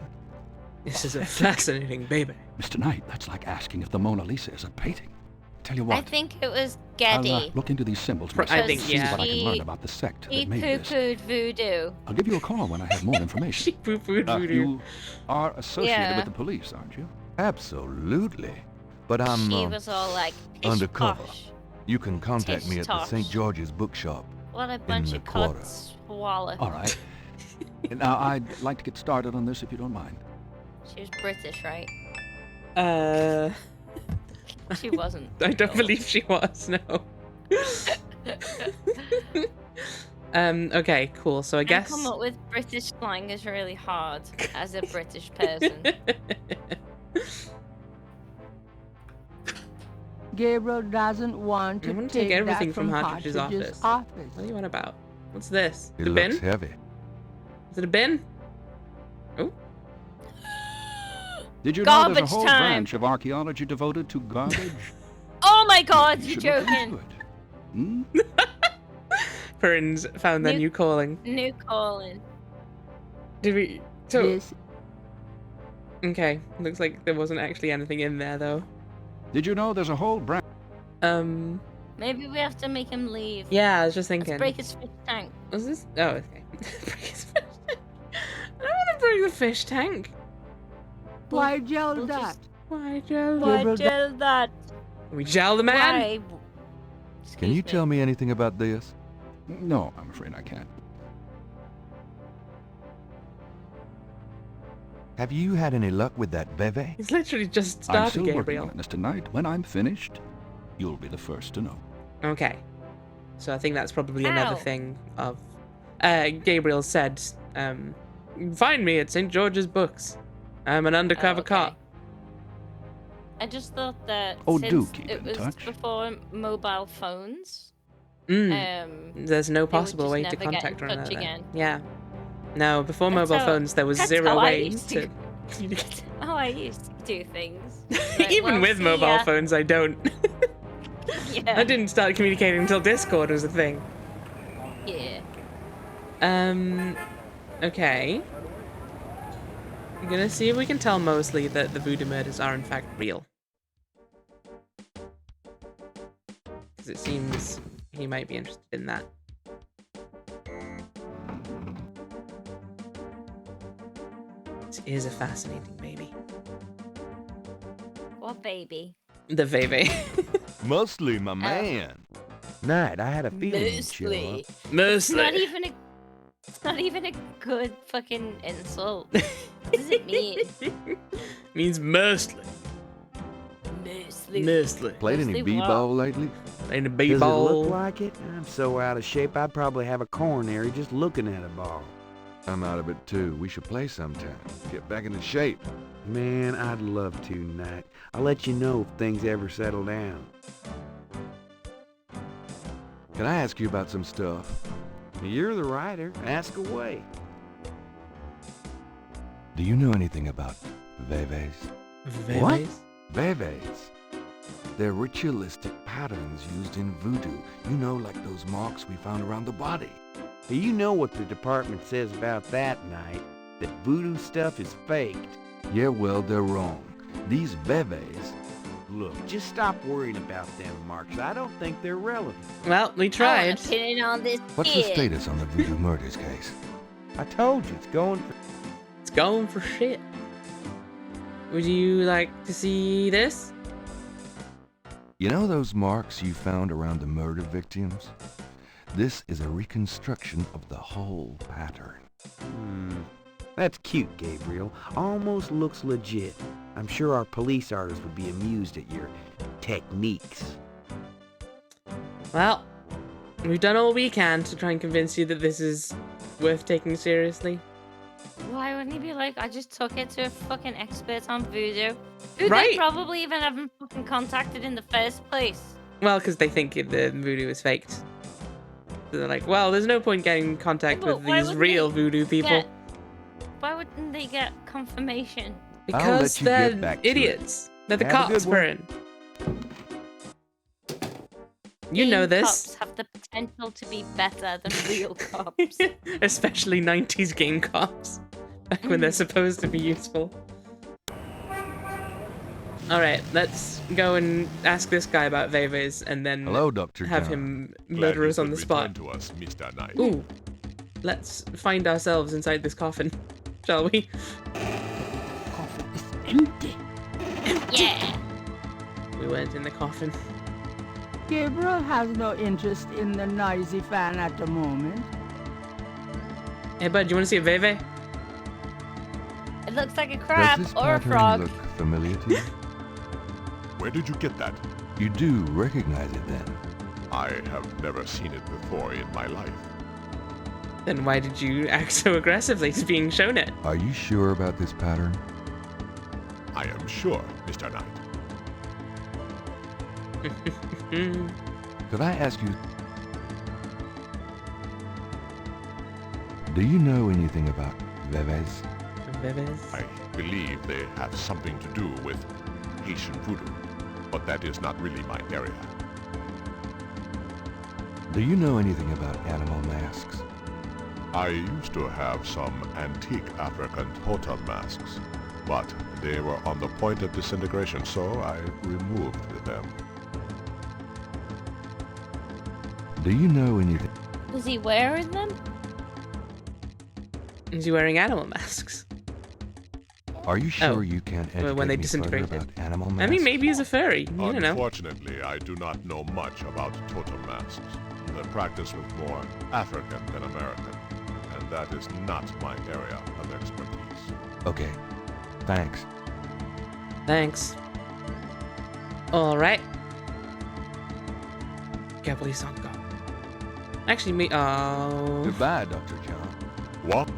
This is a fascinating baby. Mr. Knight, that's like asking if the Mona Lisa is a painting. Tell you what, I think it was I'll Geddy. look into these symbols I myself think, and see yeah. what I can learn about the sect He that made this. poo-pooed voodoo. I'll give you a call when I have more information. She poo-pooed voodoo. You are associated Yeah. with the police, aren't you? Absolutely. But I'm She was all like, pish undercover. posh. You can contact me at the Tish St. tosh. George's bookshop. What a bunch the of quarter. cuts. Swallow. All right. Now, I'd like to get started on this if you don't mind. She was British, right? She wasn't. I don't believe she was, no. Okay, cool. So I guess Come up with British slang is really hard as a British person. Gabriel doesn't want I to want to take take everything that from from Hartridge's office. office. What are you on about? What's this? It The looks bin? heavy. Is it a bin? Oh. Did you know there's Garbage a whole time. branch of archaeology devoted to garbage? Oh my god, You you're should look joking. into it. Hmm? Perrin's found their New- new calling. New calling. Did we? So This okay, looks like there wasn't actually anything in there though. Did you know there's a whole branch? Maybe we have to make him leave. Yeah, I was just thinking. Let's break his fish tank. Was this? Oh, okay. Break his fish tank. I don't want to break the fish tank. why gel we'll that? just- Why, Joe? Why Gabriel, gel that? We gel the man. Why? Can you Excuse tell me. me anything about this? No, I'm afraid I can't. Have you had any luck with that Veve? He's literally just I'm started, still Gabriel. working on it, Mr. Knight. When I'm finished, you'll be the first to know. Okay. So I think that's probably another Ow. thing of Gabriel said, find me at St. George's Books. I'm an undercover okay. cop. I just thought that Oh, since do keep it in was touch. before mobile phones, There's no would possible just way never to get in contact one touch another. again. Yeah. No, before That's mobile how- phones, there was that's zero how I way used to to- communicate. oh, I used to do things. Like, Even well, with see mobile ya. phones, I don't. Yeah. I didn't start communicating until Discord was a thing. Yeah. Okay. I'm gonna see if we can tell Mosley that the voodoo murders are in fact real. Because it seems he might be interested in that. This is a fascinating baby. What baby? The Veve. Mostly my man. Knight, I had a feeling you'd show up. Mostly. It's not even a good fucking insult. What does it mean? Means mostly. Mostly. Played any b-ball lately? Played a Does it b-ball. look like it? I'm so out of shape, I'd probably have a coronary just looking at a ball. I'm out of it too. We should play sometime. Get back into shape. Man, I'd love to, Knight. I'll let you know if things ever settle down. Can I ask you about some stuff? You're the writer. Ask away. Do you know anything about Veves? What? Veves. They're ritualistic patterns used in voodoo. You know, like those marks we found around the body. You know what the department says about that, Knight? That voodoo stuff is faked. Yeah, well, they're wrong. These Veves... Look, just stop worrying about them marks. I don't think they're relevant. Well, we tried. Pin it on this What's the kid. status on the voodoo murders case? I told you, it's going for... It's going for shit. Would you like to see this? You know those marks you found around the murder victims? This is a reconstruction of the whole pattern. That's cute, Gabriel. Almost looks legit. I'm sure our police artists would be amused at your techniques. Well, we've done all we can to try and convince you that this is worth taking seriously. Why wouldn't he be like, I just took it to a fucking expert on voodoo? Who Right. they probably even haven't fucking contacted in the first place. Well, because they think the voodoo is faked. So they're like, well, there's no point getting in contact But with why these wouldn't real they voodoo people. Why wouldn't they get confirmation? Because you get they're back to it. idiots. They're the Have a cops, good one. Burn. You know Being this. Cops have the potential to be better than real cops. Especially 90s game cops. Back when they're supposed to be useful. Alright, let's go and ask this guy about Veves and then Hello, Dr. have John. him Glad murder you us on could the spot. return to us, Mr. Knight. Ooh. Let's find ourselves inside this coffin, shall we? Coffin is empty. Yeah. We went in the coffin. Gabriel has no interest in the noisy fan at the moment. Hey bud, you want to see a Veve? It looks like a Does crab this or a pattern frog. look familiar to you? Where did you get that? You do recognize it then? I have never seen it before in my life. Then why did you act so aggressively to being shown it? Are you sure about this pattern? I am sure, Mr. Knight. Could I ask you... Do you know anything about Veves? Veves? I believe they have something to do with Haitian voodoo, but that is not really my area. Do you know anything about animal masks? I used to have some antique African totem masks, but they were on the point of disintegration, so I removed them. Do you know anything? Was he wearing them? Is he wearing animal masks? Are you sure you can't educate when they me further disintegrate about animal I masks? mean, maybe he's a furry. You don't know. Unfortunately, I do not know much about totem masks. The practice was more African than American, and that is not my area of expertise. Okay, thanks. Thanks. Alright. Gabriel Sanko. Actually, me. Oh. Goodbye, Dr. John. What?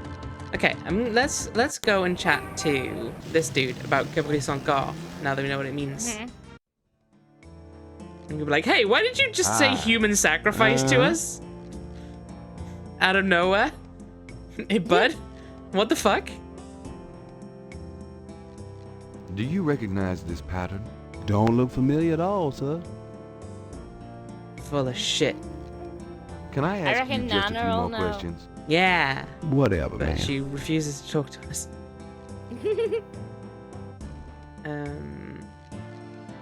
Okay, let's go and chat to this dude about Gabriel Sanko. Now that we know what it means. And you'll be like, hey, why did you just say human sacrifice to us? Out of nowhere? Hey, bud? What the fuck? Do you recognize this pattern? Don't look familiar at all, sir. Full of shit. Can I ask you reckon just a few Nana will more know. questions? Yeah. Whatever, But man. she refuses to talk to us.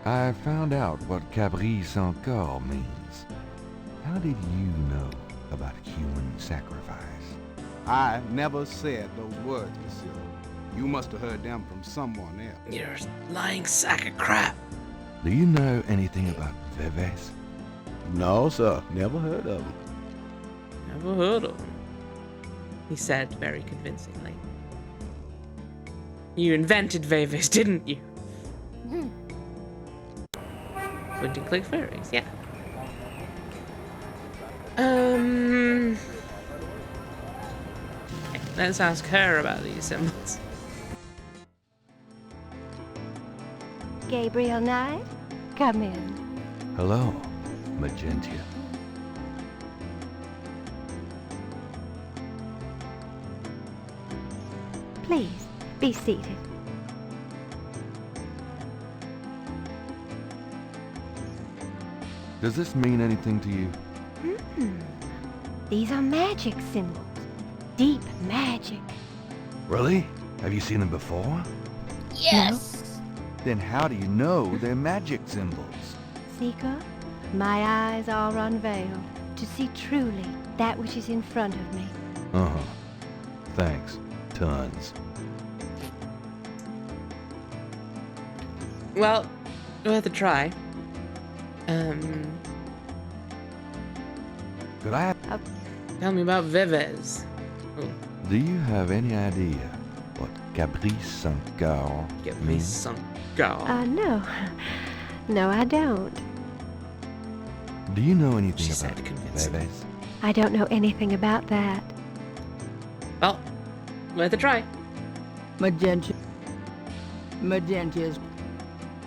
I found out what Cabri sans corps means. How did you know about human sacrifice? I never said those words, monsieur. You must have heard them from someone else. You're a lying sack of crap. Do you know anything about Vives? No, sir. Never heard of him. Never heard of him, he said very convincingly. You invented Vives, didn't you? Point and click fairies, yeah. Okay, let's ask her about these symbols. Gabriel Knight, come in. Hello, Magentia. Please, be seated. Does this mean anything to you? These are magic symbols. Deep magic. Really? Have you seen them before? Yes. Then how do you know they're magic symbols? Seeker, my eyes are unveiled to see truly that which is in front of me. Uh-huh. Thanks. Tons. Well, worth a try. Could I... Tell me about Vives. Do you have any idea what Caprice Saint-Car means? Saint-Car. No. No, I don't. Do you know anything about Vives? I don't know anything about that. Well, worth a try. Magentia's.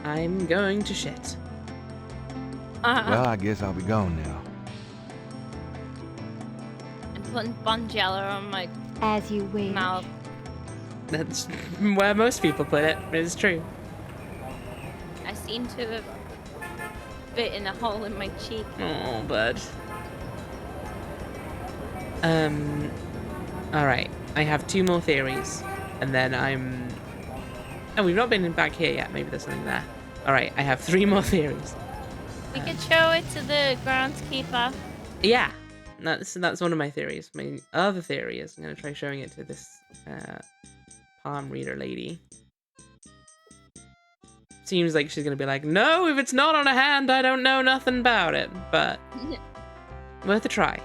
I'm going to shit. Well, I guess I'll be gone now. I'm putting Bonjela on my As you wish. mouth. That's where most people put it. It's true. I seem to have bitten a hole in my cheek. Oh, bud. Alright. I have 2 more theories. And then I'm... Oh, we've not been back here yet. Maybe there's something there. Alright, I have 3 more theories. We could show it to the groundskeeper. Yeah. That's one of my theories. My other theory is I'm going to try showing it to this palm reader lady. Seems like she's going to be like, no, if it's not on a hand, I don't know nothing about it. But worth a try.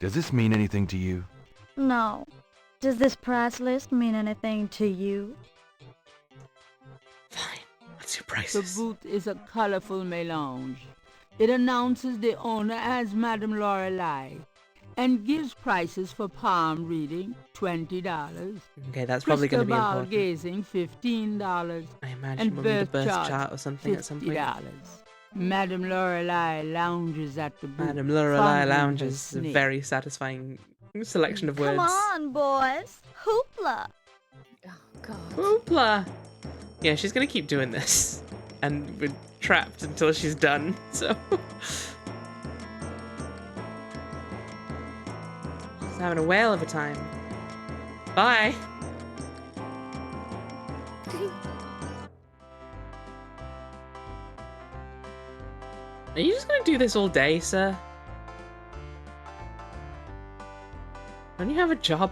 Does this mean anything to you? No. Does this price list mean anything to you? What's your prices? The booth is a colorful melange. It announces the owner as Madame Lorelei and gives prices for palm reading, $20. Okay, that's probably going to be Crystal important. gazing, $15. I imagine and we'll need a birth birth chart or something at some point. $50. Madame Lorelei lounges at the booth. Madame Lorelei fondling her lounges a snake. very satisfying selection of words. Come on, boys. Hoopla. Hoopla! Yeah, she's gonna keep doing this. And we're trapped until she's done, so... She's having a whale of a time. Bye! Are you just gonna do this all day, sir? Don't you have a job?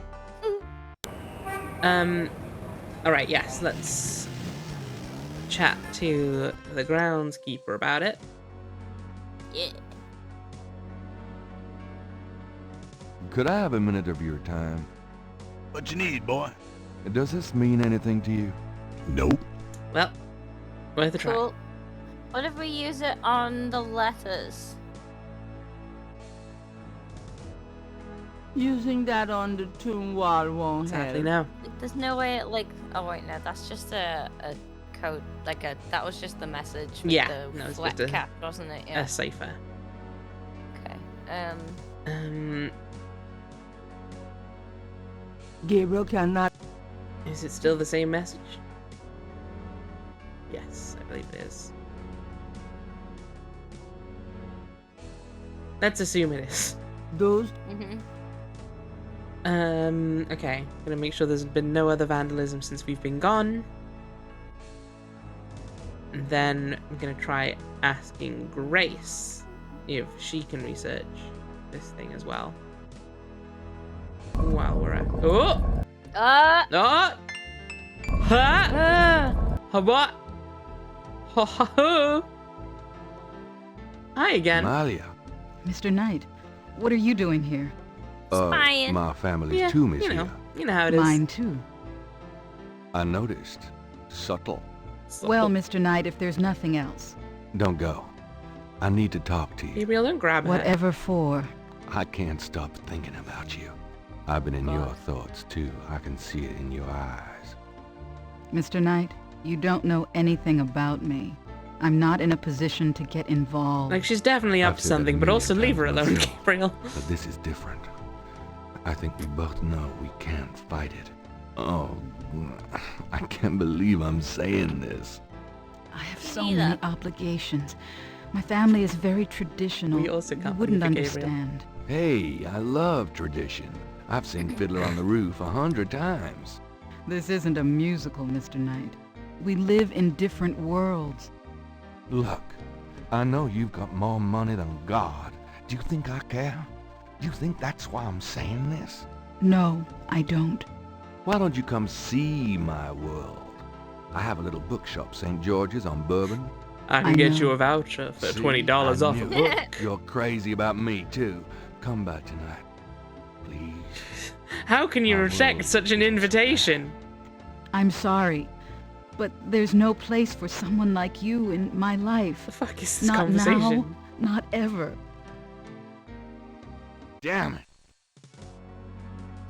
Alright, yes, let's chat to the groundskeeper about it. Yeah. Could I have a minute of your time? What you need, boy? Does this mean anything to you? Nope. Well, worth a try. Cool. What if we use it on the letters? Using that on the tomb wall won't Sadly, help. no. There's no way it, like... Oh, wait, no. That's just a code. Like, that was just the message with Yeah, the no, it's flat just a- cap, wasn't it? Yeah. A cipher. Okay. Gabriel cannot. Is it still the same message? Yes, I believe it is. Let's assume it is. Those. Okay. Gonna make sure there's been no other vandalism since we've been gone. And then I'm gonna try asking Grace if she can research this thing as well. While we're at... Oh! Oh! Ha! What? Ho ho ho! Hi again. Malia. Mr. Knight, what are you doing here? Spying. My family's Yeah, tomb is you know. here. You know how it is. Mine too. I noticed. Subtle. Well, Mr. Knight, if there's nothing else. Don't go. I need to talk to you. Gabriel, don't grab her. Whatever for. I can't stop thinking about you. I've been in your thoughts too. I can see it in your eyes. Mr. Knight, you don't know anything about me. I'm not in a position to get involved. Like, she's definitely up I've to said that something, a but million also leave her times alone, myself, Gabriel. But this is different. I think we both know we can't fight it. Oh, I can't believe I'm saying this. I have so many obligations. My family is very traditional. We also can't You wouldn't believe it, Gabriel. understand. Hey, I love tradition. I've seen Fiddler on the Roof 100 times. This isn't a musical, Mr. Knight. We live in different worlds. Look, I know you've got more money than God. Do you think I care? Do you think that's why I'm saying this? No, I don't. Why don't you come see my world? I have a little bookshop, St. George's on Bourbon. I can get you a voucher for See, $20 I off a knew book. it. You're crazy about me, too. Come back tonight, please. How can you reject such an invitation? I'm sorry, but there's no place for someone like you in my life. The fuck is this not conversation? Now, not ever. Damn it.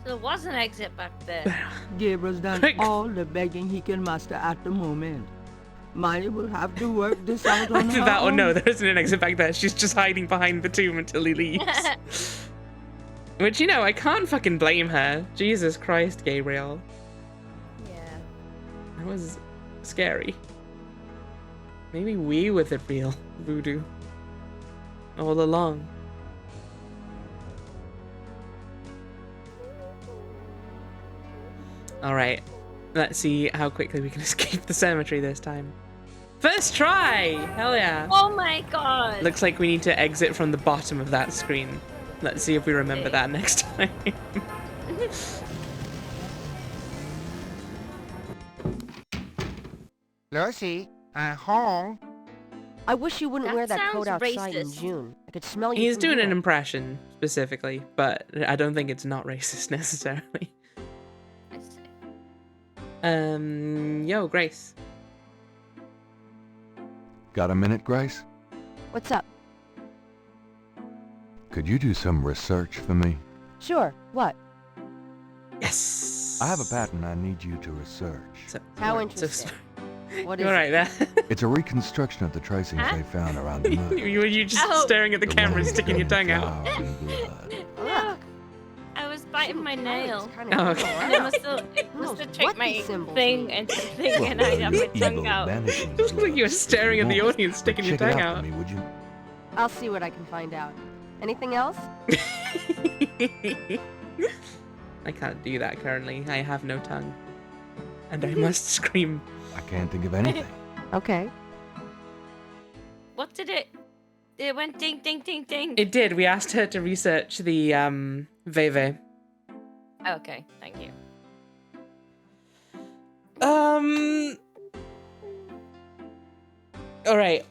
So there was an exit back there. Gabriel's done all the begging he can muster at the moment. Miley will have to work this out on Either her that or own. no, there isn't an exit back there. She's just hiding behind the tomb until he leaves. Which, you know, I can't fucking blame her. Jesus Christ, Gabriel. Yeah. That was scary. Maybe we were the real voodoo. All along. Alright. Let's see how quickly we can escape the cemetery this time. First try! Hell yeah. Oh my god. Looks like we need to exit from the bottom of that screen. Let's see if we remember that next time. Lucy, I'm home. I wish you wouldn't That wear that sounds coat outside in racist. June. I could smell you. He's from doing here. an impression, specifically, but I don't think it's not racist necessarily. I see. Yo, Grace. Got a minute, Grace? What's up? Could you do some research for me? Sure. What? Yes! I have a pattern I need you to research. How interesting. What is You're right there. It's a reconstruction of the tracings they found around the murder. You were just staring at the camera and sticking your tongue out. Look, I was biting my nail. Oh, okay. And it must have tricked my thing into thinking I'd have my tongue out. It looked like you were staring at the audience, sticking your Check it tongue out out. for me, would you? I'll see what I can find out. Anything else? I can't do that currently. I have no tongue. And I must scream. I can't think of anything. Okay. What did it? It went ding, ding, ding, ding. It did. We asked her to research the Veve. Okay, thank you. All right.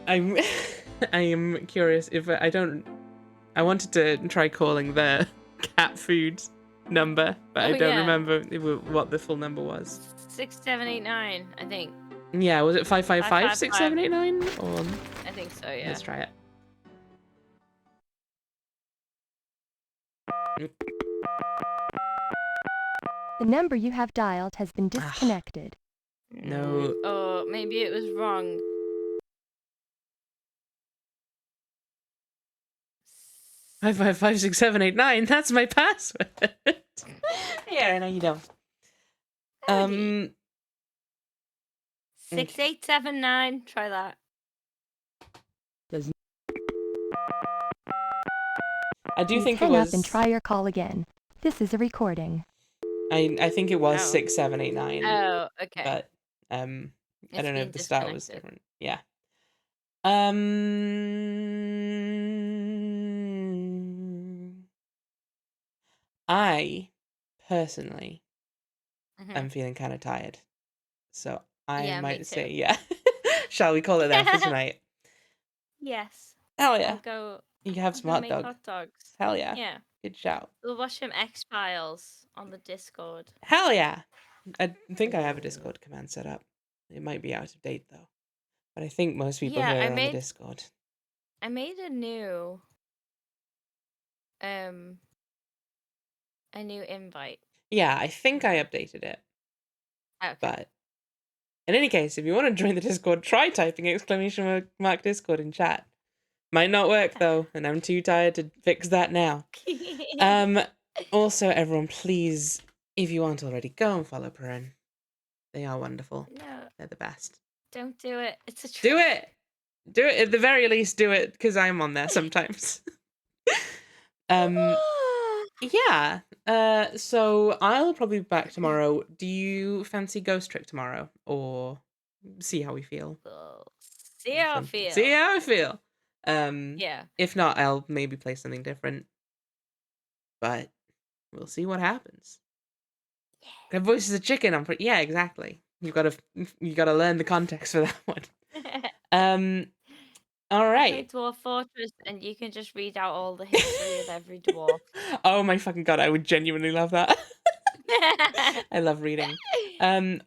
I am curious if I wanted to try calling the cat food number, but I Oh, don't yeah. remember what the full number was. 6789, I think. Yeah, was it 555 555. 6789? Or I think so, yeah. let's try it. The number you have dialed has been disconnected. No. Oh, maybe it was wrong. Five five five 6789. That's my password. Yeah, no, you don't. 6879. Try that. I do think it hang was. up and try your call again. This is a recording. I think it was Oh. 6789. Oh, okay. But I It's don't know been if the start was disconnected. different. Yeah. I personally I'm feeling kind of tired. So I Yeah, me might say, too. yeah. Shall we call it there for tonight? Yes. Hell yeah. I'll go. You can have I'll some go hot make dog. hot dogs. Hell yeah. Yeah. Good shout. We'll watch some X-Files on the Discord. Hell yeah. I think I have a Discord command set up. It might be out of date though. But I think most people Yeah, here are on the Discord. I made a new invite. Yeah, I think I updated it. Okay. But in any case, if you want to join the Discord, try typing !mark Discord in chat. Might not work though, and I'm too tired to fix that now. Also, everyone, please, if you aren't already, go and follow Perrin. They are wonderful. No. They're the best. Don't do it. It's a Do it! Do it, at the very least, do it, because I'm on there sometimes. Yeah. So I'll probably be back tomorrow. Do you fancy Ghost Trick tomorrow? Or see how we feel? See how I feel. See how I feel. Yeah. If not, I'll maybe play something different. But we'll see what happens. Her voice is a chicken. Yeah, exactly. You gotta learn the context for that one. All I right. play Dwarf Fortress, and you can just read out all the history of every dwarf. Oh my fucking god, I would genuinely love that. I love reading.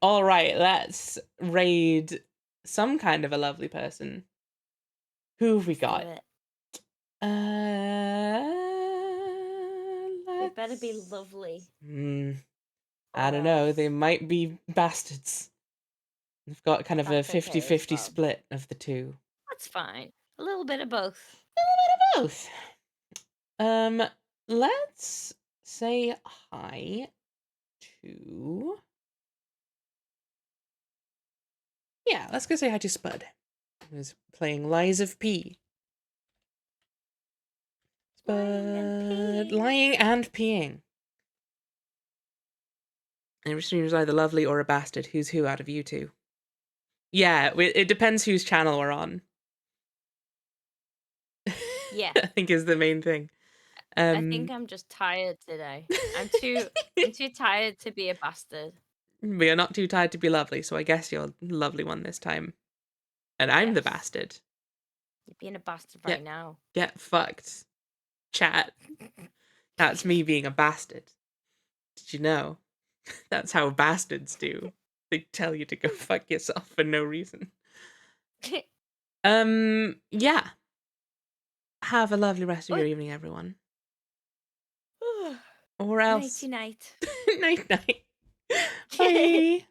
All right, let's raid some kind of a lovely person. Who have we got? They better be lovely. I don't know. They might be bastards. We've got kind of a That's okay as 50-50 well. split of the two. That's fine. A little bit of both. Both. Let's say hi to... Yeah, let's go say hi to Spud, who's playing Lies of P. Spud, lying and peeing. Every streamer is either lovely or a bastard. Who's who out of you two? Yeah, it depends whose channel we're on. Yeah. I think is the main thing. I think I'm just tired today. I'm too tired to be a bastard. But you're not too tired to be lovely, so I guess you're the lovely one this time. And I'm the bastard. You're being a bastard right now. Get fucked. Chat. That's me being a bastard. Did you know? That's how bastards do. They tell you to go fuck yourself for no reason. Yeah. Have a lovely rest of your evening, everyone. Or else. Nighty night. Night night. Bye.